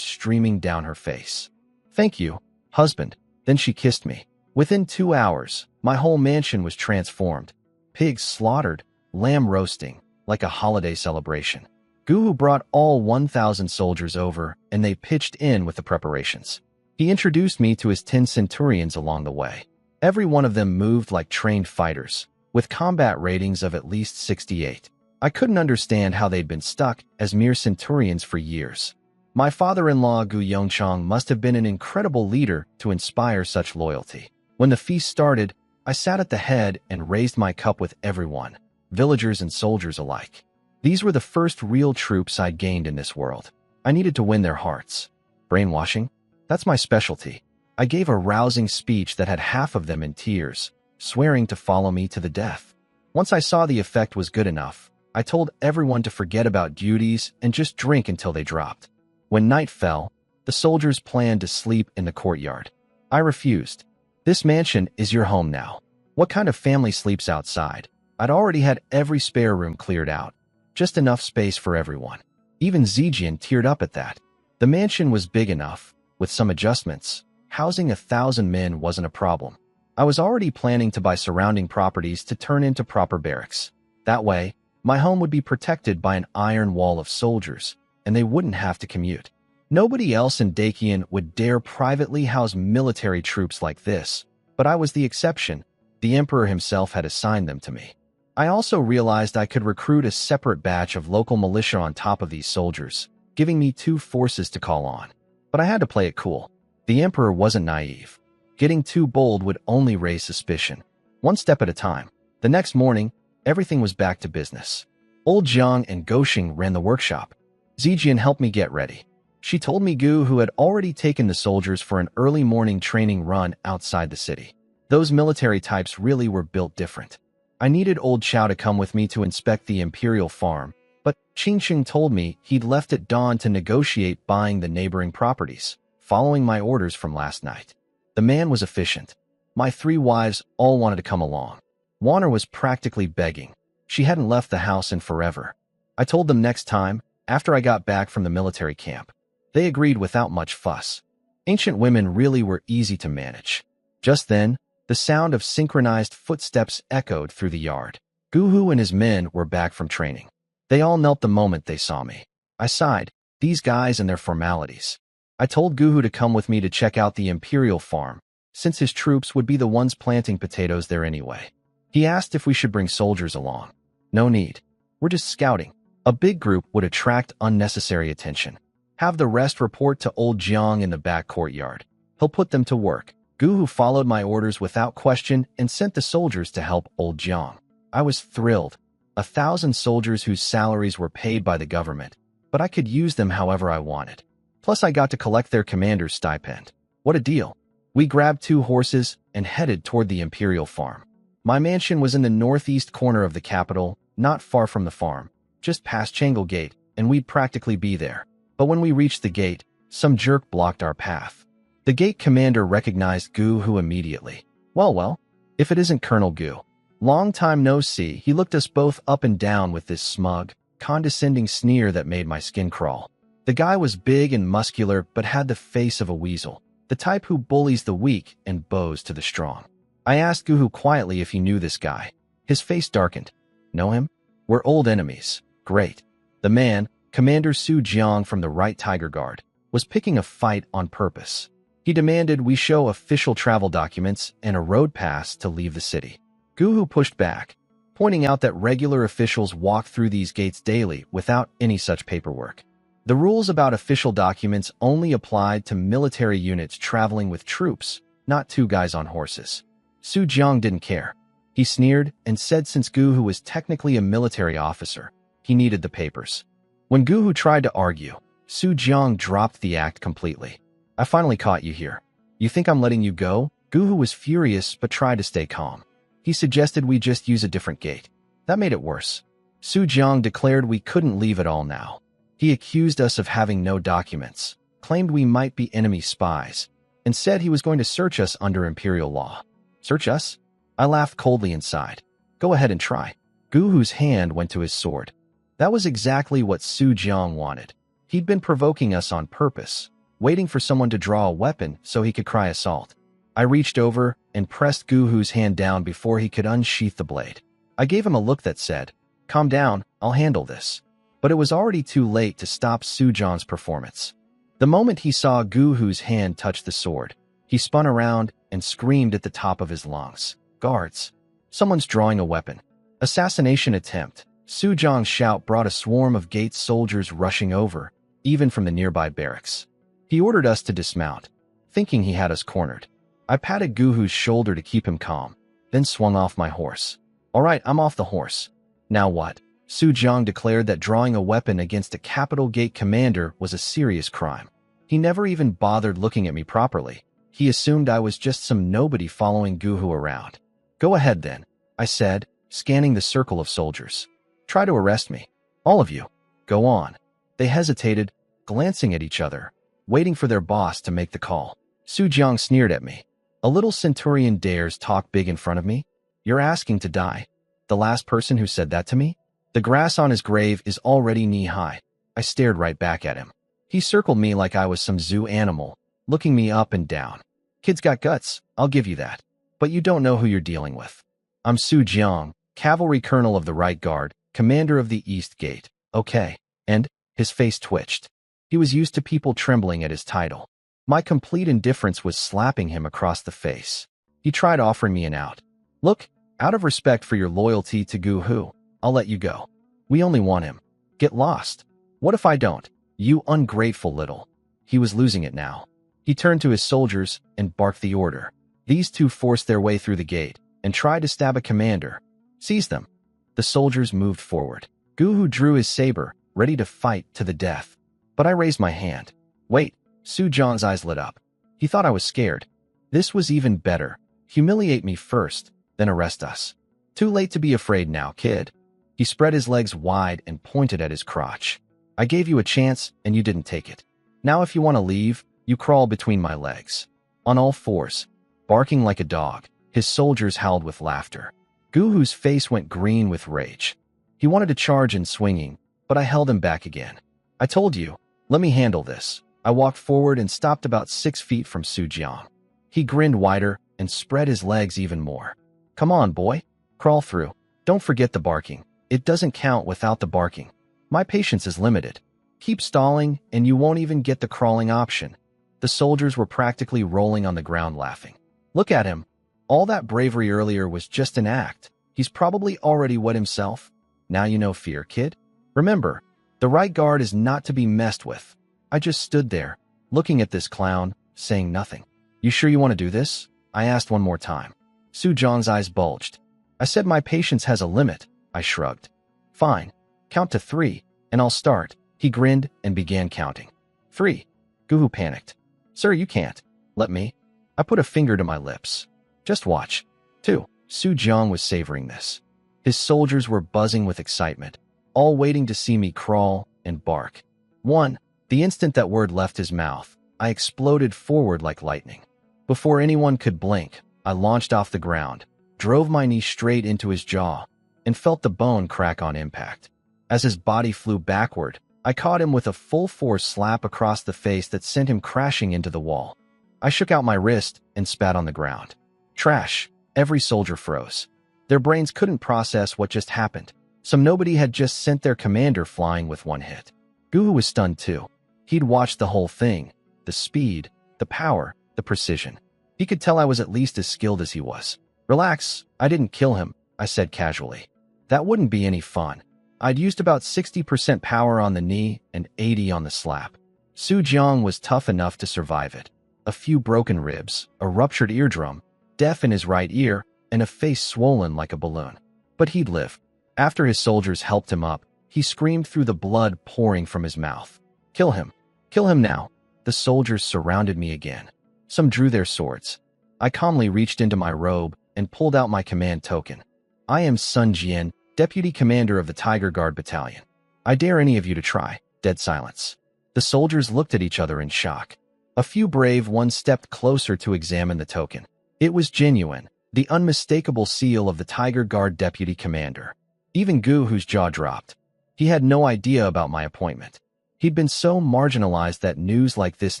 streaming down her face. "Thank you, husband." Then she kissed me. Within 2 hours, my whole mansion was transformed. Pigs slaughtered, lamb roasting, like a holiday celebration. Gu Hu brought all 1,000 soldiers over, and they pitched in with the preparations. He introduced me to his 10 centurions along the way. Every one of them moved like trained fighters, with combat ratings of at least 68. I couldn't understand how they'd been stuck as mere centurions for years. My father-in-law Gu Yongchang must have been an incredible leader to inspire such loyalty. When the feast started, I sat at the head and raised my cup with everyone, villagers and soldiers alike. These were the first real troops I'd gained in this world. I needed to win their hearts. Brainwashing? That's my specialty. I gave a rousing speech that had half of them in tears, swearing to follow me to the death. Once I saw the effect was good enough, I told everyone to forget about duties and just drink until they dropped. When night fell, the soldiers planned to sleep in the courtyard. I refused. "This mansion is your home now. What kind of family sleeps outside?" I'd already had every spare room cleared out, just enough space for everyone. Even Zijian teared up at that. The mansion was big enough, with some adjustments. Housing 1,000 men wasn't a problem. I was already planning to buy surrounding properties to turn into proper barracks. That way, my home would be protected by an iron wall of soldiers, and they wouldn't have to commute. Nobody else in Dakian would dare privately house military troops like this, but I was the exception. The Emperor himself had assigned them to me. I also realized I could recruit a separate batch of local militia on top of these soldiers, giving me two forces to call on. But I had to play it cool. The Emperor wasn't naive. Getting too bold would only raise suspicion. One step at a time. The next morning, everything was back to business. Old Jiang and Goshing ran the workshop. Zijian helped me get ready. She told me Gu, who had already taken the soldiers for an early morning training run outside the city. Those military types really were built different. I needed old Chao to come with me to inspect the imperial farm, but Qingxing told me he'd left at dawn to negotiate buying the neighboring properties, following my orders from last night. The man was efficient. My three wives all wanted to come along. Warner was practically begging. She hadn't left the house in forever. I told them next time, after I got back from the military camp. They agreed without much fuss. Ancient women really were easy to manage. Just then, the sound of synchronized footsteps echoed through the yard. Guhu and his men were back from training. They all knelt the moment they saw me. I sighed. These guys and their formalities. I told Guhu to come with me to check out the imperial farm, since his troops would be the ones planting potatoes there anyway. He asked if we should bring soldiers along. No need. We're just scouting. A big group would attract unnecessary attention. Have the rest report to old Jiang in the back courtyard. He'll put them to work. Guhu followed my orders without question and sent the soldiers to help old Jiang. I was thrilled. 1,000 soldiers whose salaries were paid by the government, but I could use them however I wanted. Plus I got to collect their commander's stipend. What a deal. We grabbed 2 horses and headed toward the imperial farm. My mansion was in the northeast corner of the capital, not far from the farm, just past Changle Gate, and we'd practically be there. But when we reached the gate, some jerk blocked our path. The gate commander recognized Guhu immediately. Well, if it isn't Colonel Gu. Long time no see. He looked us both up and down with this smug, condescending sneer that made my skin crawl. The guy was big and muscular but had the face of a weasel, the type who bullies the weak and bows to the strong. I asked Guhu quietly if he knew this guy. His face darkened. Know him? We're old enemies. Great. The man, Commander Su Jiang from the Right Tiger Guard, was picking a fight on purpose. He demanded we show official travel documents and a road pass to leave the city. Guhu pushed back, pointing out that regular officials walk through these gates daily without any such paperwork. The rules about official documents only applied to military units traveling with troops, not 2 guys on horses. Su Jiang didn't care. He sneered and said since Guhu was technically a military officer, he needed the papers. When Guhu tried to argue, Su Jiang dropped the act completely. I finally caught you here. You think I'm letting you go? Guhu was furious but tried to stay calm. He suggested we just use a different gate. That made it worse. Su Jiang declared we couldn't leave at all now. He accused us of having no documents, claimed we might be enemy spies, and said he was going to search us under imperial law. Search us? I laughed coldly inside. Go ahead and try. Guhu's hand went to his sword. That was exactly what Su Jiang wanted. He'd been provoking us on purpose, waiting for someone to draw a weapon so he could cry assault. I reached over and pressed Guhu's hand down before he could unsheath the blade. I gave him a look that said, "Calm down, I'll handle this." But it was already too late to stop Su Jiang's performance. The moment he saw Guhu's hand touch the sword, he spun around and screamed at the top of his lungs. Guards! Someone's drawing a weapon. Assassination attempt. Su Jiang's shout brought a swarm of Gates soldiers rushing over, even from the nearby barracks. He ordered us to dismount, thinking he had us cornered. I patted Guhu's shoulder to keep him calm, then swung off my horse. All right, I'm off the horse. Now what? Su Jiang declared that drawing a weapon against a capital gate commander was a serious crime. He never even bothered looking at me properly. He assumed I was just some nobody following Guhu around. Go ahead then, I said, scanning the circle of soldiers. Try to arrest me. All of you. Go on. They hesitated, glancing at each other, waiting for their boss to make the call. Su Jiang sneered at me. A little centurion dares talk big in front of me? You're asking to die. The last person who said that to me? The grass on his grave is already knee-high. I stared right back at him. He circled me like I was some zoo animal, looking me up and down. Kid's got guts, I'll give you that. But you don't know who you're dealing with. I'm Su Jiang, cavalry colonel of the Right Guard, commander of the East Gate. Okay. And? His face twitched. He was used to people trembling at his title. My complete indifference was slapping him across the face. He tried offering me an out. Look, out of respect for your loyalty to Gu-Hu, I'll let you go. We only want him. Get lost. What if I don't? You ungrateful little. He was losing it now. He turned to his soldiers and barked the order. These two forced their way through the gate and tried to stab a commander. Seize them. The soldiers moved forward. Gu-Hu drew his saber, ready to fight to the death. But I raised my hand. Wait. Su Jiang's eyes lit up. He thought I was scared. This was even better. Humiliate me first, then arrest us. Too late to be afraid now, kid. He spread his legs wide and pointed at his crotch. I gave you a chance, and you didn't take it. Now if you want to leave, you crawl between my legs. On all fours, barking like a dog, his soldiers howled with laughter. Gu-Hu's face went green with rage. He wanted to charge in swinging, but I held him back again. I told you, let me handle this. I walked forward and stopped about 6 feet from Su Jiang. He grinned wider and spread his legs even more. Come on, boy. Crawl through. Don't forget the barking. It doesn't count without the barking. My patience is limited. Keep stalling, and you won't even get the crawling option. The soldiers were practically rolling on the ground laughing. Look at him. All that bravery earlier was just an act. He's probably already wet himself. Now you know fear, kid. Remember, the right guard is not to be messed with. I just stood there, looking at this clown, saying nothing. You sure you want to do this? I asked one more time. Su Jiang's eyes bulged. I said my patience has a limit. I shrugged. Fine. Count to 3, and I'll start. He grinned and began counting. 3. Gu-Hu panicked. Sir, you can't. Let me. I put a finger to my lips. Just watch. 2. Su Jiang was savoring this. His soldiers were buzzing with excitement, all waiting to see me crawl and bark. 1. The instant that word left his mouth, I exploded forward like lightning. Before anyone could blink, I launched off the ground, drove my knee straight into his jaw, and felt the bone crack on impact. As his body flew backward, I caught him with a full-force slap across the face that sent him crashing into the wall. I shook out my wrist and spat on the ground. Trash. Every soldier froze. Their brains couldn't process what just happened. Some nobody had just sent their commander flying with one hit. Gu-Hu was stunned too. He'd watched the whole thing. The speed, the power, the precision. He could tell I was at least as skilled as he was. Relax, I didn't kill him, I said casually. That wouldn't be any fun. I'd used about 60% power on the knee and 80 on the slap. Su Jiang was tough enough to survive it. A few broken ribs, a ruptured eardrum, deaf in his right ear, and a face swollen like a balloon. But he'd live. After his soldiers helped him up, he screamed through the blood pouring from his mouth. Kill him. Kill him now. The soldiers surrounded me again. Some drew their swords. I calmly reached into my robe and pulled out my command token. I am Sun Jian, Deputy Commander of the Tiger Guard Battalion. I dare any of you to try. Dead silence. The soldiers looked at each other in shock. A few brave ones stepped closer to examine the token. It was genuine, the unmistakable seal of the Tiger Guard Deputy Commander. Even Gu-Hu's jaw dropped. He had no idea about my appointment. He'd been so marginalized that news like this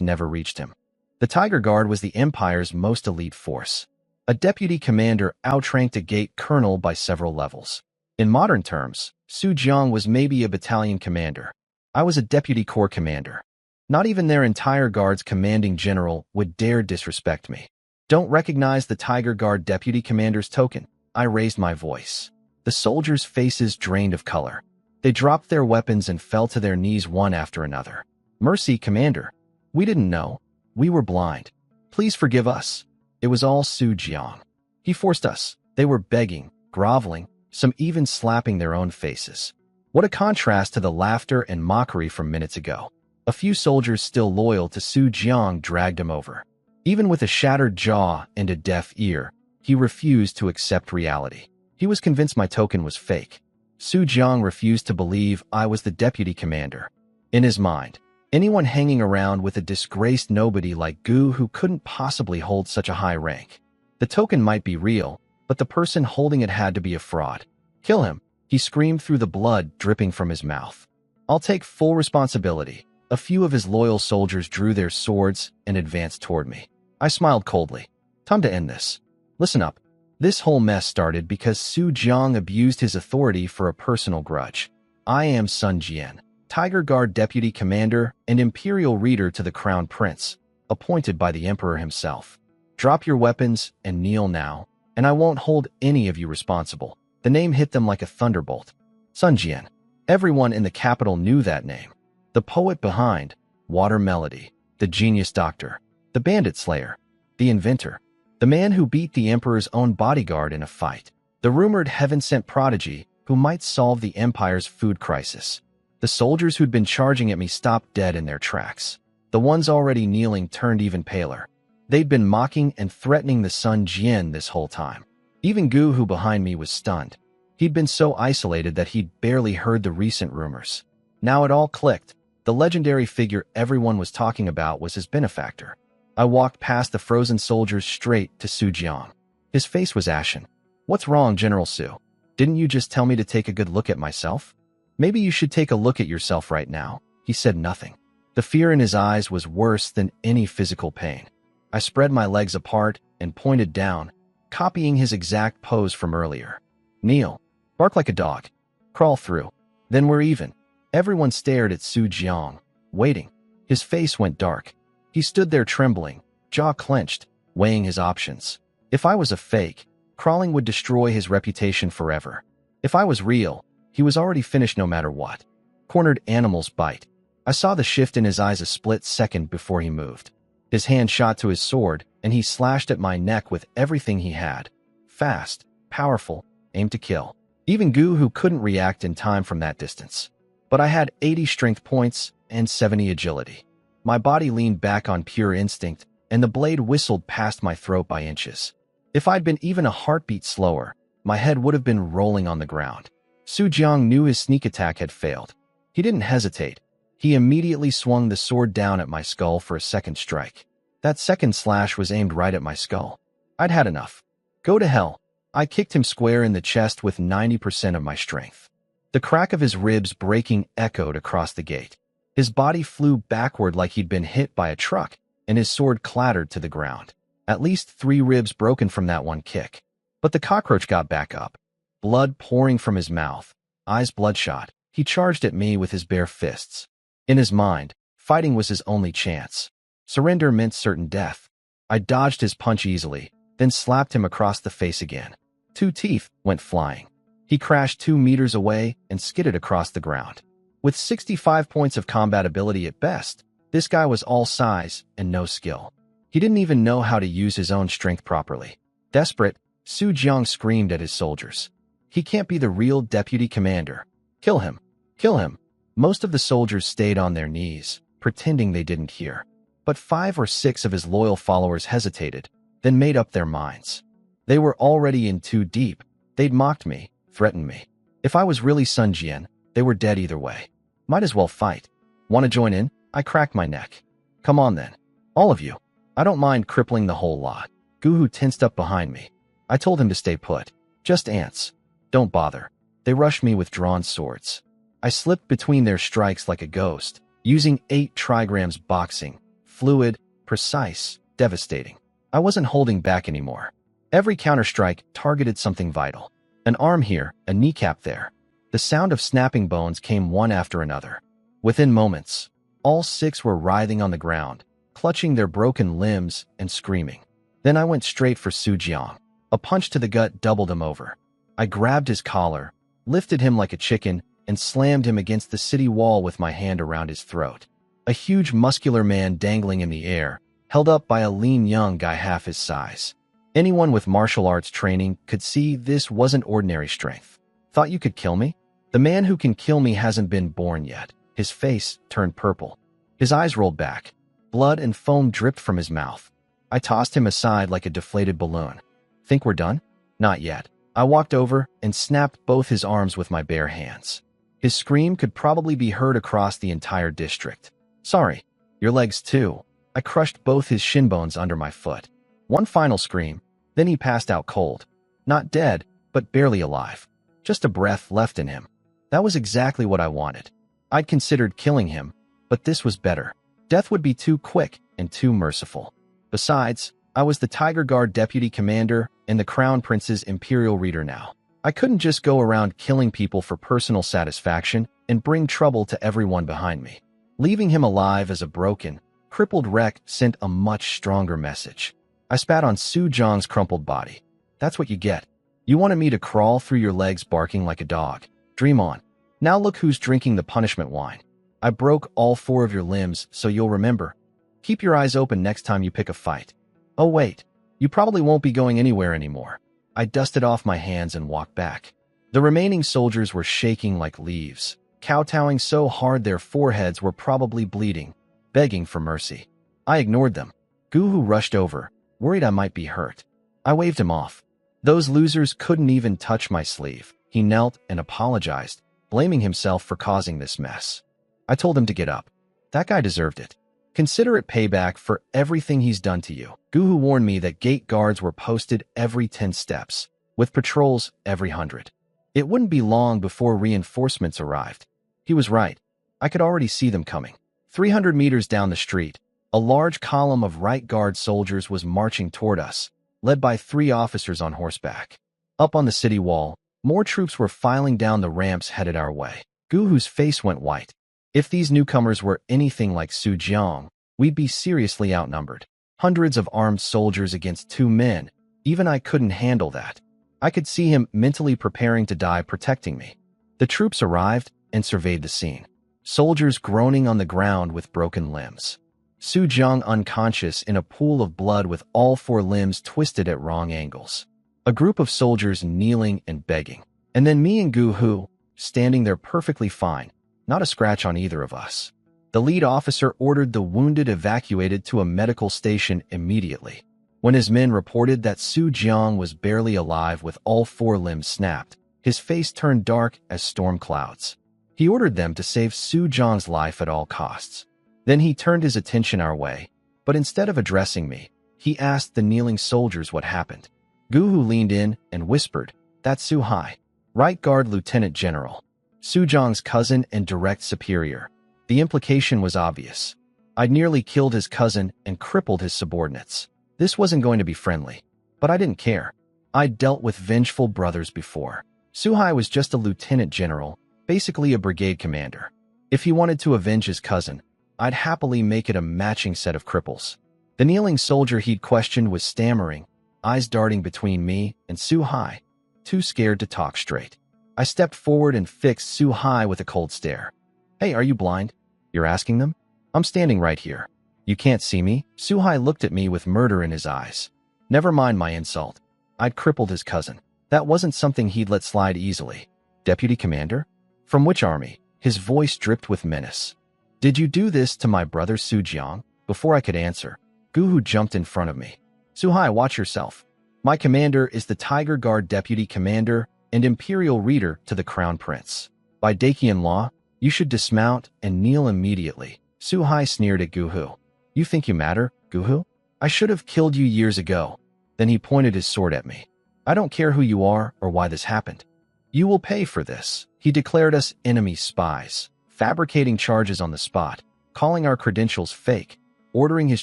never reached him. The Tiger Guard was the Empire's most elite force. A deputy commander outranked a gate colonel by several levels. In modern terms, Su Jiang was maybe a battalion commander. I was a deputy corps commander. Not even their entire guard's commanding general would dare disrespect me. Don't recognize the Tiger Guard deputy commander's token. I raised my voice. The soldiers' faces drained of color. They dropped their weapons and fell to their knees one after another. Mercy, Commander. We didn't know. We were blind. Please forgive us. It was all Su Jiang. He forced us. They were begging, groveling, some even slapping their own faces. What a contrast to the laughter and mockery from minutes ago. A few soldiers still loyal to Su Jiang dragged him over. Even with a shattered jaw and a deaf ear, he refused to accept reality. He was convinced my token was fake. Su Jiang refused to believe I was the deputy commander. In his mind, anyone hanging around with a disgraced nobody like Gu-Hu couldn't possibly hold such a high rank. The token might be real, but the person holding it had to be a fraud. Kill him, he screamed through the blood dripping from his mouth. I'll take full responsibility. A few of his loyal soldiers drew their swords and advanced toward me. I smiled coldly. Time to end this. Listen up. This whole mess started because Su Jiang abused his authority for a personal grudge. I am Sun Jian. Tiger Guard Deputy Commander and Imperial Reader to the Crown Prince, appointed by the Emperor himself. Drop your weapons and kneel now, and I won't hold any of you responsible. The name hit them like a thunderbolt. Sun Jian. Everyone in the capital knew that name. The poet behind Water Melody, the genius doctor, the bandit slayer, the inventor, the man who beat the Emperor's own bodyguard in a fight, the rumored heaven-sent prodigy who might solve the Empire's food crisis. The soldiers who'd been charging at me stopped dead in their tracks. The ones already kneeling turned even paler. They'd been mocking and threatening the Sun Jian this whole time. Even Gu, who behind me, was stunned. He'd been so isolated that he'd barely heard the recent rumors. Now it all clicked. The legendary figure everyone was talking about was his benefactor. I walked past the frozen soldiers straight to Su Jiang. His face was ashen. "What's wrong, General Su? Didn't you just tell me to take a good look at myself? Maybe you should take a look at yourself right now." He said nothing. The fear in his eyes was worse than any physical pain. I spread my legs apart and pointed down, copying his exact pose from earlier. "Kneel. Bark like a dog. Crawl through. Then we're even." Everyone stared at Su Jiang, waiting. His face went dark. He stood there trembling, jaw clenched, weighing his options. If I was a fake, crawling would destroy his reputation forever. If I was real, he was already finished no matter what. Cornered animals bite. I saw the shift in his eyes a split second before he moved. His hand shot to his sword, and he slashed at my neck with everything he had. Fast, powerful, aimed to kill. Even Gu, who couldn't react in time from that distance. But I had 80 strength points and 70 agility. My body leaned back on pure instinct, and the blade whistled past my throat by inches. If I'd been even a heartbeat slower, my head would have been rolling on the ground. Su Jiang knew his sneak attack had failed. He didn't hesitate. He immediately swung the sword down at my skull for a second strike. That second slash was aimed right at my skull. I'd had enough. "Go to hell." I kicked him square in the chest with 90% of my strength. The crack of his ribs breaking echoed across the gate. His body flew backward like he'd been hit by a truck, and his sword clattered to the ground. At least 3 ribs broken from that one kick. But the cockroach got back up. Blood pouring from his mouth, eyes bloodshot. He charged at me with his bare fists. In his mind, fighting was his only chance. Surrender meant certain death. I dodged his punch easily, then slapped him across the face again. 2 teeth went flying. He crashed 2 meters away and skidded across the ground. With 65 points of combat ability at best, this guy was all size and no skill. He didn't even know how to use his own strength properly. Desperate, Su Jiang screamed at his soldiers. "He can't be the real deputy commander. Kill him. Kill him." Most of the soldiers stayed on their knees, pretending they didn't hear. But 5 or 6 of his loyal followers hesitated, then made up their minds. They were already in too deep. They'd mocked me, threatened me. If I was really Sun Jian, they were dead either way. Might as well fight. "Want to join in?" I cracked my neck. "Come on then. All of you. I don't mind crippling the whole lot." Guhu tensed up behind me. I told him to stay put. "Just ants. Don't bother." They rushed me with drawn swords. I slipped between their strikes like a ghost, using 8 trigrams boxing. Fluid, precise, devastating. I wasn't holding back anymore. Every counterstrike targeted something vital. An arm here, a kneecap there. The sound of snapping bones came one after another. Within moments, all 6 were writhing on the ground, clutching their broken limbs and screaming. Then I went straight for Su Jiang. A punch to the gut doubled him over. I grabbed his collar, lifted him like a chicken, and slammed him against the city wall with my hand around his throat. A huge muscular man dangling in the air, held up by a lean young guy half his size. Anyone with martial arts training could see this wasn't ordinary strength. "Thought you could kill me?" The man who can kill me hasn't been born yet. His face turned purple. His eyes rolled back. Blood and foam dripped from his mouth. I tossed him aside like a deflated balloon. "Think we're done?" "Not yet." I walked over and snapped both his arms with my bare hands. His scream could probably be heard across the entire district. "Sorry. Your legs too." I crushed both his shin bones under my foot. One final scream, then he passed out cold. Not dead, but barely alive. Just a breath left in him. That was exactly what I wanted. I'd considered killing him, but this was better. Death would be too quick and too merciful. Besides, I was the Tiger Guard Deputy Commander and the Crown Prince's Imperial Reader now. I couldn't just go around killing people for personal satisfaction and bring trouble to everyone behind me. Leaving him alive as a broken, crippled wreck sent a much stronger message. I spat on Su Jiang's crumpled body. That's what you get. You wanted me to crawl through your legs barking like a dog. Dream on. Now look who's drinking the punishment wine. I broke all 4 of your limbs, so you'll remember. Keep your eyes open next time you pick a fight. Oh wait, you probably won't be going anywhere anymore. I dusted off my hands and walked back. The remaining soldiers were shaking like leaves, kowtowing so hard their foreheads were probably bleeding, begging for mercy. I ignored them. Guhu rushed over, worried I might be hurt. I waved him off. Those losers couldn't even touch my sleeve. He knelt and apologized, blaming himself for causing this mess. I told him to get up. That guy deserved it. Consider it payback for everything he's done to you. Guhu warned me that gate guards were posted every 10 steps, with patrols every 100. It wouldn't be long before reinforcements arrived. He was right. I could already see them coming. 300 meters down the street, a large column of right guard soldiers was marching toward us, led by 3 officers on horseback. Up on the city wall, more troops were filing down the ramps headed our way. Guhu's face went white. If these newcomers were anything like Su Jiang, we'd be seriously outnumbered. Hundreds of armed soldiers against 2 men. Even I couldn't handle that. I could see him mentally preparing to die protecting me. The troops arrived and surveyed the scene. Soldiers groaning on the ground with broken limbs. Su Jiang unconscious in a pool of blood with all 4 limbs twisted at wrong angles. A group of soldiers kneeling and begging. And then me and Guhu, standing there perfectly fine, not a scratch on either of us. The lead officer ordered the wounded evacuated to a medical station immediately. When his men reported that Su Jiang was barely alive with all 4 limbs snapped, his face turned dark as storm clouds. He ordered them to save Su Jiang's life at all costs. Then he turned his attention our way, but instead of addressing me, he asked the kneeling soldiers what happened. Guhu leaned in and whispered, "That's Su Hai, Right Guard Lieutenant General, Su Jiang's cousin and direct superior." The implication was obvious. I'd nearly killed his cousin and crippled his subordinates. This wasn't going to be friendly, but I didn't care. I'd dealt with vengeful brothers before. Su Hai was just a lieutenant general, basically a brigade commander. If he wanted to avenge his cousin, I'd happily make it a matching set of cripples. The kneeling soldier he'd questioned was stammering, eyes darting between me and Su Hai, too scared to talk straight. I stepped forward and fixed Su Hai with a cold stare. "Hey, are you blind? You're asking them? I'm standing right here. You can't see me?" Su Hai looked at me with murder in his eyes. Never mind my insult. I'd crippled his cousin. That wasn't something he'd let slide easily. "Deputy Commander? From which army?" His voice dripped with menace. "Did you do this to my brother Su Jiang?" Before I could answer, Guhu jumped in front of me. "Su Hai, watch yourself. My commander is the Tiger Guard Deputy Commander and Imperial Reader to the Crown Prince. By Dakian law, you should dismount and kneel immediately." Su Hai sneered at Guhu. "You think you matter, Guhu? I should have killed you years ago." Then he pointed his sword at me. "I don't care who you are or why this happened. You will pay for this." He declared us enemy spies, fabricating charges on the spot, calling our credentials fake, ordering his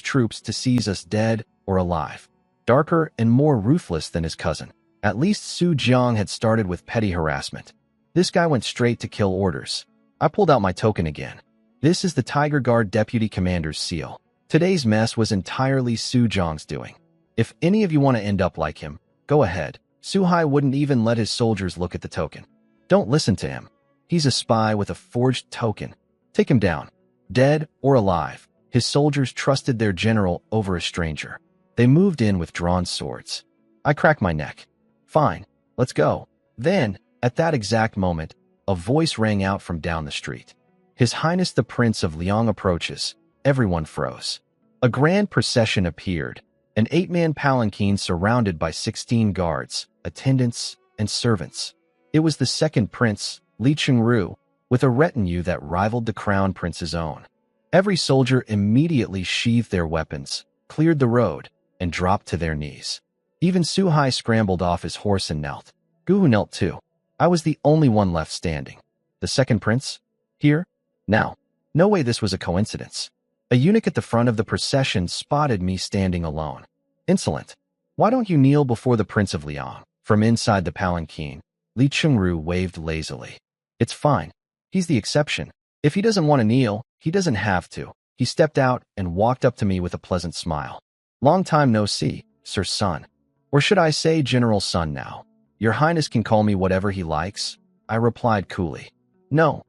troops to seize us dead or alive. Darker and more ruthless than his cousin. At least Su Jiang had started with petty harassment. This guy went straight to kill orders. I pulled out my token again. This is the Tiger Guard Deputy Commander's seal. Today's mess was entirely Su Jiang's doing. If any of you want to end up like him, go ahead. Su Hai wouldn't even let his soldiers look at the token. Don't listen to him. He's a spy with a forged token. Take him down. Dead or alive, his soldiers trusted their general over a stranger. They moved in with drawn swords. I cracked my neck. "Fine, let's go." Then, at that exact moment, a voice rang out from down the street. "His Highness the Prince of Liang approaches." Everyone froze. A grand procession appeared, an 8-man palanquin surrounded by 16 guards, attendants, and servants. It was the second prince, Li Chengru, with a retinue that rivaled the crown prince's own. Every soldier immediately sheathed their weapons, cleared the road, and dropped to their knees. Even Su Hai scrambled off his horse and knelt. Guhu knelt too. I was the only one left standing. The second prince? Here? Now. No way this was a coincidence. A eunuch at the front of the procession spotted me standing alone. "Insolent. Why don't you kneel before the Prince of Liang?" From inside the palanquin, Li Chengru waved lazily. It's fine. He's the exception. If he doesn't want to kneel, he doesn't have to. He stepped out and walked up to me with a pleasant smile. Long time no see, Sir Sun. Or should I say General Sun now? Your Highness can call me whatever he likes, I replied coolly. No,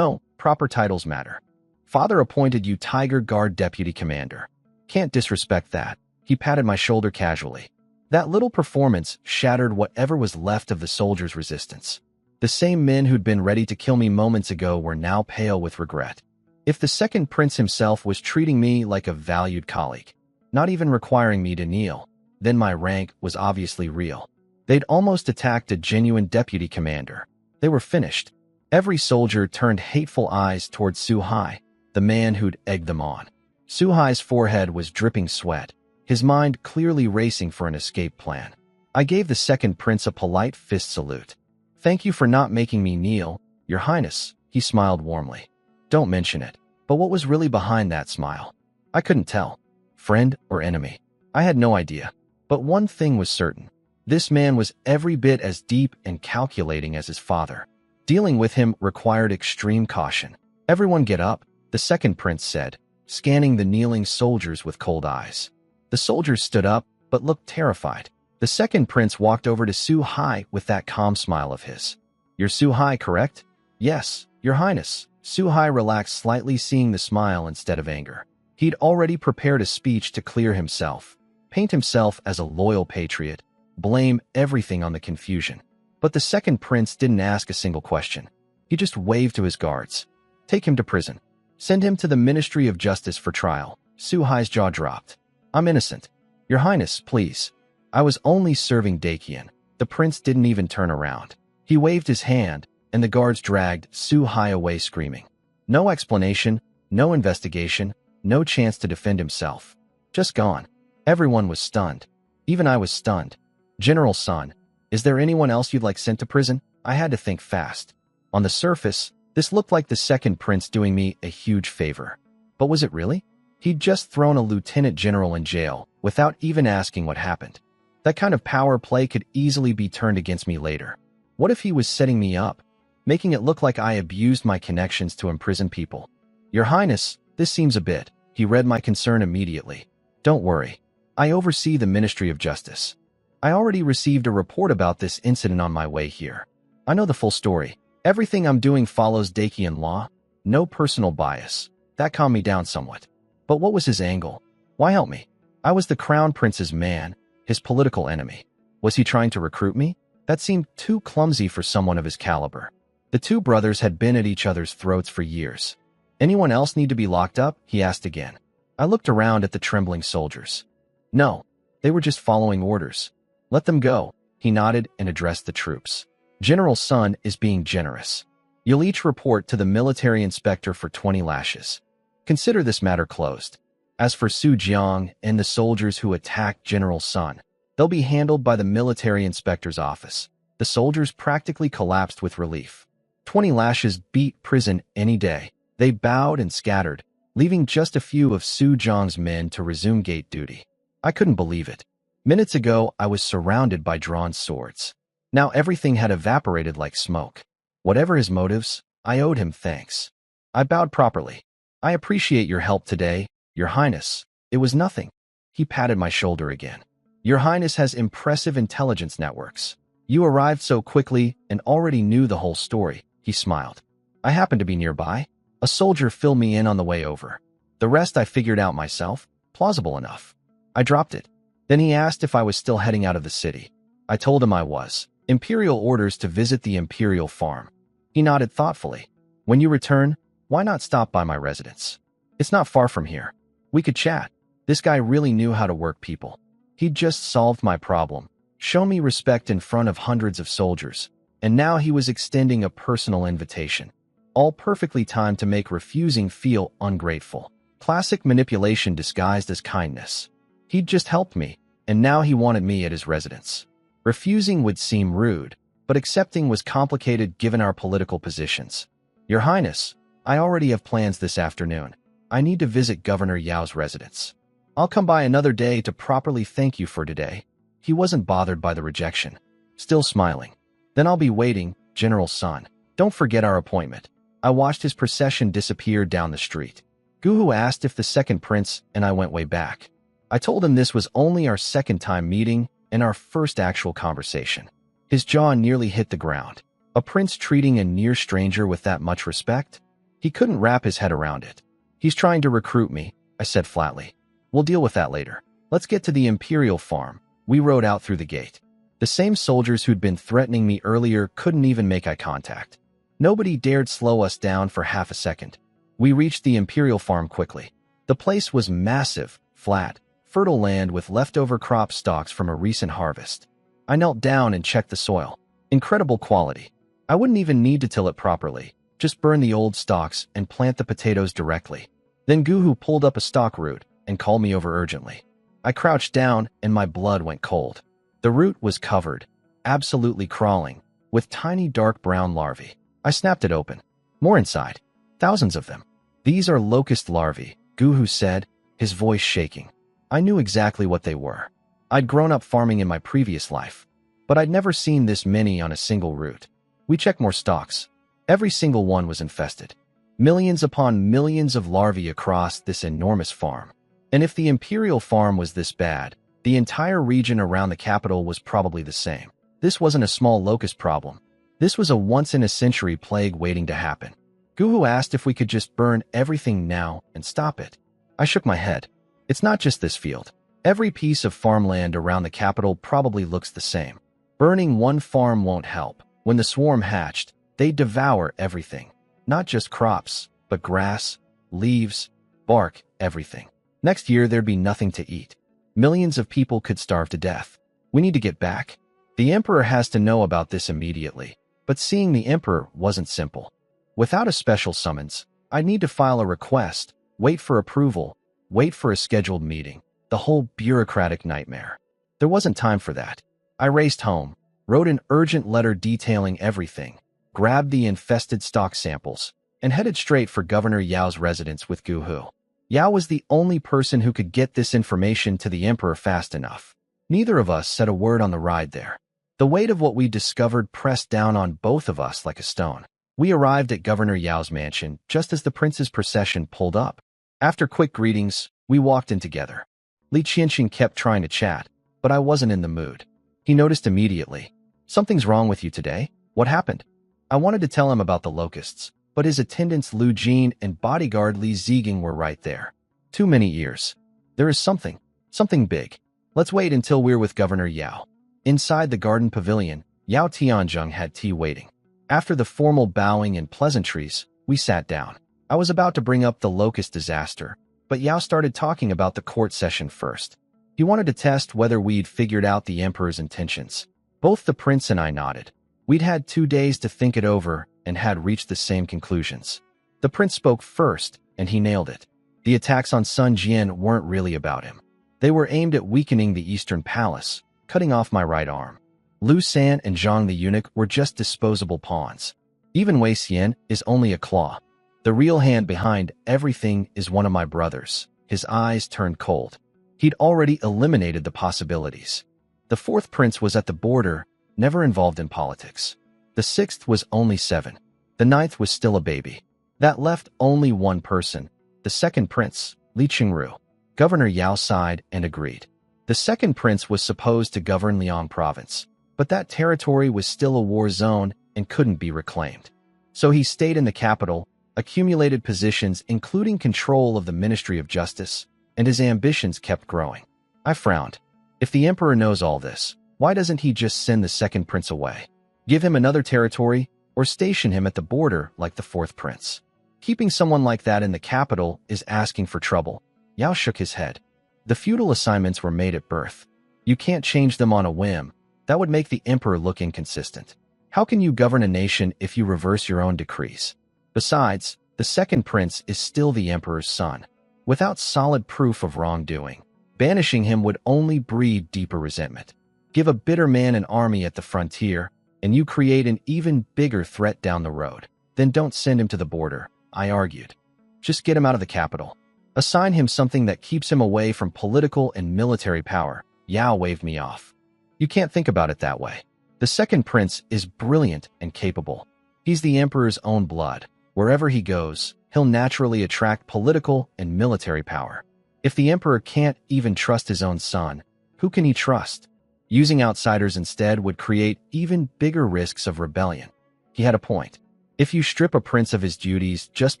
proper titles matter. Father appointed you Tiger Guard Deputy Commander. Can't disrespect that. He patted my shoulder casually. That little performance shattered whatever was left of the soldiers' resistance. The same men who'd been ready to kill me moments ago were now pale with regret. If the second prince himself was treating me like a valued colleague, not even requiring me to kneel, then my rank was obviously real. They'd almost attacked a genuine deputy commander. They were finished. Every soldier turned hateful eyes toward Su Hai, the man who'd egged them on. Su Hai's forehead was dripping sweat, his mind clearly racing for an escape plan. I gave the second prince a polite fist salute. Thank you for not making me kneel, Your Highness, he smiled warmly. Don't mention it. But what was really behind that smile? I couldn't tell. Friend or enemy? I had no idea. But one thing was certain. This man was every bit as deep and calculating as his father. Dealing with him required extreme caution. Everyone get up, the second prince said, scanning the kneeling soldiers with cold eyes. The soldiers stood up, but looked terrified. The second prince walked over to Su Hai with that calm smile of his. You're Su Hai, correct? Yes, Your Highness. Su Hai relaxed slightly, seeing the smile instead of anger. He'd already prepared a speech to clear himself, paint himself as a loyal patriot, blame everything on the confusion. But the second prince didn't ask a single question. He just waved to his guards. Take him to prison. Send him to the Ministry of Justice for trial. Su Hai's jaw dropped. I'm innocent. Your Highness, please. I was only serving Dakian. The prince didn't even turn around. He waved his hand, and the guards dragged Su Hai away screaming. No explanation, no investigation, no chance to defend himself. Just gone. Everyone was stunned. Even I was stunned. General Sun, is there anyone else you'd like sent to prison? I had to think fast. On the surface, this looked like the second prince doing me a huge favor. But was it really? He'd just thrown a lieutenant general in jail without even asking what happened. That kind of power play could easily be turned against me later. What if he was setting me up, making it look like I abused my connections to imprison people? Your Highness, this seems a bit. He read my concern immediately. Don't worry. I oversee the Ministry of Justice. I already received a report about this incident on my way here. I know the full story. Everything I'm doing follows Dakian law. No personal bias. That calmed me down somewhat. But what was his angle? Why help me? I was the Crown Prince's man, his political enemy. Was he trying to recruit me? That seemed too clumsy for someone of his caliber. The two brothers had been at each other's throats for years. Anyone else need to be locked up? He asked again. I looked around at the trembling soldiers. No, they were just following orders. Let them go. He nodded and addressed the troops. General Sun is being generous. You'll each report to the military inspector for 20 lashes. Consider this matter closed. As for Su Jiang and the soldiers who attacked General Sun, they'll be handled by the military inspector's office. The soldiers practically collapsed with relief. 20 lashes beat prison any day. They bowed and scattered, leaving just a few of Su Jiang's men to resume gate duty. I couldn't believe it. Minutes ago, I was surrounded by drawn swords. Now everything had evaporated like smoke. Whatever his motives, I owed him thanks. I bowed properly. I appreciate your help today, Your Highness. It was nothing. He patted my shoulder again. Your Highness has impressive intelligence networks. You arrived so quickly and already knew the whole story, he smiled. I happened to be nearby. A soldier filled me in on the way over. The rest I figured out myself. Plausible enough. I dropped it. Then he asked if I was still heading out of the city. I told him I was. Imperial orders to visit the Imperial farm. He nodded thoughtfully. When you return, why not stop by my residence? It's not far from here. We could chat. This guy really knew how to work people. He'd just solved my problem, shown me respect in front of hundreds of soldiers, and now he was extending a personal invitation. All perfectly timed to make refusing feel ungrateful. Classic manipulation disguised as kindness. He'd just helped me, and now he wanted me at his residence. Refusing would seem rude, but accepting was complicated given our political positions. Your Highness, I already have plans this afternoon. I need to visit Governor Yao's residence. I'll come by another day to properly thank you for today. He wasn't bothered by the rejection. Still smiling. Then I'll be waiting, General Sun. Don't forget our appointment. I watched his procession disappear down the street. Guhu asked if the second prince and I went way back. I told him this was only our second time meeting and our first actual conversation. His jaw nearly hit the ground. A prince treating a near stranger with that much respect? He couldn't wrap his head around it. He's trying to recruit me, I said flatly. We'll deal with that later. Let's get to the Imperial farm. We rode out through the gate. The same soldiers who'd been threatening me earlier couldn't even make eye contact. Nobody dared slow us down for half a second. We reached the Imperial farm quickly. The place was massive, flat, fertile land with leftover crop stalks from a recent harvest. I knelt down and checked the soil. Incredible quality. I wouldn't even need to till it properly. Just burn the old stalks and plant the potatoes directly. Then Guhu pulled up a stalk root and called me over urgently. I crouched down and my blood went cold. The root was covered, absolutely crawling, with tiny dark brown larvae. I snapped it open. More inside. Thousands of them. These are locust larvae, Guhu said, his voice shaking. I knew exactly what they were. I'd grown up farming in my previous life, but I'd never seen this many on a single root. We checked more stalks. Every single one was infested. Millions upon millions of larvae across this enormous farm. And if the Imperial farm was this bad, the entire region around the capital was probably the same. This wasn't a small locust problem. This was a once-in-a-century plague waiting to happen. Guhu asked if we could just burn everything now and stop it. I shook my head. It's not just this field. Every piece of farmland around the capital probably looks the same. Burning one farm won't help. When the swarm hatched, they'd devour everything. Not just crops, but grass, leaves, bark, everything. Next year, there'd be nothing to eat. Millions of people could starve to death. We need to get back. The Emperor has to know about this immediately. But seeing the Emperor wasn't simple. Without a special summons, I'd need to file a request, wait for approval, wait for a scheduled meeting. The whole bureaucratic nightmare. There wasn't time for that. I raced home, wrote an urgent letter detailing everything, grabbed the infested stock samples, and headed straight for Governor Yao's residence with Guhu. Yao was the only person who could get this information to the Emperor fast enough. Neither of us said a word on the ride there. The weight of what we discovered pressed down on both of us like a stone. We arrived at Governor Yao's mansion just as the prince's procession pulled up. After quick greetings, we walked in together. Li Qianqing kept trying to chat, but I wasn't in the mood. He noticed immediately. Something's wrong with you today? What happened? I wanted to tell him about the locusts, but his attendants Lu Jin and bodyguard Li Ziging were right there. Too many ears. There is something big. Let's wait until we're with Governor Yao. Inside the garden pavilion, Yao Tianzheng had tea waiting. After the formal bowing and pleasantries, we sat down. I was about to bring up the locust disaster, but Yao started talking about the court session first. He wanted to test whether we'd figured out the Emperor's intentions. Both the prince and I nodded. We'd had 2 days to think it over and had reached the same conclusions. The prince spoke first, and he nailed it. The attacks on Sun Jian weren't really about him. They were aimed at weakening the Eastern Palace, cutting off my right arm. Lu San and Zhang the eunuch were just disposable pawns. Even Wei Xian is only a claw. The real hand behind everything is one of my brothers. His eyes turned cold. He'd already eliminated the possibilities. The fourth prince was at the border, never involved in politics. The sixth was only 7. The ninth was still a baby. That left only one person, the second prince, Li Qingru. Governor Yao sighed and agreed. The second prince was supposed to govern Liang province, but that territory was still a war zone and couldn't be reclaimed. So he stayed in the capital, accumulated positions including control of the Ministry of Justice, and his ambitions kept growing. I frowned. If the Emperor knows all this, why doesn't he just send the second prince away? Give him another territory, or station him at the border like the fourth prince? Keeping someone like that in the capital is asking for trouble. Yao shook his head. The feudal assignments were made at birth. You can't change them on a whim. That would make the Emperor look inconsistent. How can you govern a nation if you reverse your own decrees? Besides, the second prince is still the Emperor's son. Without solid proof of wrongdoing, banishing him would only breed deeper resentment. Give a bitter man an army at the frontier, and you create an even bigger threat down the road. Then don't send him to the border, I argued. Just get him out of the capital. Assign him something that keeps him away from political and military power. Yao waved me off. You can't think about it that way. The second prince is brilliant and capable. He's the emperor's own blood. Wherever he goes, he'll naturally attract political and military power. If the emperor can't even trust his own son, who can he trust? Using outsiders instead would create even bigger risks of rebellion. He had a point. If you strip a prince of his duties just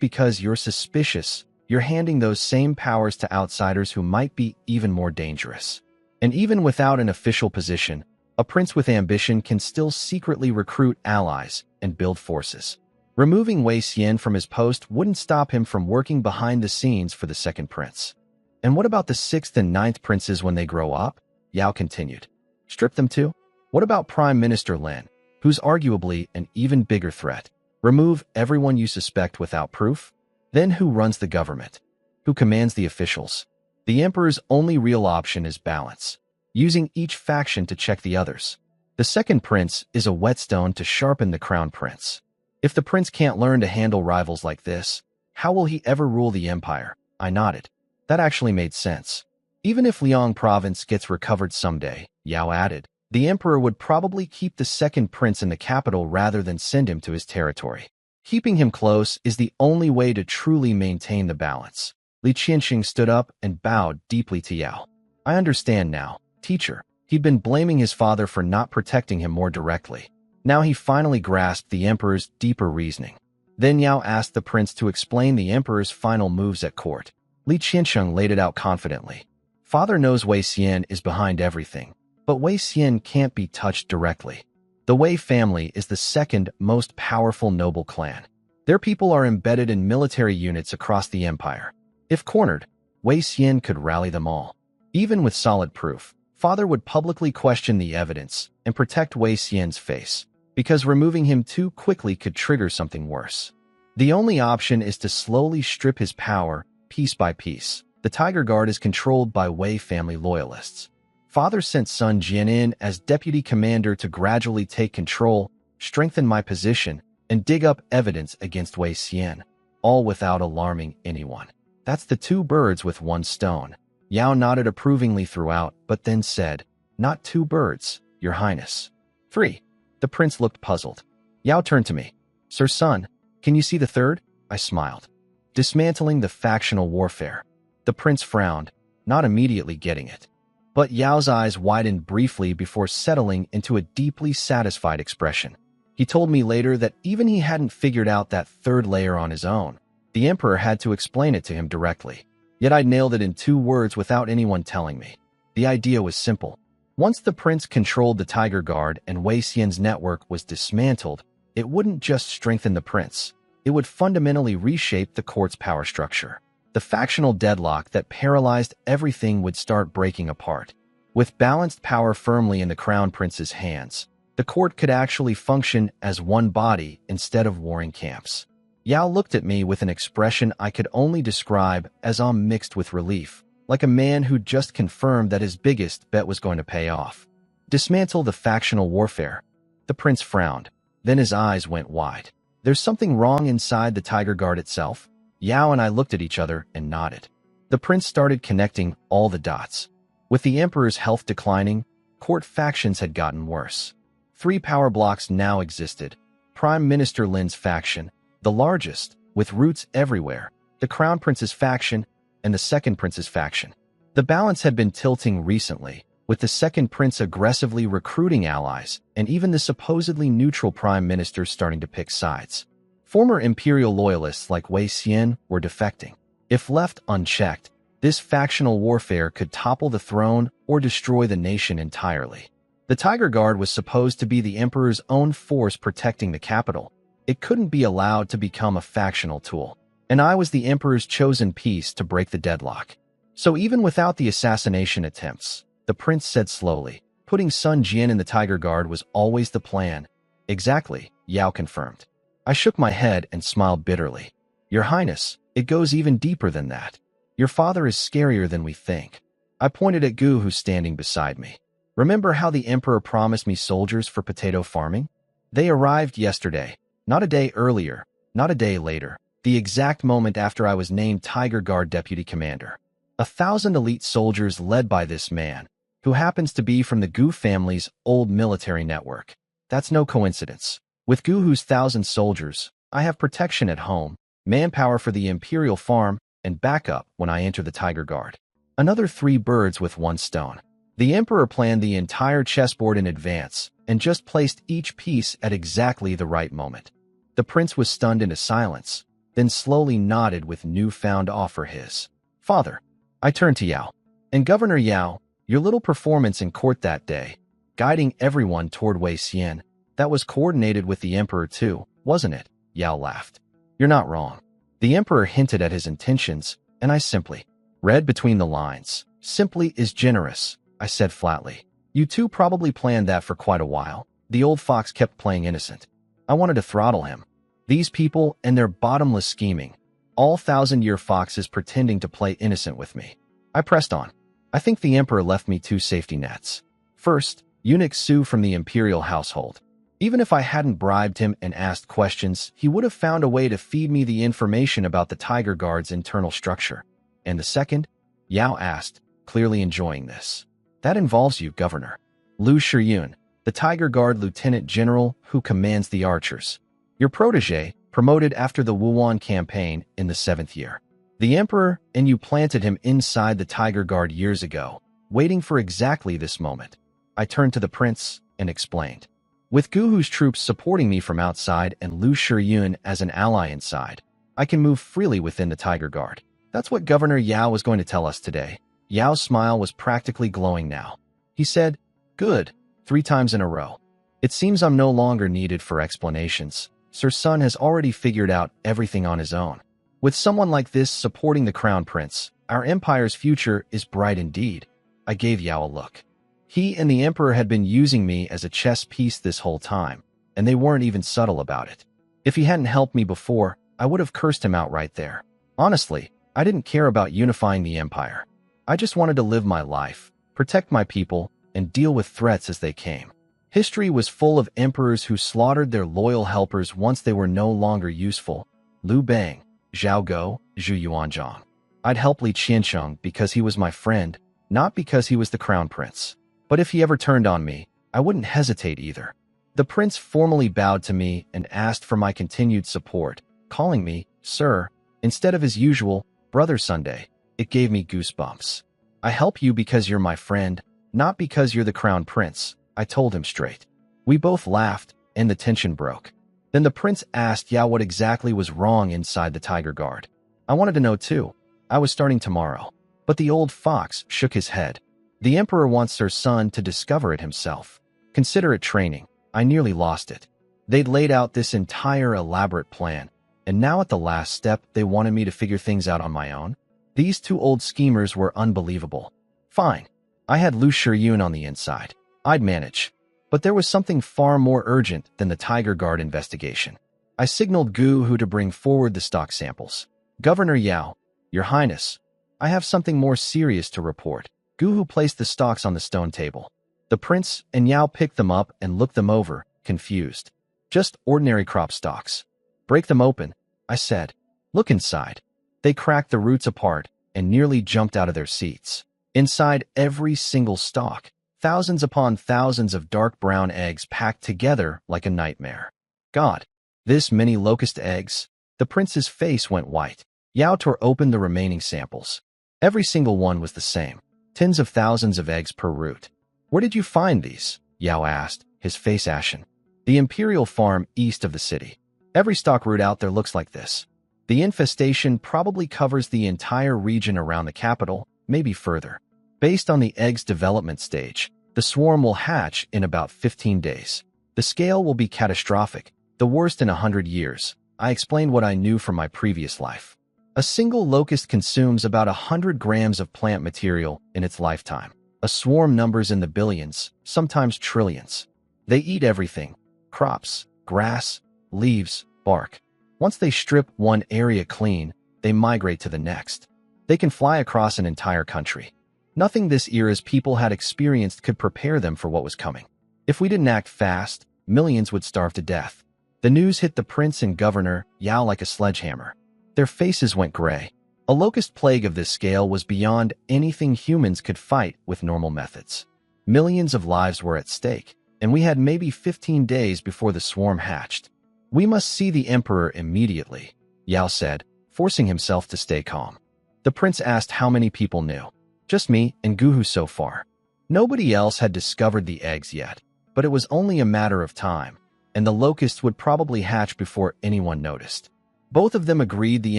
because you're suspicious, you're handing those same powers to outsiders who might be even more dangerous. And even without an official position, a prince with ambition can still secretly recruit allies and build forces. Removing Wei Xian from his post wouldn't stop him from working behind the scenes for the second prince. And what about the sixth and ninth princes when they grow up? Yao continued. Strip them too? What about Prime Minister Lin, who's arguably an even bigger threat? Remove everyone you suspect without proof? Then who runs the government? Who commands the officials? The emperor's only real option is balance, using each faction to check the others. The second prince is a whetstone to sharpen the crown prince. If the prince can't learn to handle rivals like this, how will he ever rule the empire? I nodded. That actually made sense. Even if Liang province gets recovered someday, Yao added, the emperor would probably keep the second prince in the capital rather than send him to his territory. Keeping him close is the only way to truly maintain the balance. Li Qianxing stood up and bowed deeply to Yao. I understand now, teacher. He'd been blaming his father for not protecting him more directly. Now he finally grasped the emperor's deeper reasoning. Then Yao asked the prince to explain the emperor's final moves at court. Li Qianxing laid it out confidently. Father knows Wei Xian is behind everything, but Wei Xian can't be touched directly. The Wei family is the second most powerful noble clan. Their people are embedded in military units across the empire. If cornered, Wei Xian could rally them all. Even with solid proof, Father would publicly question the evidence and protect Wei Xian's face, because removing him too quickly could trigger something worse. The only option is to slowly strip his power, piece by piece. The Tiger Guard is controlled by Wei family loyalists. Father sent Sun Jian in as deputy commander to gradually take control, strengthen my position, and dig up evidence against Wei Xian, all without alarming anyone. That's the two birds with one stone. Yao nodded approvingly throughout, but then said, Not two birds, Your Highness. 3. The prince looked puzzled. Yao turned to me. Sir Sun, can you see the third? I smiled. Dismantling the factional warfare. The prince frowned, not immediately getting it. But Yao's eyes widened briefly before settling into a deeply satisfied expression. He told me later that even he hadn't figured out that third layer on his own. The emperor had to explain it to him directly. Yet I'd nailed it in 2 words without anyone telling me. The idea was simple. Once the prince controlled the Tiger Guard and Wei Xian's network was dismantled, it wouldn't just strengthen the prince. It would fundamentally reshape the court's power structure. The factional deadlock that paralyzed everything would start breaking apart. With balanced power firmly in the crown prince's hands, the court could actually function as one body instead of warring camps. Yao looked at me with an expression I could only describe as mixed with relief, like a man who'd just confirmed that his biggest bet was going to pay off. Dismantle the factional warfare. The prince frowned. Then his eyes went wide. There's something wrong inside the Tiger Guard itself? Yao and I looked at each other and nodded. The prince started connecting all the dots. With the emperor's health declining, court factions had gotten worse. 3 power blocks now existed. Prime Minister Lin's faction, the largest, with roots everywhere, the Crown Prince's faction, and the Second Prince's faction. The balance had been tilting recently, with the Second Prince aggressively recruiting allies, and even the supposedly neutral Prime Minister starting to pick sides. Former imperial loyalists like Wei Xian were defecting. If left unchecked, this factional warfare could topple the throne or destroy the nation entirely. The Tiger Guard was supposed to be the emperor's own force protecting the capital. It couldn't be allowed to become a factional tool. And I was the emperor's chosen piece to break the deadlock. So even without the assassination attempts, the prince said slowly, putting Sun Jian in the Tiger Guard was always the plan. Exactly, Yao confirmed. I shook my head and smiled bitterly. Your Highness, it goes even deeper than that. Your father is scarier than we think. I pointed at Gu, who's standing beside me. Remember how the emperor promised me soldiers for potato farming? They arrived yesterday, not a day earlier, not a day later, the exact moment after I was named Tiger Guard Deputy Commander. 1,000 elite soldiers led by this man, who happens to be from the Gu family's old military network. That's no coincidence. With Guhu's 1,000 soldiers, I have protection at home, manpower for the Imperial farm, and backup when I enter the Tiger Guard. Another 3 birds with 1 stone. The Emperor planned the entire chessboard in advance and just placed each piece at exactly the right moment. The prince was stunned into silence, then slowly nodded with newfound awe for his father. I turned to Yao. And Governor Yao, your little performance in court that day, guiding everyone toward Wei Xian, that was coordinated with the Emperor too, wasn't it? Yao laughed. You're not wrong. The Emperor hinted at his intentions, and I simply read between the lines. Simply is generous, I said flatly. You two probably planned that for quite a while. The old fox kept playing innocent. I wanted to throttle him. These people and their bottomless scheming. All 1,000-year foxes pretending to play innocent with me. I pressed on. I think the Emperor left me 2 safety nets. First, eunuch Su from the imperial household. Even if I hadn't bribed him and asked questions, he would have found a way to feed me the information about the Tiger Guard's internal structure. And the second? Yao asked, clearly enjoying this. That involves you, Governor. Lu Shiyun, the Tiger Guard Lieutenant General who commands the archers. Your protege, promoted after the Wuhan campaign in the 7th year. The Emperor and you planted him inside the Tiger Guard years ago, waiting for exactly this moment. I turned to the prince and explained. With Guhu's troops supporting me from outside and Lu Shiyun as an ally inside, I can move freely within the Tiger Guard. That's what Governor Yao was going to tell us today. Yao's smile was practically glowing now. He said, Good, 3 times in a row. It seems I'm no longer needed for explanations. Sir Sun has already figured out everything on his own. With someone like this supporting the Crown Prince, our empire's future is bright indeed. I gave Yao a look. He and the Emperor had been using me as a chess piece this whole time, and they weren't even subtle about it. If he hadn't helped me before, I would have cursed him out right there. Honestly, I didn't care about unifying the empire. I just wanted to live my life, protect my people, and deal with threats as they came. History was full of emperors who slaughtered their loyal helpers once they were no longer useful. Liu Bang, Zhao Go, Zhu Yuanzhang. I'd help Li Qiansheng because he was my friend, not because he was the crown prince. But if he ever turned on me, I wouldn't hesitate either. The prince formally bowed to me and asked for my continued support, calling me, Sir, instead of his usual, Brother Sunday. It gave me goosebumps. I help you because you're my friend, not because you're the crown prince, I told him straight. We both laughed, and the tension broke. Then the prince asked Yao what exactly was wrong inside the Tiger Guard. I wanted to know too. I was starting tomorrow. But the old fox shook his head. The Emperor wants Sir Sun to discover it himself. Consider it training. I nearly lost it. They'd laid out this entire elaborate plan, and now at the last step they wanted me to figure things out on my own? These 2 old schemers were unbelievable. Fine. I had Lu Shiyun on the inside. I'd manage. But there was something far more urgent than the Tiger Guard investigation. I signaled Guhu to bring forward the stock samples. Governor Yao, Your Highness, I have something more serious to report. Guhu placed the stocks on the stone table. The prince and Yao picked them up and looked them over, confused. Just ordinary crop stalks. Break them open, I said. Look inside. They cracked the roots apart and nearly jumped out of their seats. Inside every single stalk, thousands upon thousands of dark brown eggs packed together like a nightmare. God, this many locust eggs? The prince's face went white. Yao tore open the remaining samples. Every single one was the same. Tens of thousands of eggs per root. Where did you find these? Yao asked, his face ashen. The imperial farm east of the city. Every stalk root out there looks like this. The infestation probably covers the entire region around the capital, maybe further. Based on the egg's development stage, the swarm will hatch in about 15 days. The scale will be catastrophic, the worst in 100 years. I explained what I knew from my previous life. A single locust consumes about 100 grams of plant material in its lifetime. A swarm numbers in the billions, sometimes trillions. They eat everything: crops, grass, leaves, bark. Once they strip one area clean, they migrate to the next. They can fly across an entire country. Nothing this era's people had experienced could prepare them for what was coming. If we didn't act fast, millions would starve to death. The news hit the prince and governor Yao like a sledgehammer. Their faces went gray. A locust plague of this scale was beyond anything humans could fight with normal methods. Millions of lives were at stake, and we had maybe 15 days before the swarm hatched. We must see the emperor immediately, Yao said, forcing himself to stay calm. The prince asked how many people knew. Just me and Guhu so far. Nobody else had discovered the eggs yet, but it was only a matter of time, and the locusts would probably hatch before anyone noticed. Both of them agreed the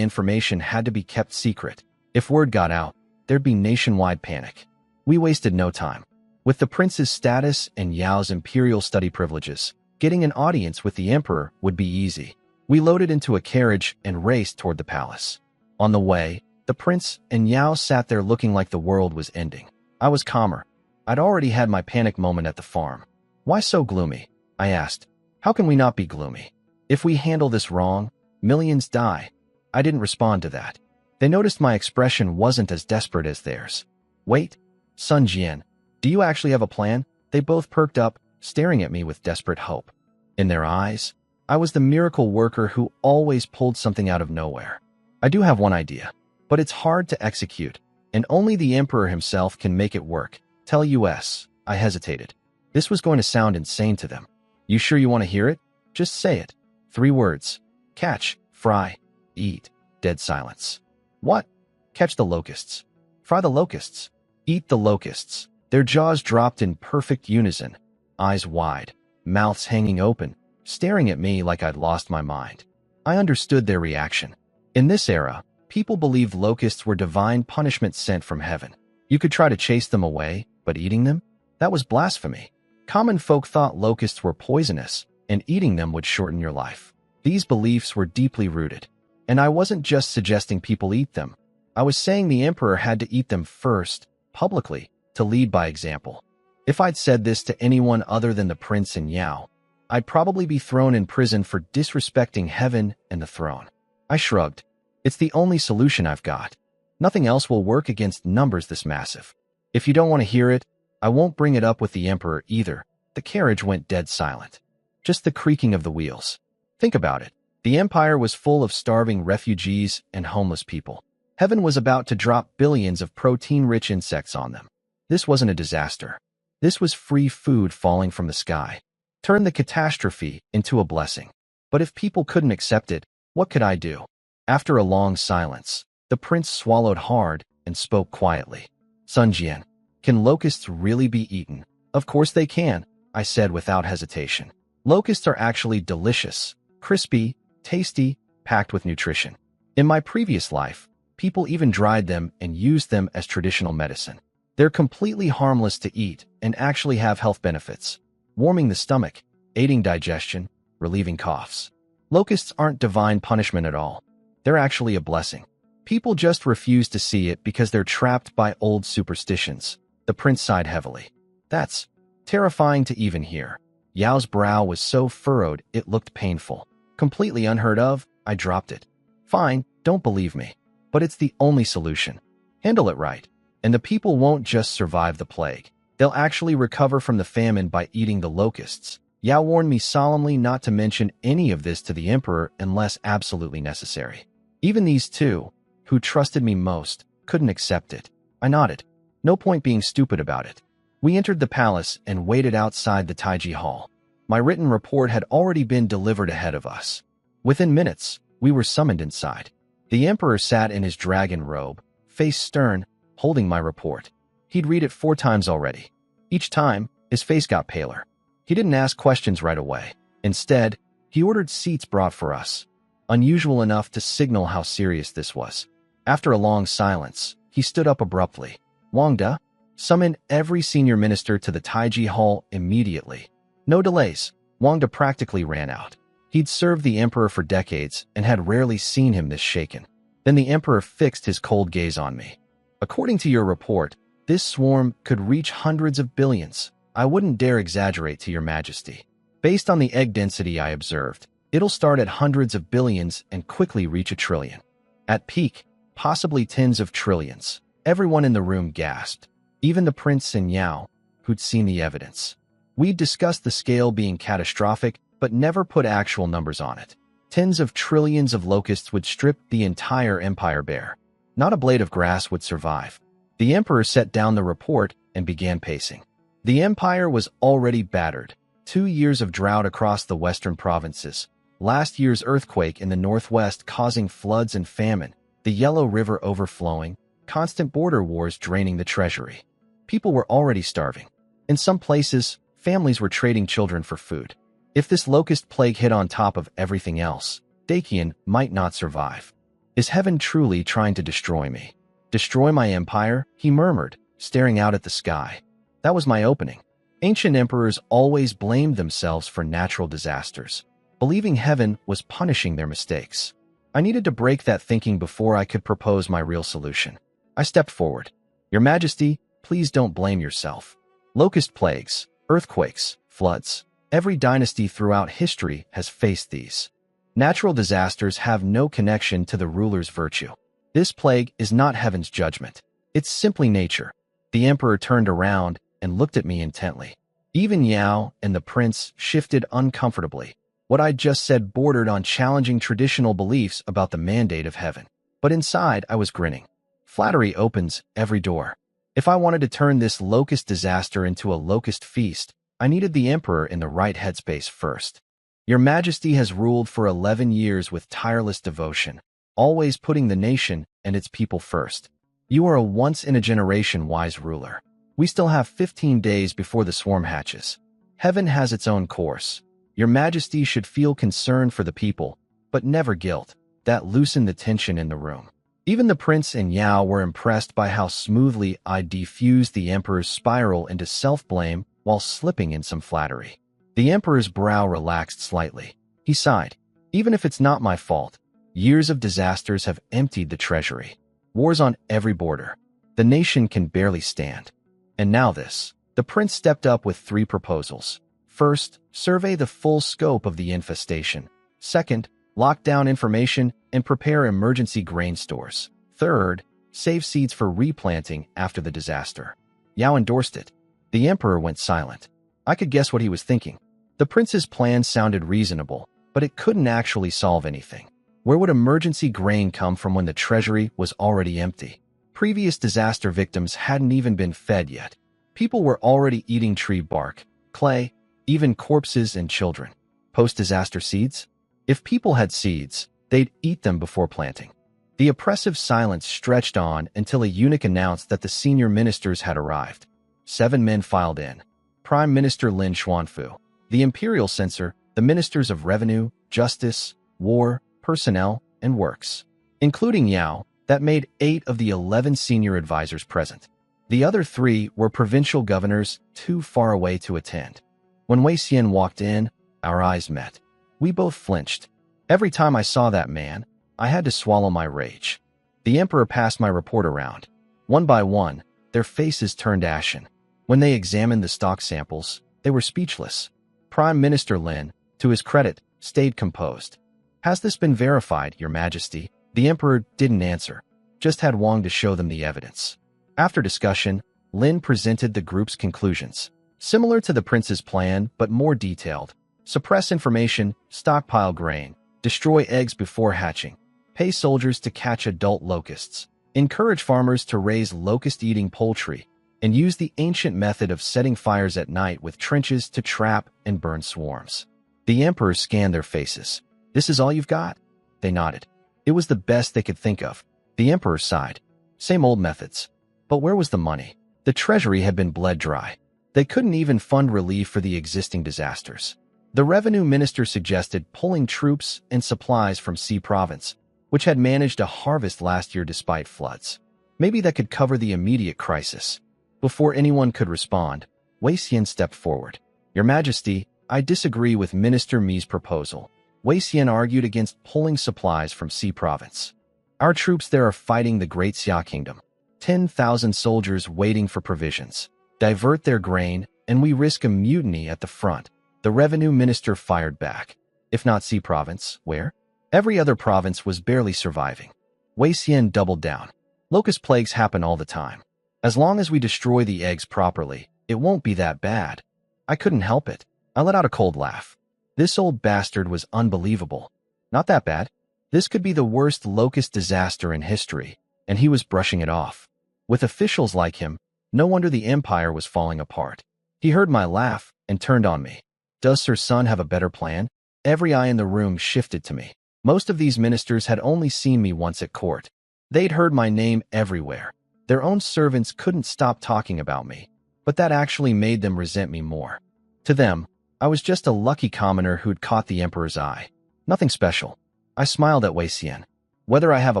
information had to be kept secret. If word got out, there'd be nationwide panic. We wasted no time. With the prince's status and Yao's imperial study privileges, getting an audience with the emperor would be easy. We loaded into a carriage and raced toward the palace. On the way, the prince and Yao sat there looking like the world was ending. I was calmer. I'd already had my panic moment at the farm. Why so gloomy? I asked. How can we not be gloomy? If we handle this wrong, millions die. I didn't respond to that. They noticed my expression wasn't as desperate as theirs. Wait, Sun Jian, do you actually have a plan? They both perked up, staring at me with desperate hope. In their eyes, I was the miracle worker who always pulled something out of nowhere. I do have one idea, but it's hard to execute, and only the emperor himself can make it work. Tell us. I hesitated. This was going to sound insane to them. You sure you want to hear it? Just say it. 3 words. Catch, fry, eat. Dead silence. What? Catch the locusts. Fry the locusts. Eat the locusts. Their jaws dropped in perfect unison, eyes wide, mouths hanging open, staring at me like I'd lost my mind. I understood their reaction. In this era, people believed locusts were divine punishment sent from heaven. You could try to chase them away, but eating them? That was blasphemy. Common folk thought locusts were poisonous, and eating them would shorten your life. These beliefs were deeply rooted. And I wasn't just suggesting people eat them. I was saying the emperor had to eat them first, publicly, to lead by example. If I'd said this to anyone other than the prince and Yao, I'd probably be thrown in prison for disrespecting heaven and the throne. I shrugged. It's the only solution I've got. Nothing else will work against numbers this massive. If you don't want to hear it, I won't bring it up with the emperor either. The carriage went dead silent. Just the creaking of the wheels. Think about it. The empire was full of starving refugees and homeless people. Heaven was about to drop billions of protein-rich insects on them. This wasn't a disaster. This was free food falling from the sky. Turn the catastrophe into a blessing. But if people couldn't accept it, what could I do? After a long silence, the prince swallowed hard and spoke quietly. Sun Jian, can locusts really be eaten? Of course they can, I said without hesitation. Locusts are actually delicious, crispy, tasty, packed with nutrition. In my previous life, people even dried them and used them as traditional medicine. They're completely harmless to eat and actually have health benefits. Warming the stomach, aiding digestion, relieving coughs. Locusts aren't divine punishment at all. They're actually a blessing. People just refuse to see it because they're trapped by old superstitions. The prince sighed heavily. That's terrifying to even hear. Yao's brow was so furrowed it looked painful. Completely unheard of, I dropped it. Fine, don't believe me. But it's the only solution. Handle it right, and the people won't just survive the plague. They'll actually recover from the famine by eating the locusts. Yao warned me solemnly not to mention any of this to the emperor unless absolutely necessary. Even these two, who trusted me most, couldn't accept it. I nodded. No point being stupid about it. We entered the palace and waited outside the Taiji Hall. My written report had already been delivered ahead of us. Within minutes, we were summoned inside. The emperor sat in his dragon robe, face stern, holding my report. He'd read it 4 times already. Each time, his face got paler. He didn't ask questions right away. Instead, he ordered seats brought for us, unusual enough to signal how serious this was. After a long silence, he stood up abruptly. Wang De, summon every senior minister to the Taiji Hall immediately. No delays. Wang De practically ran out. He'd served the emperor for decades and had rarely seen him this shaken. Then the emperor fixed his cold gaze on me. According to your report, this swarm could reach hundreds of billions. I wouldn't dare exaggerate to your majesty. Based on the egg density I observed, it'll start at hundreds of billions and quickly reach a trillion. At peak, possibly tens of trillions. Everyone in the room gasped. Even the prince and Yao, who'd seen the evidence. We'd discussed the scale being catastrophic, but never put actual numbers on it. Tens of trillions of locusts would strip the entire empire bare. Not a blade of grass would survive. The emperor set down the report and began pacing. The empire was already battered, 2 years of drought across the western provinces, last year's earthquake in the northwest causing floods and famine, the Yellow River overflowing, constant border wars draining the treasury. People were already starving. In some places, families were trading children for food. If this locust plague hit on top of everything else, Dakian might not survive. Is heaven truly trying to destroy me? Destroy my empire? He murmured, staring out at the sky. That was my opening. Ancient emperors always blamed themselves for natural disasters, believing heaven was punishing their mistakes. I needed to break that thinking before I could propose my real solution. I stepped forward. Your Majesty, please don't blame yourself. Locust plagues, earthquakes, floods. Every dynasty throughout history has faced these. Natural disasters have no connection to the ruler's virtue. This plague is not heaven's judgment. It's simply nature. The emperor turned around and looked at me intently. Even Yao and the prince shifted uncomfortably. What I'd just said bordered on challenging traditional beliefs about the mandate of heaven. But inside, I was grinning. Flattery opens every door. If I wanted to turn this locust disaster into a locust feast, I needed the emperor in the right headspace first. Your Majesty has ruled for 11 years with tireless devotion, always putting the nation and its people first. You are a once-in-a-generation wise ruler. We still have 15 days before the swarm hatches. Heaven has its own course. Your Majesty should feel concern for the people, but never guilt. That loosened the tension in the room. Even the prince and Yao were impressed by how smoothly I defused the emperor's spiral into self-blame while slipping in some flattery. The emperor's brow relaxed slightly. He sighed. Even if it's not my fault, years of disasters have emptied the treasury. Wars on every border. The nation can barely stand. And now this. The prince stepped up with 3 proposals. First, survey the full scope of the infestation. Second, lock down information and prepare emergency grain stores. Third, save seeds for replanting after the disaster. Yao endorsed it. The emperor went silent. I could guess what he was thinking. The prince's plan sounded reasonable, but it couldn't actually solve anything. Where would emergency grain come from when the treasury was already empty? Previous disaster victims hadn't even been fed yet. People were already eating tree bark, clay, even corpses and children. Post-disaster seeds? If people had seeds, they'd eat them before planting. The oppressive silence stretched on until a eunuch announced that the senior ministers had arrived. 7 men filed in. Prime Minister Lin Xuanfu, the imperial censor, the ministers of revenue, justice, war, personnel, and works. Including Yao, that made 8 of the 11 senior advisors present. The other 3 were provincial governors too far away to attend. When Wei Xian walked in, our eyes met. We both flinched. Every time I saw that man, I had to swallow my rage. The emperor passed my report around. One by one, their faces turned ashen. When they examined the stock samples, they were speechless. Prime Minister Lin, to his credit, stayed composed. Has this been verified, Your Majesty? The emperor didn't answer, just had Wang to show them the evidence. After discussion, Lin presented the group's conclusions. Similar to the prince's plan, but more detailed. Suppress information, stockpile grain, destroy eggs before hatching, pay soldiers to catch adult locusts, encourage farmers to raise locust-eating poultry, and use the ancient method of setting fires at night with trenches to trap and burn swarms. The emperor scanned their faces. This is all you've got? They nodded. It was the best they could think of. The emperor sighed. Same old methods. But where was the money? The treasury had been bled dry. They couldn't even fund relief for the existing disasters. The revenue minister suggested pulling troops and supplies from C province, which had managed a harvest last year despite floods. Maybe that could cover the immediate crisis. Before anyone could respond, Wei Xian stepped forward. Your Majesty, I disagree with Minister Mi's proposal. Wei Xian argued against pulling supplies from C province. Our troops there are fighting the Great Xia Kingdom. 10,000 soldiers waiting for provisions. Divert their grain, and we risk a mutiny at the front. The revenue minister fired back. If not C province, where? Every other province was barely surviving. Wei Xian doubled down. Locust plagues happen all the time. As long as we destroy the eggs properly, it won't be that bad. I couldn't help it. I let out a cold laugh. This old bastard was unbelievable. Not that bad. This could be the worst locust disaster in history, and he was brushing it off. With officials like him, no wonder the empire was falling apart. He heard my laugh and turned on me. Does Sir Sun have a better plan? Every eye in the room shifted to me. Most of these ministers had only seen me once at court. They'd heard my name everywhere. Their own servants couldn't stop talking about me, but that actually made them resent me more. To them, I was just a lucky commoner who'd caught the emperor's eye. Nothing special. I smiled at Wei Xian. Whether I have a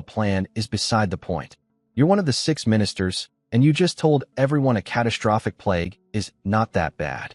plan is beside the point. You're one of the 6 ministers, and you just told everyone a catastrophic plague is not that bad.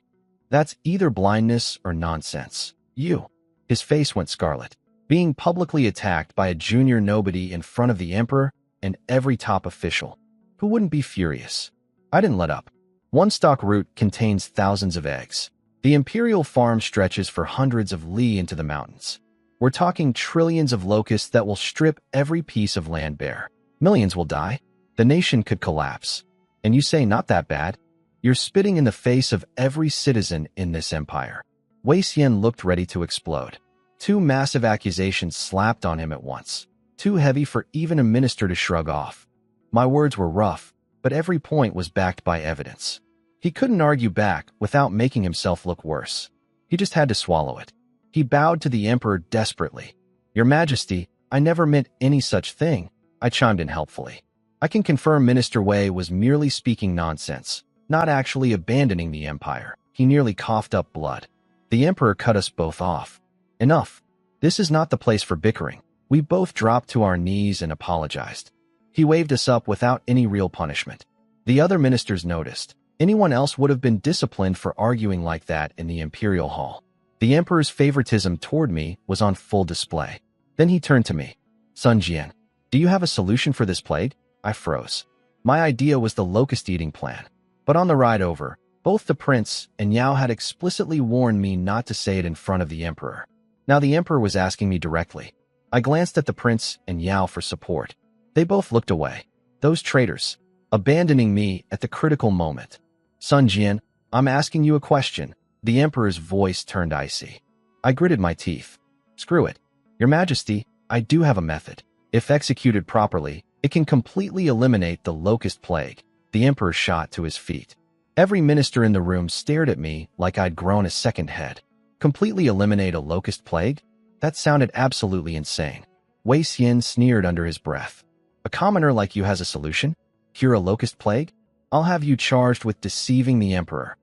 That's either blindness or nonsense. His face went scarlet. Being publicly attacked by a junior nobody in front of the emperor and every top official. Who wouldn't be furious? I didn't let up. One stalk root contains thousands of eggs. The imperial farm stretches for hundreds of li into the mountains. We're talking trillions of locusts that will strip every piece of land bare. Millions will die. The nation could collapse. And you say not that bad? You're spitting in the face of every citizen in this empire. Wei Xian looked ready to explode. 2 massive accusations slapped on him at once. Too heavy for even a minister to shrug off. My words were rough, but every point was backed by evidence. He couldn't argue back without making himself look worse. He just had to swallow it. He bowed to the emperor desperately. Your Majesty, I never meant any such thing, I chimed in helpfully. I can confirm Minister Wei was merely speaking nonsense, not actually abandoning the empire. He nearly coughed up blood. The emperor cut us both off. Enough. This is not the place for bickering. We both dropped to our knees and apologized. He waved us up without any real punishment. The other ministers noticed. Anyone else would have been disciplined for arguing like that in the imperial hall. The emperor's favoritism toward me was on full display. Then he turned to me. Sun Jian, do you have a solution for this plague? I froze. My idea was the locust-eating plan. But on the ride over, both the prince and Yao had explicitly warned me not to say it in front of the emperor. Now the emperor was asking me directly. I glanced at the prince and Yao for support. They both looked away. Those traitors, abandoning me at the critical moment. Sun Jian, I'm asking you a question. The emperor's voice turned icy. I gritted my teeth. Screw it. Your Majesty, I do have a method. If executed properly, it can completely eliminate the locust plague. The emperor shot to his feet. Every minister in the room stared at me like I'd grown a second head. Completely eliminate a locust plague? That sounded absolutely insane. Wei Xian sneered under his breath. A commoner like you has a solution? Cure a locust plague? I'll have you charged with deceiving the emperor.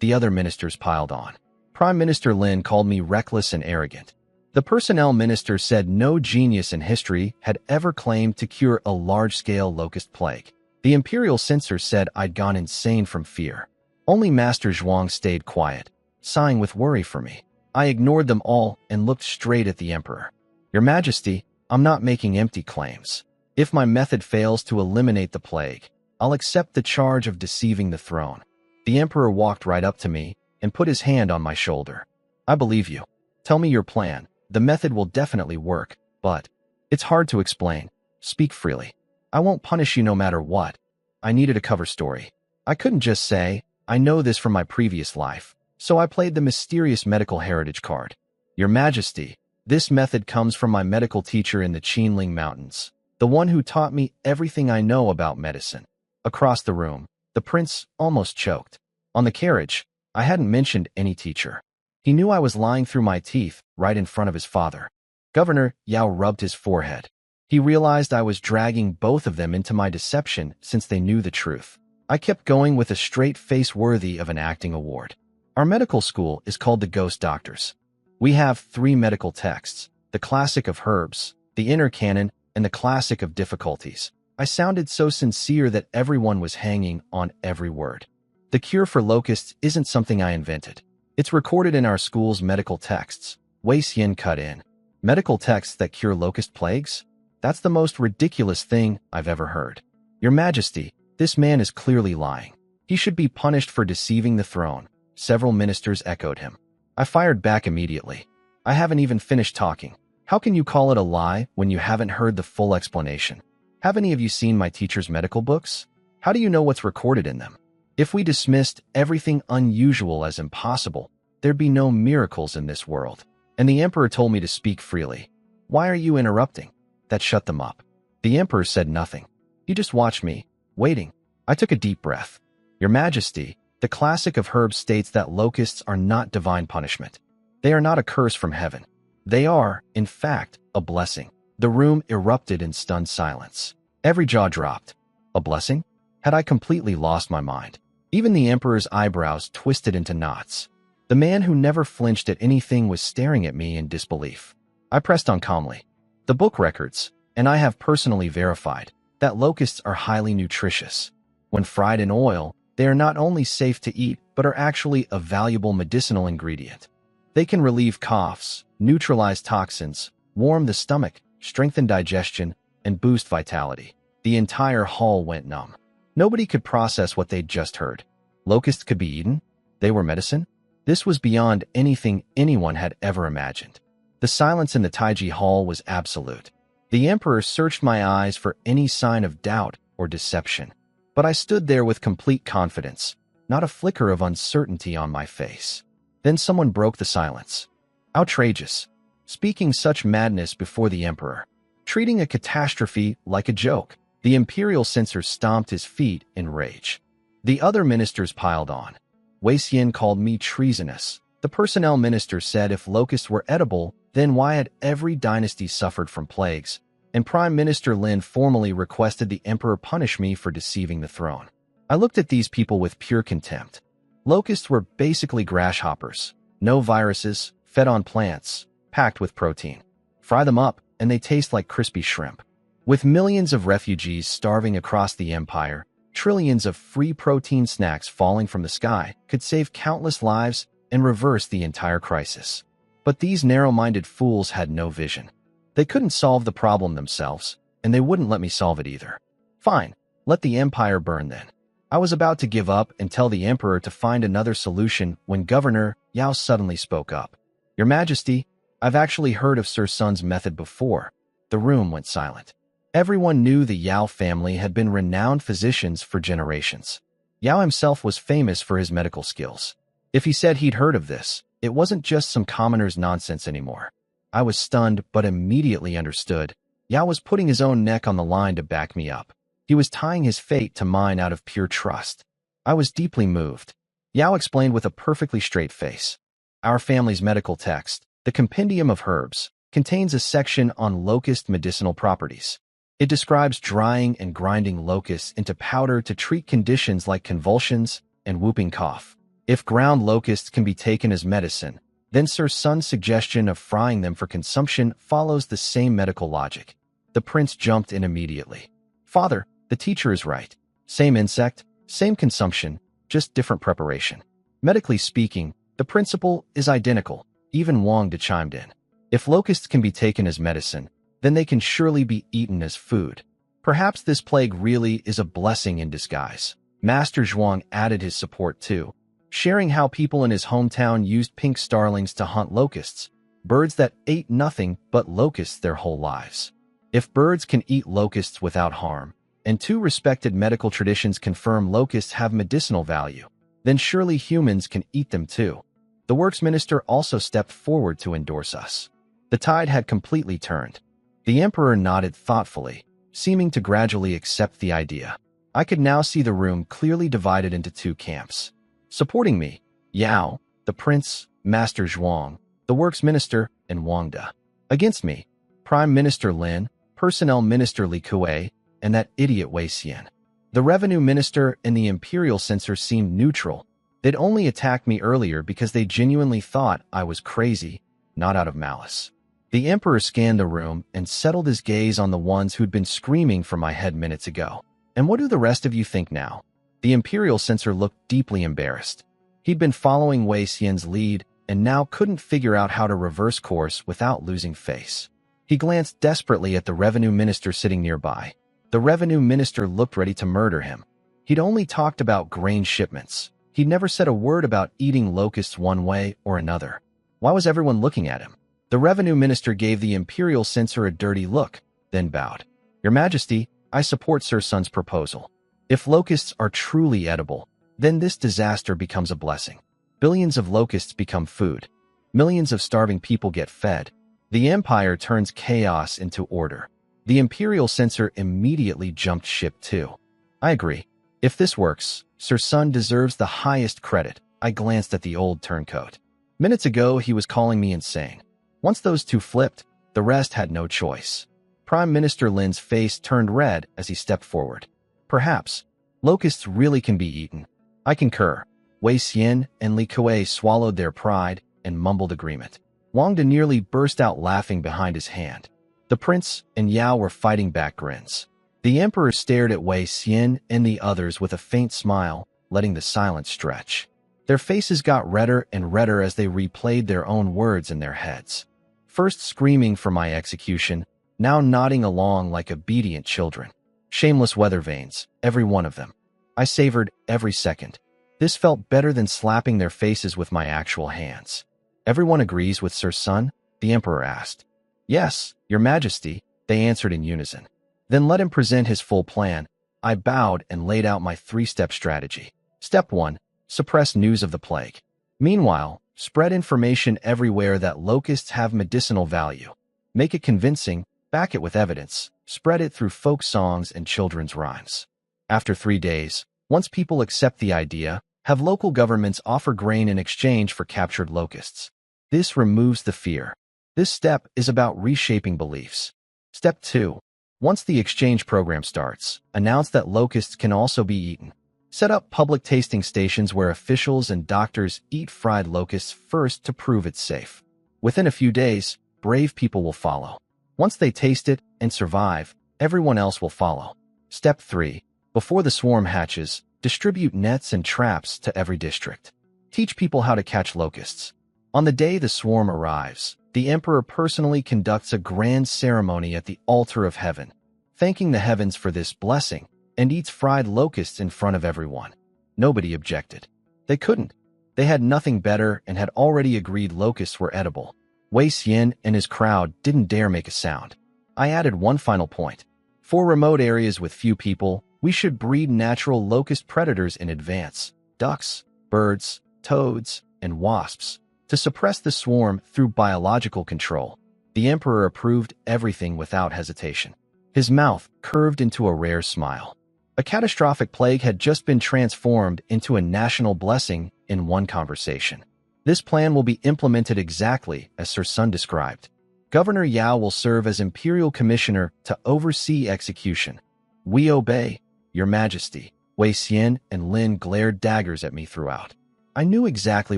The other ministers piled on. Prime Minister Lin called me reckless and arrogant. The personnel minister said no genius in history had ever claimed to cure a large-scale locust plague. The imperial censor said I'd gone insane from fear. Only Master Zhuang stayed quiet, sighing with worry for me. I ignored them all and looked straight at the emperor. Your Majesty, I'm not making empty claims. If my method fails to eliminate the plague, I'll accept the charge of deceiving the throne. The emperor walked right up to me and put his hand on my shoulder. I believe you. Tell me your plan. The method will definitely work, but it's hard to explain. Speak freely. I won't punish you no matter what. I needed a cover story. I couldn't just say, I know this from my previous life, so I played the mysterious medical heritage card. Your Majesty, this method comes from my medical teacher in the Qinling Mountains, the one who taught me everything I know about medicine. Across the room, the prince almost choked. On the carriage, I hadn't mentioned any teacher. He knew I was lying through my teeth right in front of his father. Governor Yao rubbed his forehead. He realized I was dragging both of them into my deception since they knew the truth. I kept going with a straight face worthy of an acting award. Our medical school is called the Ghost Doctors. We have 3 medical texts, the classic of herbs, the inner canon, and the classic of difficulties. I sounded so sincere that everyone was hanging on every word. The cure for locusts isn't something I invented. It's recorded in our school's medical texts. Wei Xian cut in. Medical texts that cure locust plagues? That's the most ridiculous thing I've ever heard. Your Majesty, this man is clearly lying. He should be punished for deceiving the throne. Several ministers echoed him. I fired back immediately. I haven't even finished talking. How can you call it a lie when you haven't heard the full explanation? Have any of you seen my teacher's medical books? How do you know what's recorded in them? If we dismissed everything unusual as impossible, there'd be no miracles in this world. And the emperor told me to speak freely. Why are you interrupting? That shut them up. The emperor said nothing. He just watched me, waiting. I took a deep breath. Your Majesty, The classic of herbs states that locusts are not divine punishment. They are not a curse from heaven. They are, in fact, a blessing. The room erupted in stunned silence. Every jaw dropped. A blessing? Had I completely lost my mind? Even the emperor's eyebrows twisted into knots. The man who never flinched at anything was staring at me in disbelief. I pressed on calmly. The book records, and I have personally verified, that locusts are highly nutritious. When fried in oil, they are not only safe to eat, but are actually a valuable medicinal ingredient. They can relieve coughs, neutralize toxins, warm the stomach, strengthen digestion, and boost vitality. The entire hall went numb. Nobody could process what they'd just heard. Locusts could be eaten? They were medicine? This was beyond anything anyone had ever imagined. The silence in the Taiji hall was absolute. The emperor searched my eyes for any sign of doubt or deception. But I stood there with complete confidence, not a flicker of uncertainty on my face. Then someone broke the silence. Outrageous. Speaking such madness before the emperor. Treating a catastrophe like a joke. The imperial censor stomped his feet in rage. The other ministers piled on. Wei Xian called me treasonous. The personnel minister said if locusts were edible, then why had every dynasty suffered from plagues? And Prime Minister Lin formally requested the emperor punish me for deceiving the throne. I looked at these people with pure contempt. Locusts were basically grasshoppers. No viruses, fed on plants, packed with protein. Fry them up, and they taste like crispy shrimp. With millions of refugees starving across the empire, trillions of free protein snacks falling from the sky could save countless lives and reverse the entire crisis. But these narrow-minded fools had no vision. They couldn't solve the problem themselves, and they wouldn't let me solve it either. Fine, let the empire burn then. I was about to give up and tell the emperor to find another solution when Governor Yao suddenly spoke up. Your Majesty, I've actually heard of Sir Sun's method before. The room went silent. Everyone knew the Yao family had been renowned physicians for generations. Yao himself was famous for his medical skills. If he said he'd heard of this, it wasn't just some commoner's nonsense anymore. I was stunned, but immediately understood. Yao was putting his own neck on the line to back me up. He was tying his fate to mine out of pure trust. I was deeply moved. Yao explained with a perfectly straight face. Our family's medical text, the Compendium of Herbs, contains a section on locust medicinal properties. It describes drying and grinding locusts into powder to treat conditions like convulsions and whooping cough. If ground locusts can be taken as medicine, then Sir Sun's suggestion of frying them for consumption follows the same medical logic. The prince jumped in immediately. Father, the teacher is right. Same insect, same consumption, just different preparation. Medically speaking, the principle is identical. Even Wang De chimed in. If locusts can be taken as medicine, then they can surely be eaten as food. Perhaps this plague really is a blessing in disguise. Master Zhuang added his support too, sharing how people in his hometown used pink starlings to hunt locusts, birds that ate nothing but locusts their whole lives. If birds can eat locusts without harm, and two respected medical traditions confirm locusts have medicinal value, then surely humans can eat them too. The works minister also stepped forward to endorse us. The tide had completely turned. The emperor nodded thoughtfully, seeming to gradually accept the idea. I could now see the room clearly divided into two camps. Supporting me, Yao, the prince, Master Zhuang, the works minister, and Wang De. Against me, Prime Minister Lin, Personnel Minister Li Kuei, and that idiot Wei Xian. The revenue minister and the imperial censor seemed neutral. They'd only attacked me earlier because they genuinely thought I was crazy, not out of malice. The emperor scanned the room and settled his gaze on the ones who'd been screaming for my head minutes ago. And what do the rest of you think now? The imperial censor looked deeply embarrassed. He'd been following Wei Xian's lead and now couldn't figure out how to reverse course without losing face. He glanced desperately at the revenue minister sitting nearby. The revenue minister looked ready to murder him. He'd only talked about grain shipments. He'd never said a word about eating locusts one way or another. Why was everyone looking at him? The revenue minister gave the imperial censor a dirty look, then bowed. Your Majesty, I support Sir Sun's proposal. If locusts are truly edible, then this disaster becomes a blessing. Billions of locusts become food. Millions of starving people get fed. The empire turns chaos into order. The imperial censor immediately jumped ship too. I agree. If this works, Sir Sun deserves the highest credit. I glanced at the old turncoat. Minutes ago, he was calling me insane. Once those two flipped, the rest had no choice. Prime Minister Lin's face turned red as he stepped forward. Perhaps. Locusts really can be eaten. I concur. Wei Xian and Li Kuei swallowed their pride and mumbled agreement. Wang De nearly burst out laughing behind his hand. The prince and Yao were fighting back grins. The emperor stared at Wei Xian and the others with a faint smile, letting the silence stretch. Their faces got redder and redder as they replayed their own words in their heads. First screaming for my execution, now nodding along like obedient children. Shameless weather vanes, every one of them. I savored every second. This felt better than slapping their faces with my actual hands. Everyone agrees with Sir Sun? The emperor asked. Yes, your majesty, they answered in unison. Then let him present his full plan. I bowed and laid out my three-step strategy. Step 1. Suppress news of the plague. Meanwhile, spread information everywhere that locusts have medicinal value. Make it convincing, back it with evidence, spread it through folk songs and children's rhymes. After 3 days, once people accept the idea, have local governments offer grain in exchange for captured locusts. This removes the fear. This step is about reshaping beliefs. Step 2. Once the exchange program starts, announce that locusts can also be eaten. Set up public tasting stations where officials and doctors eat fried locusts first to prove it's safe. Within a few days, brave people will follow. Once they taste it and survive, everyone else will follow. Step 3. Before the swarm hatches, distribute nets and traps to every district. Teach people how to catch locusts. On the day the swarm arrives, the emperor personally conducts a grand ceremony at the altar of heaven, thanking the heavens for this blessing, and eats fried locusts in front of everyone. Nobody objected. They couldn't. They had nothing better and had already agreed locusts were edible. Wei Xian and his crowd didn't dare make a sound. I added one final point. For remote areas with few people, we should breed natural locust predators in advance. Ducks, birds, toads, and wasps, to suppress the swarm through biological control. The emperor approved everything without hesitation. His mouth curved into a rare smile. A catastrophic plague had just been transformed into a national blessing in one conversation. This plan will be implemented exactly as Sir Sun described. Governor Yao will serve as imperial commissioner to oversee execution. We obey, your majesty. Wei Xian and Lin glared daggers at me throughout. I knew exactly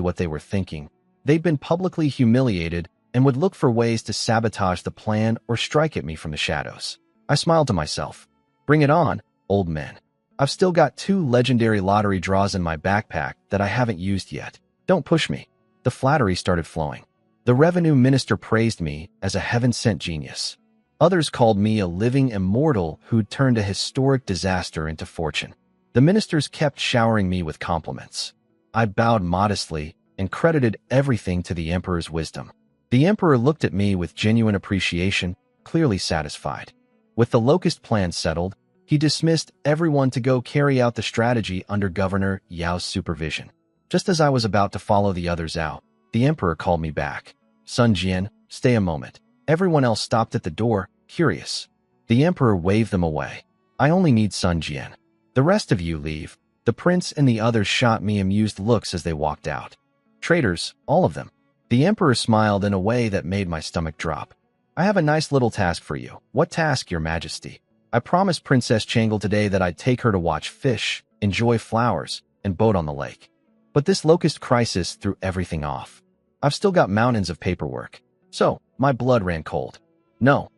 what they were thinking. They'd been publicly humiliated and would look for ways to sabotage the plan or strike at me from the shadows. I smiled to myself. Bring it on, old men. I've still got 2 legendary lottery draws in my backpack that I haven't used yet. Don't push me. The flattery started flowing. The revenue minister praised me as a heaven-sent genius. Others called me a living immortal who'd turned a historic disaster into fortune. The ministers kept showering me with compliments. I bowed modestly and credited everything to the emperor's wisdom. The emperor looked at me with genuine appreciation, clearly satisfied. With the locust plan settled, he dismissed everyone to go carry out the strategy under Governor Yao's supervision. Just as I was about to follow the others out, the emperor called me back. Sun Jian, stay a moment. Everyone else stopped at the door, curious. The emperor waved them away. I only need Sun Jian. The rest of you leave. The prince and the others shot me amused looks as they walked out. Traitors, all of them. The emperor smiled in a way that made my stomach drop. I have a nice little task for you. What task, your majesty? I promised Princess Changle today that I'd take her to watch fish, enjoy flowers, and boat on the lake. But this locust crisis threw everything off. I've still got mountains of paperwork. So, my blood ran cold. No.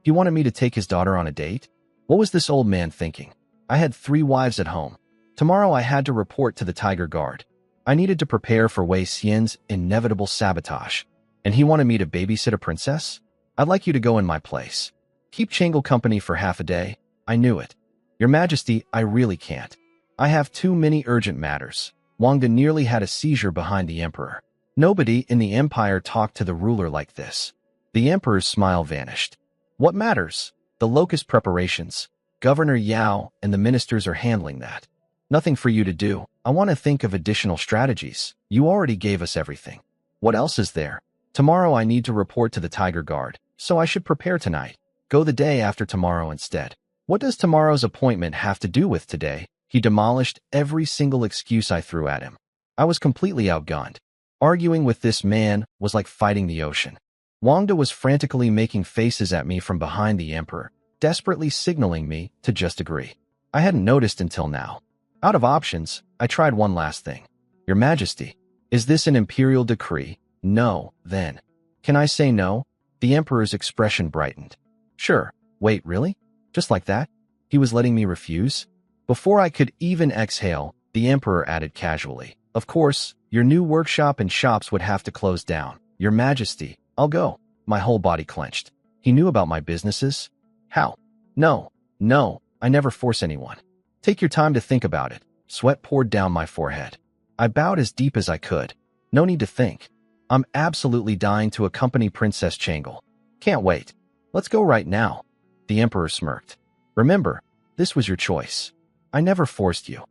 He wanted me to take his daughter on a date? What was this old man thinking? I had 3 wives at home. Tomorrow I had to report to the Tiger Guard. I needed to prepare for Wei Xian's inevitable sabotage. And he wanted me to babysit a princess? I'd like you to go in my place. Keep Changle company for half a day. I knew it. Your Majesty, I really can't. I have too many urgent matters. Wang De nearly had a seizure behind the emperor. Nobody in the empire talked to the ruler like this. The emperor's smile vanished. What matters? The locust preparations. Governor Yao and the ministers are handling that. Nothing for you to do. I want to think of additional strategies. You already gave us everything. What else is there? Tomorrow I need to report to the Tiger Guard, so I should prepare tonight. Go the day after tomorrow instead. What does tomorrow's appointment have to do with today? He demolished every single excuse I threw at him. I was completely outgunned. Arguing with this man was like fighting the ocean. Wangda was frantically making faces at me from behind the emperor, desperately signaling me to just agree. I hadn't noticed until now. Out of options, I tried one last thing. Your Majesty, is this an imperial decree? No, then. Can I say no? The emperor's expression brightened. Sure. Wait, really? Just like that? He was letting me refuse? Before I could even exhale, the emperor added casually. Of course, your new workshop and shops would have to close down. Your Majesty, I'll go. My whole body clenched. He knew about my businesses? How? No, I never force anyone. Take your time to think about it. Sweat poured down my forehead. I bowed as deep as I could. No need to think. I'm absolutely dying to accompany Princess Changle. Can't wait. Let's go right now. The emperor smirked. Remember, this was your choice. I never forced you.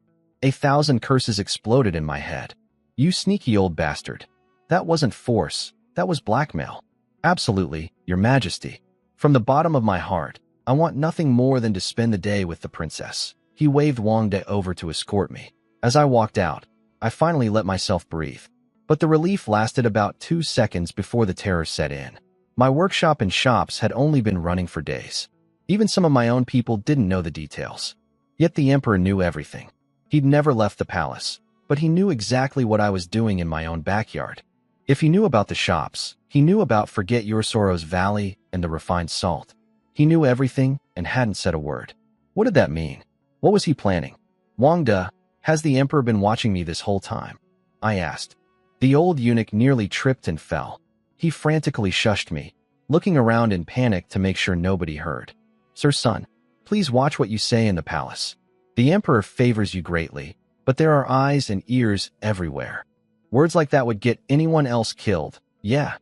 1,000 curses exploded in my head. You sneaky old bastard. That wasn't force. That was blackmail. Absolutely, Your Majesty. From the bottom of my heart, I want nothing more than to spend the day with the princess. He waved Wangda over to escort me. As I walked out, I finally let myself breathe. But the relief lasted about 2 seconds before the terror set in. My workshop and shops had only been running for days. Even some of my own people didn't know the details. Yet the emperor knew everything. He'd never left the palace, but he knew exactly what I was doing in my own backyard. If he knew about the shops, he knew about Forget Your Sorrows Valley and the refined salt. He knew everything and hadn't said a word. What did that mean? What was he planning? Wangda, has the emperor been watching me this whole time? I asked. The old eunuch nearly tripped and fell. He frantically shushed me, looking around in panic to make sure nobody heard. Sir son, please watch what you say in the palace. The emperor favors you greatly, but there are eyes and ears everywhere. Words like that would get anyone else killed. Yeah,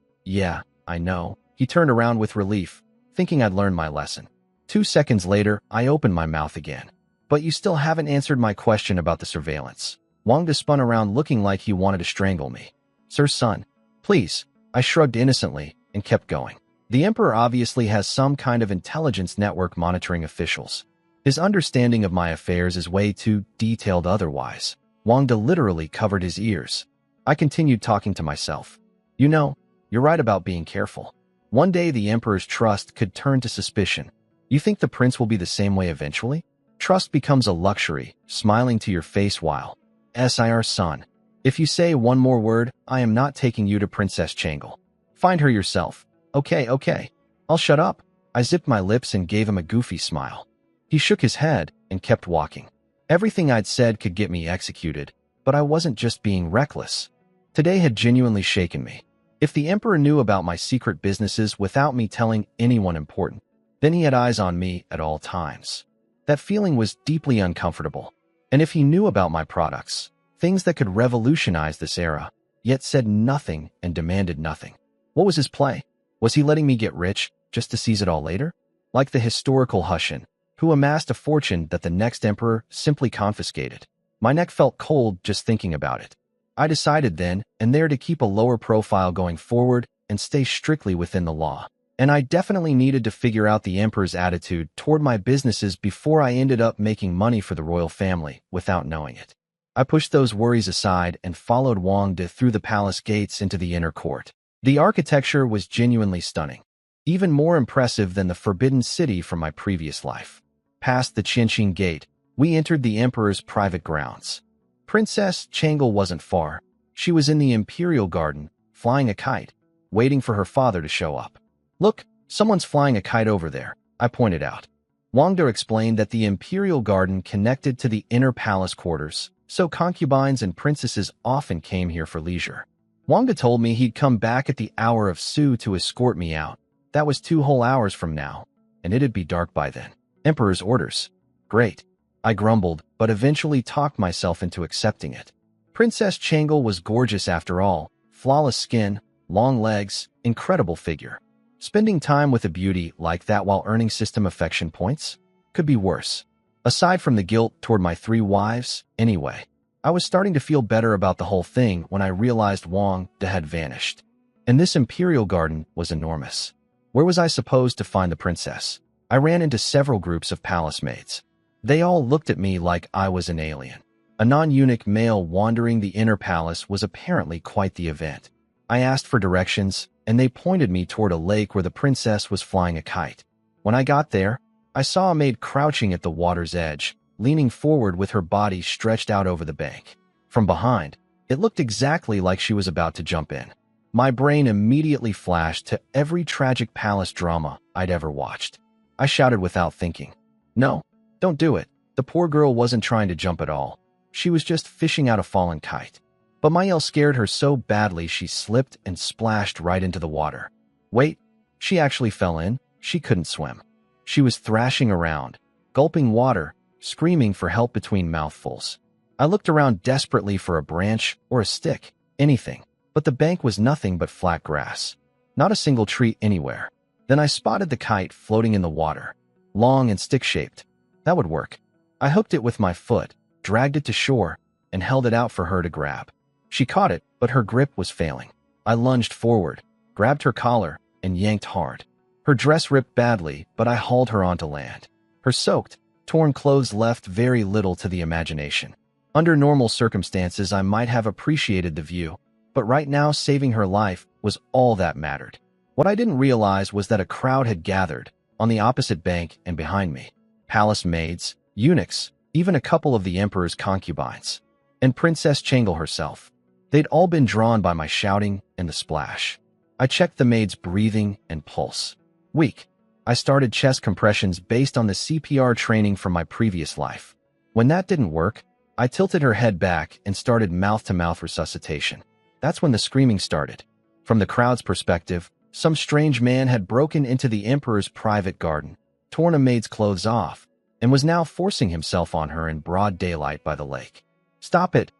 I know. He turned around with relief, thinking I'd learned my lesson. 2 seconds later, I opened my mouth again. But you still haven't answered my question about the surveillance. Wangda spun around looking like he wanted to strangle me. Sir son, please. I shrugged innocently and kept going. The emperor obviously has some kind of intelligence network monitoring officials. His understanding of my affairs is way too detailed otherwise. Wangda literally covered his ears. I continued talking to myself. You know, you're right about being careful. One day the emperor's trust could turn to suspicion. You think the prince will be the same way eventually? Trust becomes a luxury, smiling to your face while, Sir son, if you say one more word, I am not taking you to Princess Changle. Find her yourself. Okay. I'll shut up. I zipped my lips and gave him a goofy smile. He shook his head and kept walking. Everything I'd said could get me executed, but I wasn't just being reckless. Today had genuinely shaken me. If the emperor knew about my secret businesses without me telling anyone important, then he had eyes on me at all times. That feeling was deeply uncomfortable. And if he knew about my products, things that could revolutionize this era, yet said nothing and demanded nothing. What was his play? Was he letting me get rich just to seize it all later? Like the historical Hushin, who amassed a fortune that the next emperor simply confiscated. My neck felt cold just thinking about it. I decided then and there to keep a lower profile going forward and stay strictly within the law. And I definitely needed to figure out the emperor's attitude toward my businesses before I ended up making money for the royal family without knowing it. I pushed those worries aside and followed Wangda through the palace gates into the inner court. The architecture was genuinely stunning, even more impressive than the Forbidden City from my previous life. Past the Qianqing Gate, we entered the emperor's private grounds. Princess Changle wasn't far. She was in the imperial garden, flying a kite, waiting for her father to show up. Look, someone's flying a kite over there, I pointed out. Wangda explained that the imperial garden connected to the inner palace quarters, so concubines and princesses often came here for leisure. Wangda told me he'd come back at the hour of Su to escort me out. That was 2 whole hours from now, and it'd be dark by then. Emperor's orders. Great. I grumbled, but eventually talked myself into accepting it. Princess Changle was gorgeous after all. Flawless skin, long legs, incredible figure. Spending time with a beauty like that while earning system affection points could be worse. Aside from the guilt toward my 3 wives, anyway. I was starting to feel better about the whole thing when I realized Wangda had vanished. And this imperial garden was enormous. Where was I supposed to find the princess? I ran into several groups of palace maids. They all looked at me like I was an alien. A non-eunuch male wandering the inner palace was apparently quite the event. I asked for directions, and they pointed me toward a lake where the princess was flying a kite. When I got there, I saw a maid crouching at the water's edge, leaning forward with her body stretched out over the bank. From behind, it looked exactly like she was about to jump in. My brain immediately flashed to every tragic palace drama I'd ever watched. I shouted without thinking, "No, don't do it." The poor girl wasn't trying to jump at all. She was just fishing out a fallen kite. But my yell scared her so badly she slipped and splashed right into the water. Wait, she actually fell in. She couldn't swim. She was thrashing around, gulping water, screaming for help between mouthfuls. I looked around desperately for a branch or a stick, anything, but the bank was nothing but flat grass. Not a single tree anywhere. Then I spotted the kite floating in the water, long and stick-shaped. That would work. I hooked it with my foot, dragged it to shore, and held it out for her to grab. She caught it, but her grip was failing. I lunged forward, grabbed her collar, and yanked hard. Her dress ripped badly, but I hauled her onto land. Her soaked, torn clothes left very little to the imagination. Under normal circumstances, I might have appreciated the view, but right now saving her life was all that mattered. What I didn't realize was that a crowd had gathered on the opposite bank and behind me. Palace maids, eunuchs, even a couple of the emperor's concubines, and Princess Changle herself. They'd all been drawn by my shouting and the splash. I checked the maid's breathing and pulse. Weak. I started chest compressions based on the CPR training from my previous life. When that didn't work, I tilted her head back and started mouth-to-mouth resuscitation. That's when the screaming started. From the crowd's perspective, some strange man had broken into the emperor's private garden, torn a maid's clothes off, and was now forcing himself on her in broad daylight by the lake. "Stop it,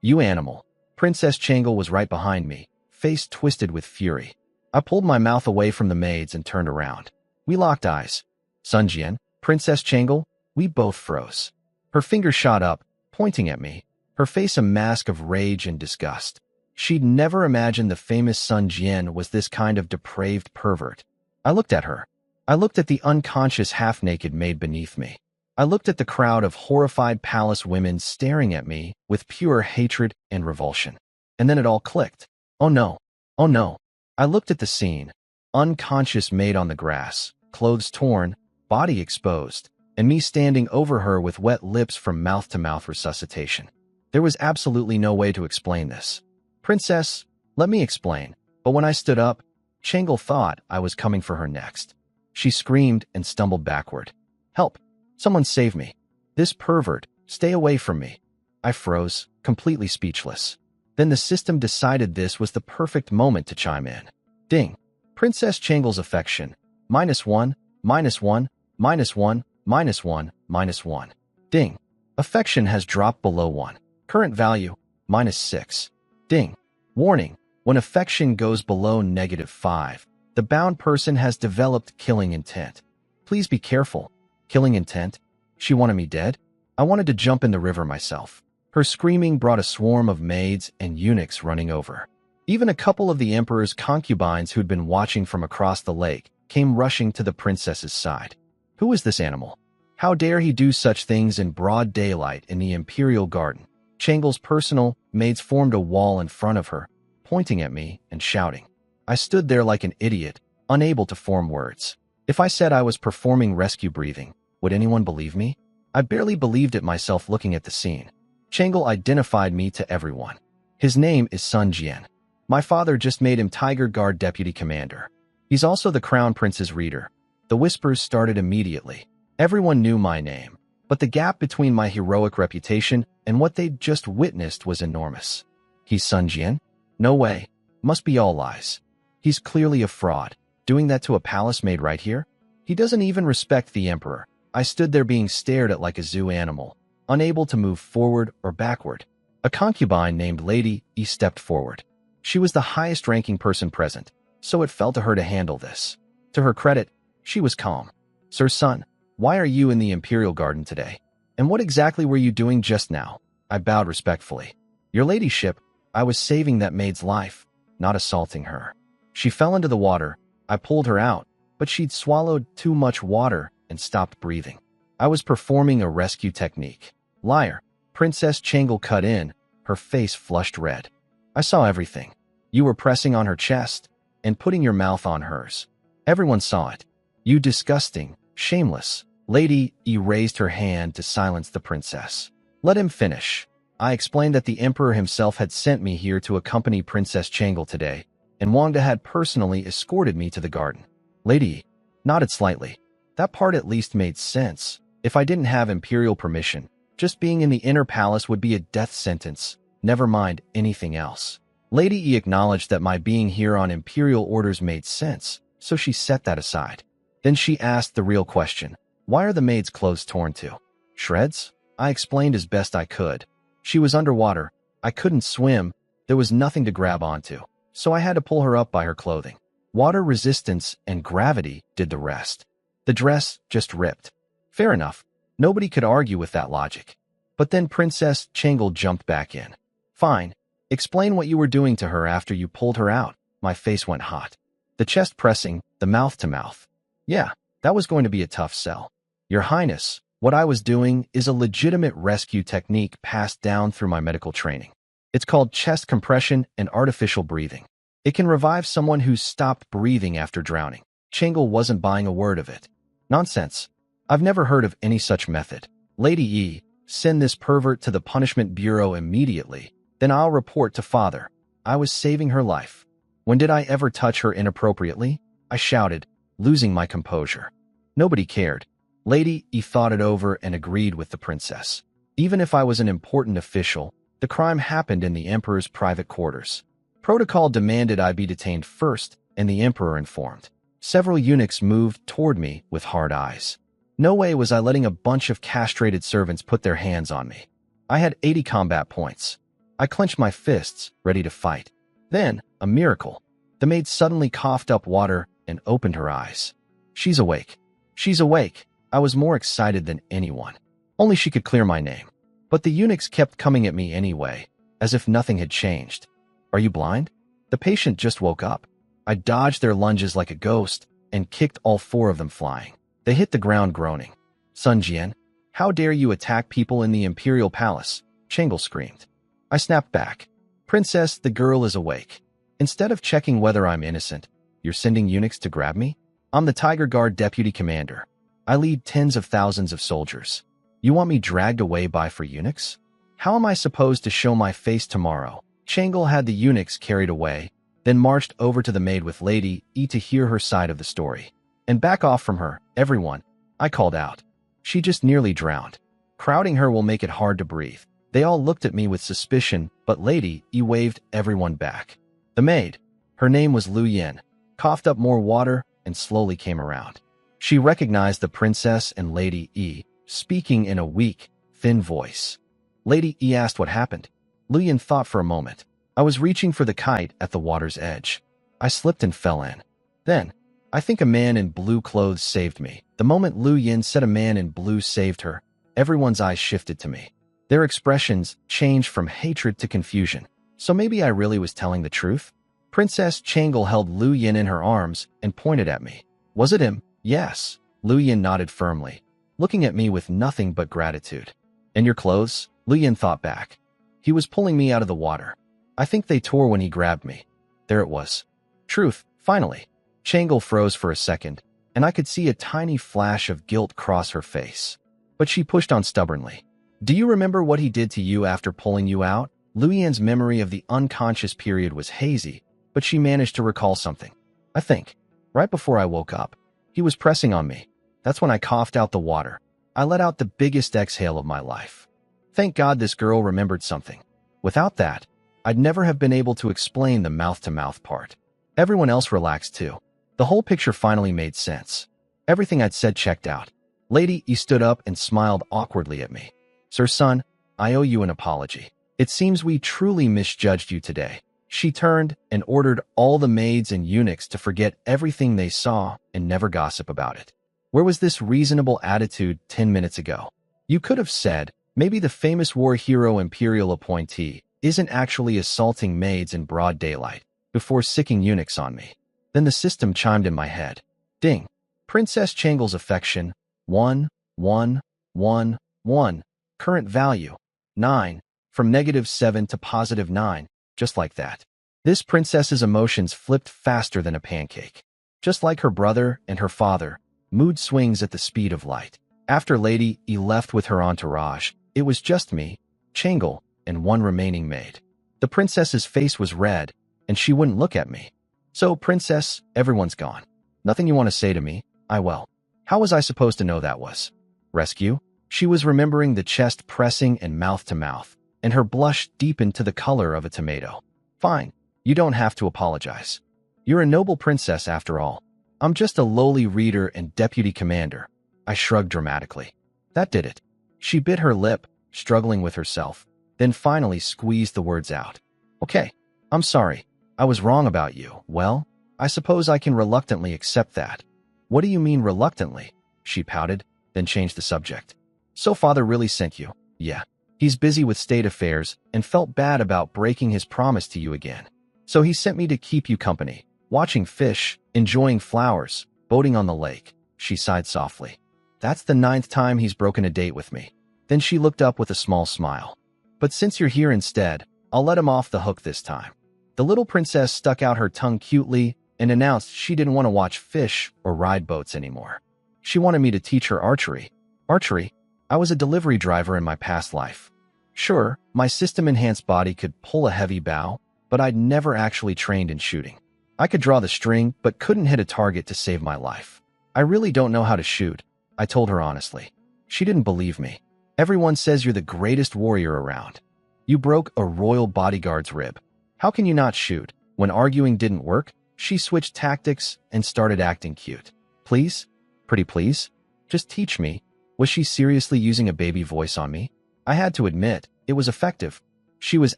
you animal!" Princess Changle was right behind me, face twisted with fury. I pulled my mouth away from the maids and turned around. We locked eyes. Sun Jian, Princess Changle, we both froze. Her finger shot up, pointing at me, her face a mask of rage and disgust. She'd never imagined the famous Sun Jian was this kind of depraved pervert. I looked at her. I looked at the unconscious half-naked maid beneath me. I looked at the crowd of horrified palace women staring at me with pure hatred and revulsion. And then it all clicked. Oh no. Oh no. I looked at the scene. Unconscious maid on the grass, clothes torn, body exposed, and me standing over her with wet lips from mouth-to-mouth resuscitation. There was absolutely no way to explain this. "Princess, let me explain." But when I stood up, Changle thought I was coming for her next. She screamed and stumbled backward. "Help! Someone save me! This pervert, stay away from me!" I froze, completely speechless. Then the system decided this was the perfect moment to chime in. Ding! Princess Changle's affection. -1, -1, -1, -1, -1. Ding! Affection has dropped below 1. Current value, -6. Ding! Warning! When affection goes below -5, the bound person has developed killing intent. Please be careful. Killing intent? She wanted me dead? I wanted to jump in the river myself. Her screaming brought a swarm of maids and eunuchs running over. Even a couple of the emperor's concubines who'd been watching from across the lake came rushing to the princess's side. Who is this animal? How dare he do such things in broad daylight in the imperial garden? Changle's personal maids formed a wall in front of her, pointing at me and shouting. I stood there like an idiot, unable to form words. If I said I was performing rescue breathing, would anyone believe me? I barely believed it myself looking at the scene. Changle identified me to everyone. His name is Sun Jian. My father just made him Tiger Guard Deputy Commander. He's also the Crown Prince's reader. The whispers started immediately. Everyone knew my name, but the gap between my heroic reputation and what they'd just witnessed was enormous. He's Sun Jian? No way. Must be all lies. He's clearly a fraud, doing that to a palace maid right here. He doesn't even respect the emperor. I stood there being stared at like a zoo animal, unable to move forward or backward. A concubine named Lady E stepped forward. She was the highest-ranking person present, so it fell to her to handle this. To her credit, she was calm. "Sir Sun, why are you in the Imperial Garden today? And what exactly were you doing just now?" I bowed respectfully. "Your ladyship, I was saving that maid's life, not assaulting her. She fell into the water. I pulled her out, but she'd swallowed too much water and stopped breathing. I was performing a rescue technique. Liar. Princess Changle cut in, her face flushed red. I saw everything. You were pressing on her chest and putting your mouth on hers. Everyone saw it. You disgusting, shameless. Lady E raised her hand to silence the princess. Let him finish. I explained that the emperor himself had sent me here to accompany Princess Changle today, and Wangda had personally escorted me to the garden. Lady E nodded slightly. That part at least made sense. If I didn't have imperial permission, just being in the inner palace would be a death sentence, never mind anything else. Lady E acknowledged that my being here on imperial orders made sense, so she set that aside. Then she asked the real question. Why are the maid's clothes torn to shreds? I explained as best I could. She was underwater. I couldn't swim. There was nothing to grab onto, so I had to pull her up by her clothing. Water resistance and gravity did the rest. The dress just ripped. Fair enough. Nobody could argue with that logic. But then Princess Changle jumped back in. Fine. Explain what you were doing to her after you pulled her out. My face went hot. The chest pressing, the mouth to mouth. Yeah, that was going to be a tough sell. Your Highness, what I was doing is a legitimate rescue technique passed down through my medical training. It's called chest compression and artificial breathing. It can revive someone who's stopped breathing after drowning. Changle wasn't buying a word of it. Nonsense. I've never heard of any such method. Lady E, send this pervert to the punishment bureau immediately. Then I'll report to father. I was saving her life. When did I ever touch her inappropriately? I shouted, losing my composure. Nobody cared. Lady E thought it over and agreed with the princess. Even if I was an important official, the crime happened in the emperor's private quarters. Protocol demanded I be detained first, and the emperor informed. Several eunuchs moved toward me with hard eyes. No way was I letting a bunch of castrated servants put their hands on me. I had 80 combat points. I clenched my fists, ready to fight. Then, a miracle. The maid suddenly coughed up water and opened her eyes. She's awake. She's awake. I was more excited than anyone. Only she could clear my name. But the eunuchs kept coming at me anyway, as if nothing had changed. Are you blind? The patient just woke up. I dodged their lunges like a ghost and kicked all 4 of them flying. They hit the ground groaning. Sun Jian, how dare you attack people in the imperial palace? Changle screamed. I snapped back. Princess, the girl is awake. Instead of checking whether I'm innocent, you're sending eunuchs to grab me? I'm the Tiger Guard deputy commander. I lead tens of thousands of soldiers. You want me dragged away by 4 eunuchs? How am I supposed to show my face tomorrow? Changle had the eunuchs carried away, then marched over to the maid with Lady E to hear her side of the story. And back off from her, everyone, I called out. She just nearly drowned. Crowding her will make it hard to breathe. They all looked at me with suspicion, but Lady E waved everyone back. The maid, her name was Lu Yin, coughed up more water and slowly came around. She recognized the princess and Lady E, speaking in a weak, thin voice. Lady E asked what happened. Lu Yin thought for a moment. I was reaching for the kite at the water's edge. I slipped and fell in. Then, I think a man in blue clothes saved me. The moment Lu Yin said a man in blue saved her, everyone's eyes shifted to me. Their expressions changed from hatred to confusion. So maybe I really was telling the truth? Princess Changle held Lu Yin in her arms and pointed at me. Was it him? Yes. Lu Yin nodded firmly, looking at me with nothing but gratitude. And your clothes? Lu Yin thought back. He was pulling me out of the water. I think they tore when he grabbed me. There it was. Truth, finally. Changle froze for a second, and I could see a tiny flash of guilt cross her face. But she pushed on stubbornly. Do you remember what he did to you after pulling you out? Lu Yin's memory of the unconscious period was hazy, but she managed to recall something. I think, right before I woke up, he was pressing on me. That's when I coughed out the water. I let out the biggest exhale of my life. Thank God this girl remembered something. Without that, I'd never have been able to explain the mouth-to-mouth part. Everyone else relaxed too. The whole picture finally made sense. Everything I'd said checked out. Lady E stood up and smiled awkwardly at me. Sir Sun, I owe you an apology. It seems we truly misjudged you today. She turned and ordered all the maids and eunuchs to forget everything they saw and never gossip about it. Where was this reasonable attitude 10 minutes ago? You could have said, maybe the famous war hero imperial appointee isn't actually assaulting maids in broad daylight before sicking eunuchs on me. Then the system chimed in my head. Ding. Princess Changle's affection, 1, 1, 1, 1. Current value, 9. From -7 to +9, just like that. This princess's emotions flipped faster than a pancake. Just like her brother and her father, mood swings at the speed of light. After Lady E left with her entourage, it was just me, Changle, and one remaining maid. The princess's face was red, and she wouldn't look at me. So, princess, everyone's gone. Nothing you want to say to me? Well. How was I supposed to know that was? Rescue? She was remembering the chest pressing and mouth to mouth, and her blush deepened to the color of a tomato. Fine. You don't have to apologize. You're a noble princess after all. I'm just a lowly reader and deputy commander. I shrugged dramatically. That did it. She bit her lip, struggling with herself, then finally squeezed the words out. Okay, I'm sorry. I was wrong about you. Well, I suppose I can reluctantly accept that. What do you mean reluctantly? She pouted, then changed the subject. So father really sent you? Yeah. He's busy with state affairs and felt bad about breaking his promise to you again. So he sent me to keep you company, watching fish, enjoying flowers, boating on the lake. She sighed softly. That's the 9th time he's broken a date with me. Then she looked up with a small smile. But since you're here instead, I'll let him off the hook this time. The little princess stuck out her tongue cutely and announced she didn't want to watch fish or ride boats anymore. She wanted me to teach her archery. Archery? I was a delivery driver in my past life. Sure, my system-enhanced body could pull a heavy bow, but I'd never actually trained in shooting. I could draw the string, but couldn't hit a target to save my life. I really don't know how to shoot, I told her honestly. She didn't believe me. Everyone says you're the greatest warrior around. You broke a royal bodyguard's rib. How can you not shoot? When arguing didn't work, she switched tactics and started acting cute. Please? Pretty please? Just teach me. Was she seriously using a baby voice on me? I had to admit, it was effective. She was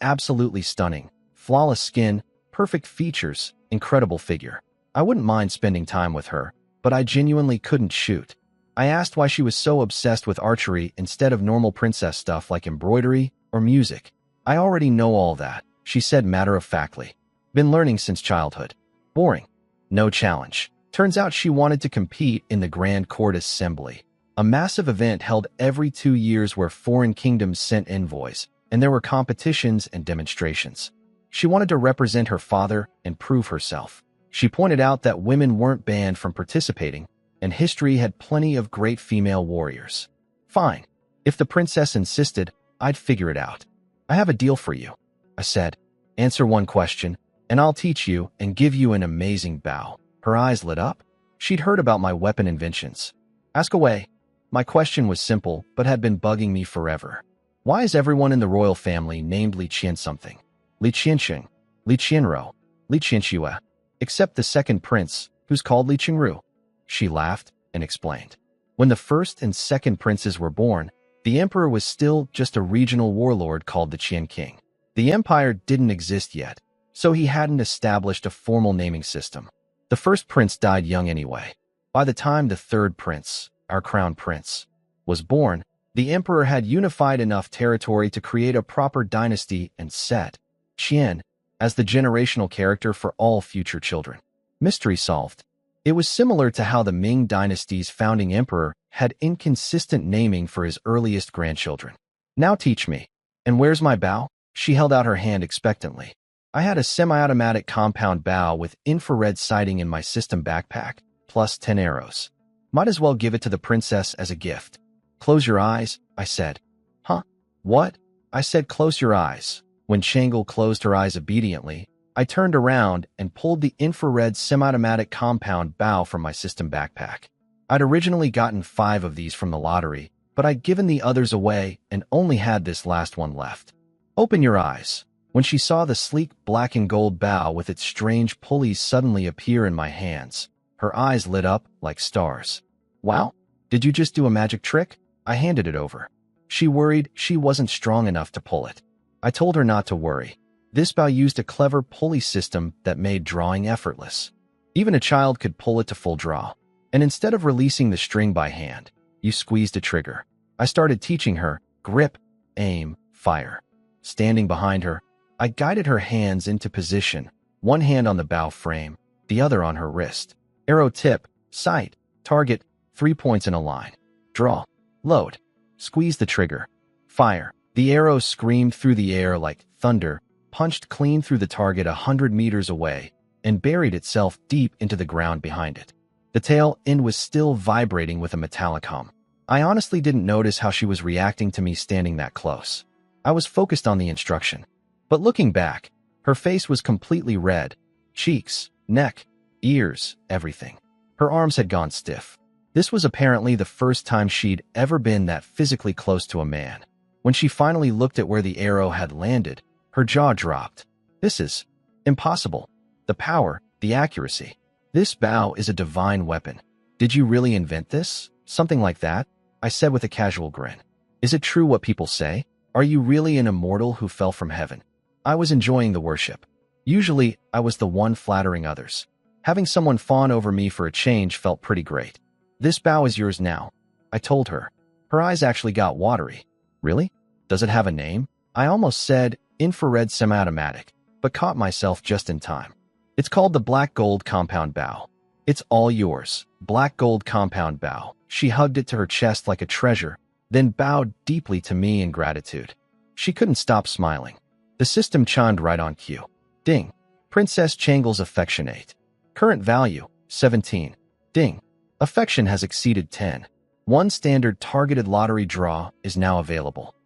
absolutely stunning. Flawless skin, perfect features, incredible figure. I wouldn't mind spending time with her, but I genuinely couldn't shoot. I asked why she was so obsessed with archery instead of normal princess stuff like embroidery or music. I already know all that, she said matter-of-factly. Been learning since childhood. Boring. No challenge. Turns out she wanted to compete in the Grand Court Assembly, a massive event held every 2 years where foreign kingdoms sent envoys, and there were competitions and demonstrations. She wanted to represent her father and prove herself. She pointed out that women weren't banned from participating, and history had plenty of great female warriors. Fine. If the princess insisted, I'd figure it out. I have a deal for you, I said. Answer one question, and I'll teach you and give you an amazing bow. Her eyes lit up. She'd heard about my weapon inventions. Ask away. My question was simple, but had been bugging me forever. Why is everyone in the royal family named Li Qian something? Li Qianxing, Li Qianro, Li Qianxue, except the second prince, who's called Li Qingru. She laughed and explained. When the first and second princes were born, the emperor was still just a regional warlord called the Qian King. The empire didn't exist yet, so he hadn't established a formal naming system. The first prince died young anyway. By the time the third prince, our crown prince, was born, the emperor had unified enough territory to create a proper dynasty and set Qian as the generational character for all future children. Mystery solved. It was similar to how the Ming dynasty's founding emperor had inconsistent naming for his earliest grandchildren. Now teach me. And where's my bow? She held out her hand expectantly. I had a semi-automatic compound bow with infrared sighting in my system backpack, plus 10 arrows. Might as well give it to the princess as a gift. Close your eyes, I said. Huh? What? I said close your eyes. When Changle closed her eyes obediently, I turned around and pulled the infrared semi-automatic compound bow from my system backpack. I'd originally gotten 5 of these from the lottery, but I'd given the others away and only had this last one left. Open your eyes. When she saw the sleek black and gold bow with its strange pulleys suddenly appear in my hands, her eyes lit up like stars. Wow, did you just do a magic trick? I handed it over. She worried she wasn't strong enough to pull it. I told her not to worry. This bow used a clever pulley system that made drawing effortless. Even a child could pull it to full draw. And instead of releasing the string by hand, you squeezed a trigger. I started teaching her grip, aim, fire. Standing behind her, I guided her hands into position, one hand on the bow frame, the other on her wrist. Arrow tip, sight, target, 3 points in a line. Draw. Load. Squeeze the trigger. Fire. The arrow screamed through the air like thunder, punched clean through the target 100 meters away, and buried itself deep into the ground behind it. The tail end was still vibrating with a metallic hum. I honestly didn't notice how she was reacting to me standing that close. I was focused on the instruction. But looking back, her face was completely red. Cheeks, neck, ears, everything. Her arms had gone stiff. This was apparently the first time she'd ever been that physically close to a man. When she finally looked at where the arrow had landed, her jaw dropped. This is impossible. The power, the accuracy. This bow is a divine weapon. Did you really invent this? Something like that? I said with a casual grin. Is it true what people say? Are you really an immortal who fell from heaven? I was enjoying the worship. Usually, I was the one flattering others. Having someone fawn over me for a change felt pretty great. This bow is yours now, I told her. Her eyes actually got watery. Really? Does it have a name? I almost said infrared semi-automatic, but caught myself just in time. It's called the Black Gold Compound Bow. It's all yours, Black Gold Compound Bow. She hugged it to her chest like a treasure, then bowed deeply to me in gratitude. She couldn't stop smiling. The system chimed right on cue. Ding. Princess Changle's affectionate. Current value, 17. Ding. Affection has exceeded 10. One standard targeted lottery draw is now available.